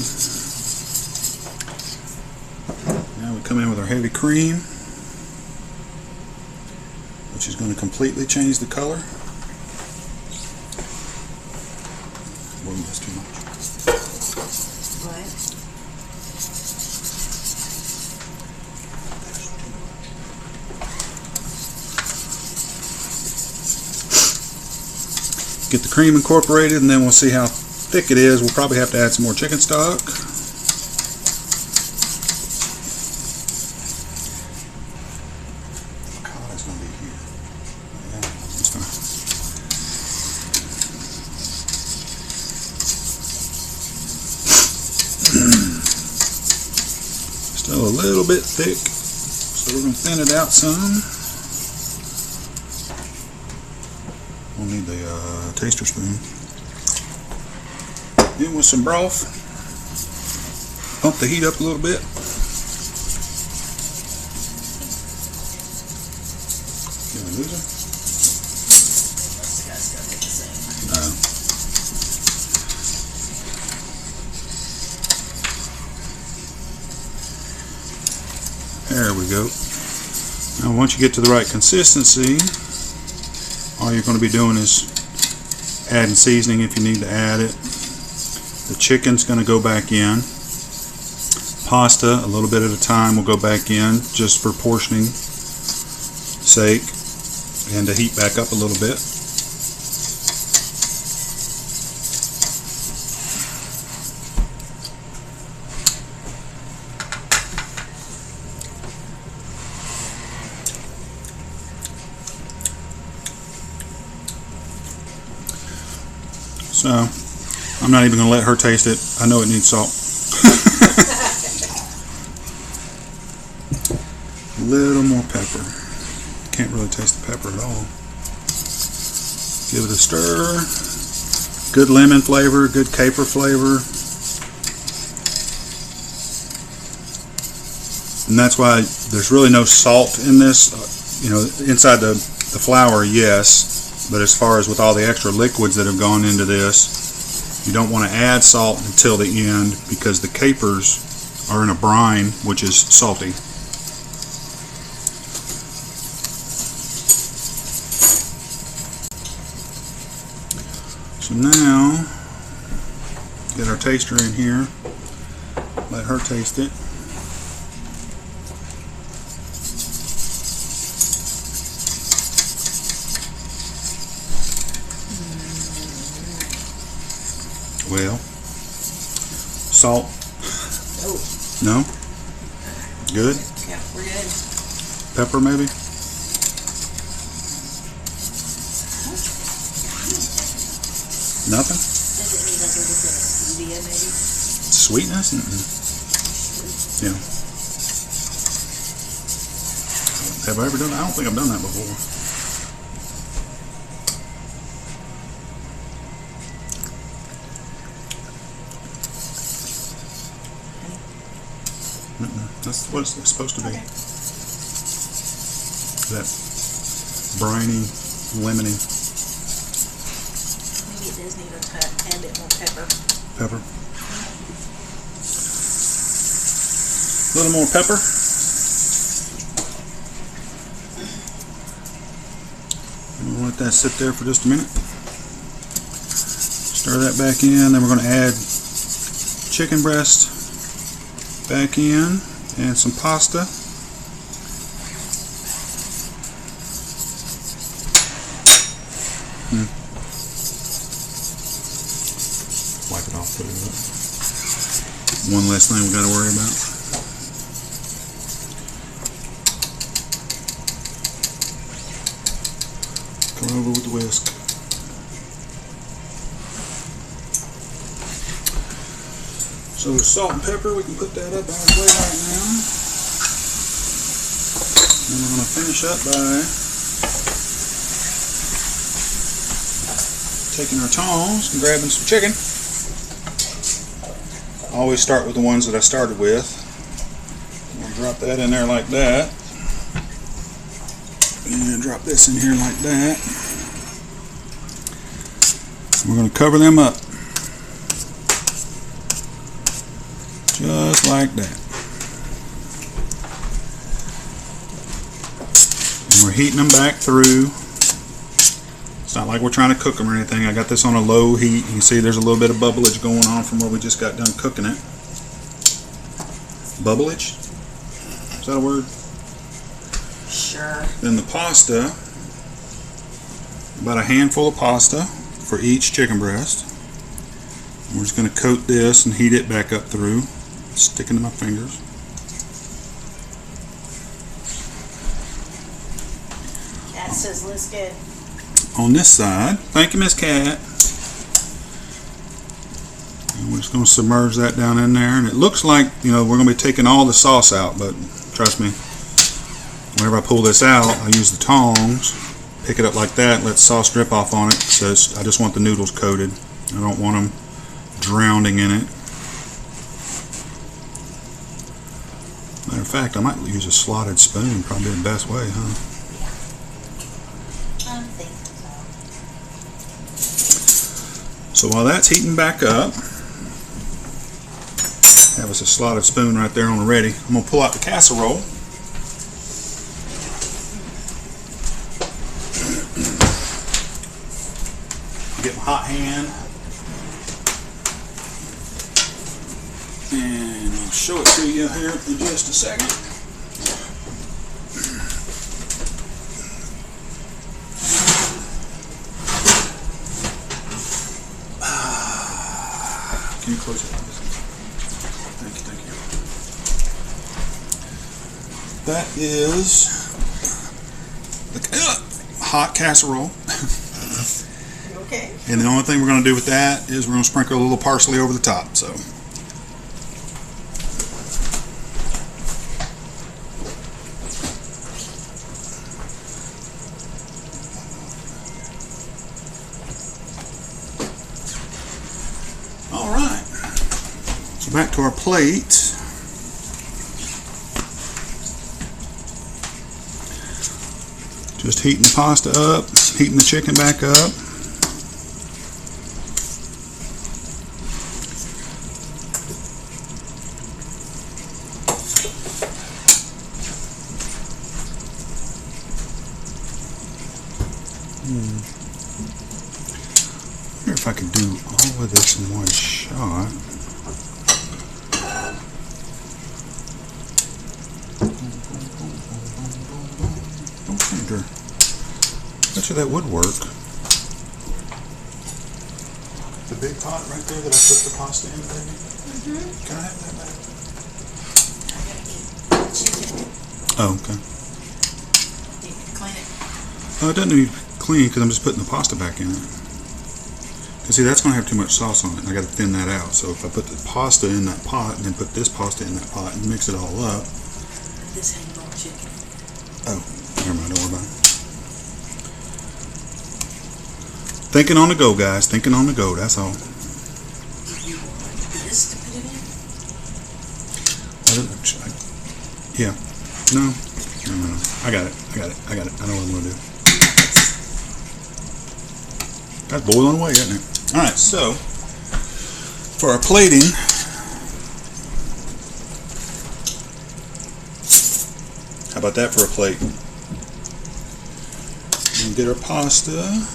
Now we come in with our heavy cream, which is going to completely change the color. Whoa, that's too much. What? Get the cream incorporated, and then we'll see how thick it is. We'll probably have to add some more chicken stock. Piccata's going to be here. Yeah, that's fine. Still a little bit thick, so we're going to thin it out some. We'll need the taster spoon. In with some broth. Pump the heat up a little bit. Did I lose her? No. There we go. Now once you get to the right consistency, all you're going to be doing is adding seasoning if you need to add it. The chicken's going to go back in. Pasta, a little bit at a time, will go back in just for portioning sake and to heat back up a little bit. So I'm not even going to let her taste it. I know it needs salt. A little more pepper. Can't really taste the pepper at all. Give it a stir. Good lemon flavor, good caper flavor. And that's why there's really no salt in this. You know, inside the flour, yes, but as far as with all the extra liquids that have gone into this, you don't want to add salt until the end because the capers are in a brine, which is salty. So now, get our taster in here, let her taste it. Well, salt? No. No? Good? Yeah, we're good. Pepper maybe? Nothing? Does it need a little bit of stevia maybe? Sweetness? Yeah. Have I ever done that? I don't think I've done that before. That's what it's supposed to be. Okay. That briny, lemony Maybe it does need a tad bit more pepper. pepper. A little more pepper. And we'll let that sit there for just a minute. Stir that back in. Then we're going to add chicken breast back in and some pasta. Wipe it off, put it up. One less thing we got to worry about. Come over with the whisk. So salt and pepper, we can put that up on the plate right now. And we're going to finish up by taking our tongs and grabbing some chicken. I always start with the ones that I started with. We'll drop that in there like that. And drop this in here like that. We're going to cover them up. Just like that. And we're heating them back through. It's not like we're trying to cook them or anything. I got this on a low heat. You can see there's a little bit of bubblage going on from where we just got done cooking it. Bubblage? Is that a word? Sure. Then the pasta, about a handful of pasta for each chicken breast. We're just going to coat this and heat it back up through. Sticking to my fingers. Cat says looks good. On this side, thank you, Miss Cat. And we're just going to submerge that down in there, and it looks like, you know, we're going to be taking all the sauce out, but trust me, whenever I pull this out, I use the tongs, pick it up like that, let sauce drip off on it. So I just want the noodles coated. I don't want them drowning in it. Matter of fact, I might use a slotted spoon, probably the best way, huh? I think So so. while that's heating back up, have us a slotted spoon right there on the ready. I'm going to pull out the casserole. Get my hot hand. And I'll show it to you here in just a second. Can you close it? Thank you. That is the hot casserole. Okay. And the only thing we're going to do with that is we're going to sprinkle a little parsley over the top. So. All right. So back to our plate. Just heating the pasta up, heating the chicken back up. I wonder if I could do all of this in one shot. I bet you that would work. The big pot right there that I put the pasta in, baby? Mm-hmm. Can I have that back? I gotta get chicken. Oh, okay. You can clean it. Oh, it doesn't need clean because I'm just putting the pasta back in it. Because see, that's going to have too much sauce on it, and I got to thin that out. So if I put the pasta in that pot and then put this pasta in that pot and mix it all up. This ain't more chicken. Oh, never mind, don't worry about it. Thinking on the go, guys. Thinking on the go, that's all. Do you want this to put it in? Yeah. No. No. I got it. I know what I'm going to do. That's boiling away, isn't it? Alright, so for our plating, how about that for a plate? And get our pasta.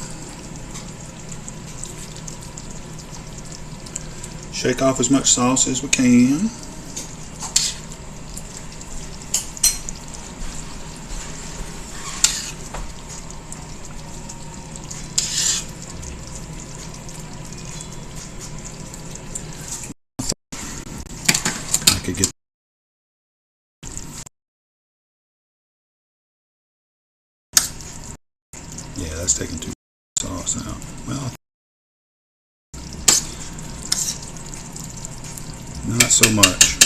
Shake off as much sauce as we can. I could get yeah, that's taking too much sauce out. Well, not so much.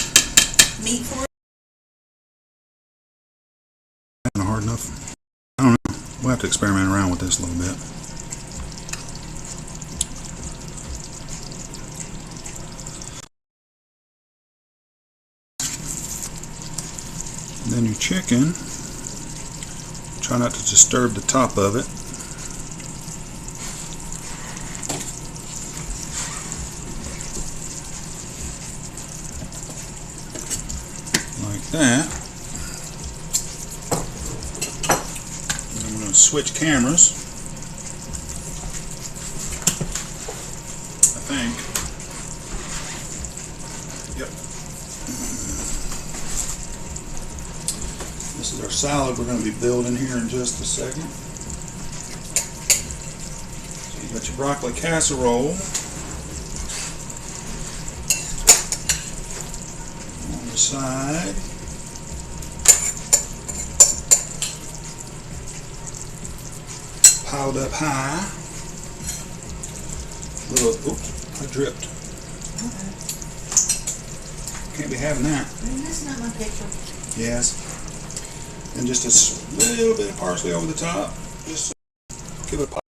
Meat for it? Not hard enough. I don't know. We'll have to experiment around with this a little bit. And then your chicken, try not to disturb the top of it. Like that. And I'm going to switch cameras. I think. Yep. This is our salad we're going to be building here in just a second. So you got your broccoli casserole on the side. Piled up high. Little, oops, I dripped. Can't be having that. That's not my picture. Yes. And just a little bit of parsley over the top. Just give it a pop.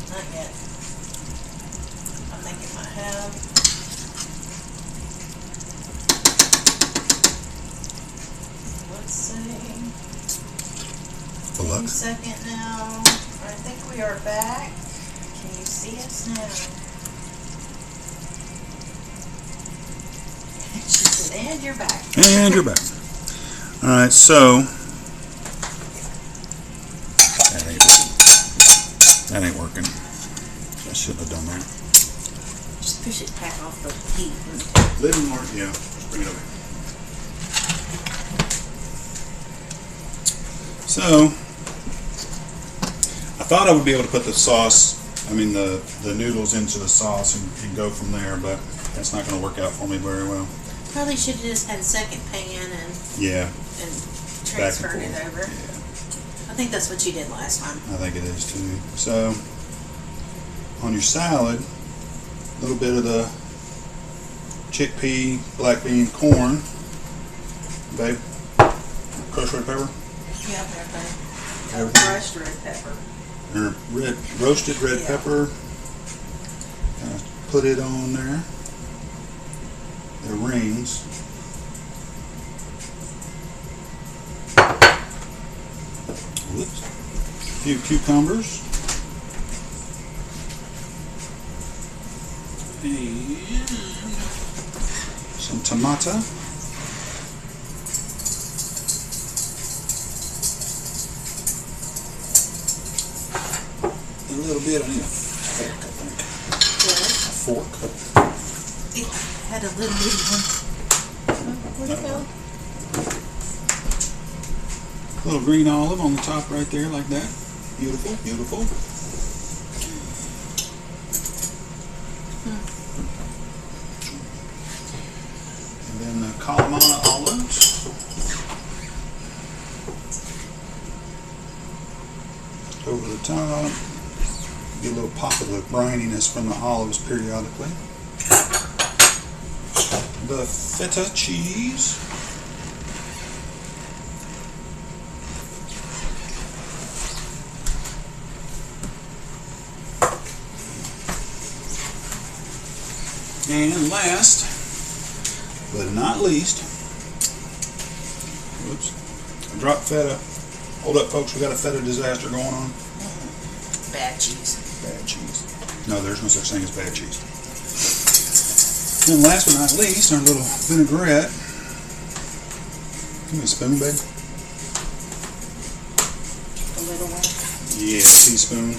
Not yet. I think it might have. Let's see. Good luck. 1 second now. I think we are back. Can you see us now? And you're back. And you're back. All right, so that ain't working. I shouldn't have done that. Just push it back off the heat. Little more, yeah. Just bring it over. So I thought I would be able to put the sauce, the noodles into the sauce and go from there, but that's not going to work out for me very well. Probably should have just had a second pan and transferred it over. Yeah. I think that's what you did last time. I think it is too. So on your salad, a little bit of the chickpea, black bean, corn, babe, crushed red pepper. Yeah, everything. Crushed red pepper. Or roasted red pepper. Put it on there. The rings. Whoops. A few cucumbers. And some tomato. A little bit, I need a fork, I think. A fork. It had a little bitty one. Where'd it go? A little green olive on the top right there, like that. Beautiful, beautiful. And then the Kalamata olives. Over the top. Get a little pop of the brininess from the olives periodically. The feta cheese. And last, but not least, whoops, I dropped feta. Hold up, folks, we got a feta disaster going on. Bad cheese. Bad cheese. No, there's no such thing as bad cheese. And last but not least, our little vinaigrette. Give me a spoon, babe. A little one. Yeah, teaspoon.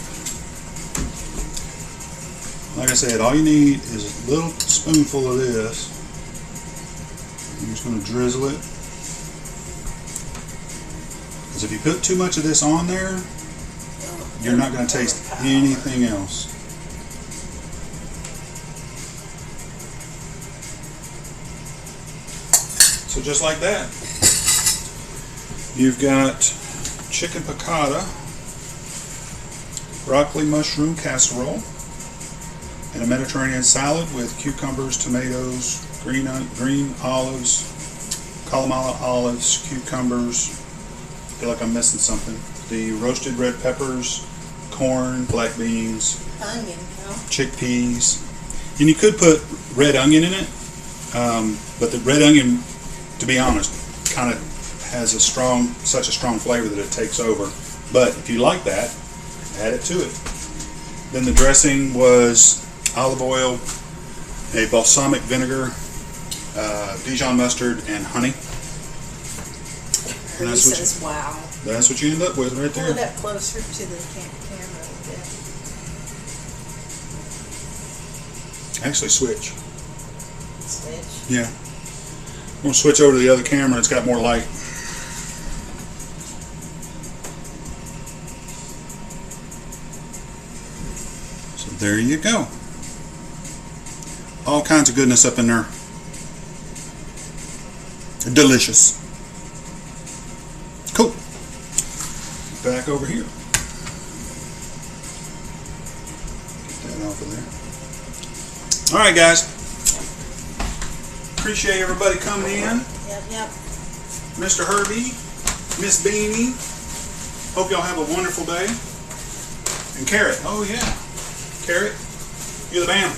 Like I said, all you need is a little spoonful of this. You're just going to drizzle it. Because if you put too much of this on there, you're not going to taste anything else. So just like that, you've got chicken piccata, broccoli mushroom casserole, and a Mediterranean salad with cucumbers, tomatoes, green olives, Kalamata olives, cucumbers. I feel like I'm missing something. The roasted red peppers, corn, black beans, Onion, chickpeas, and you could put red onion in it, but the red onion, to be honest, kind of has such a strong flavor that it takes over. But if you like that, add it to it. Then the dressing was olive oil, a balsamic vinegar, Dijon mustard, and honey. And that's says, wow. That's what you end up with right there. Pull it up closer to the camera a bit. Actually, switch. Switch? Yeah. I'm going to switch over to the other camera. It's got more light. So there you go. All kinds of goodness up in there. Delicious. Cool. Back over here. Get that off of there. All right, guys. Appreciate everybody coming in. Yep. Mr. Herbie, Miss Beanie. Hope y'all have a wonderful day. And Carrot. Oh, yeah. Carrot, you're the man.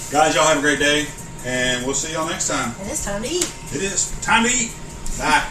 Guys, y'all have a great day. And we'll see y'all next time. And it's time to eat. It is time to eat. Bye.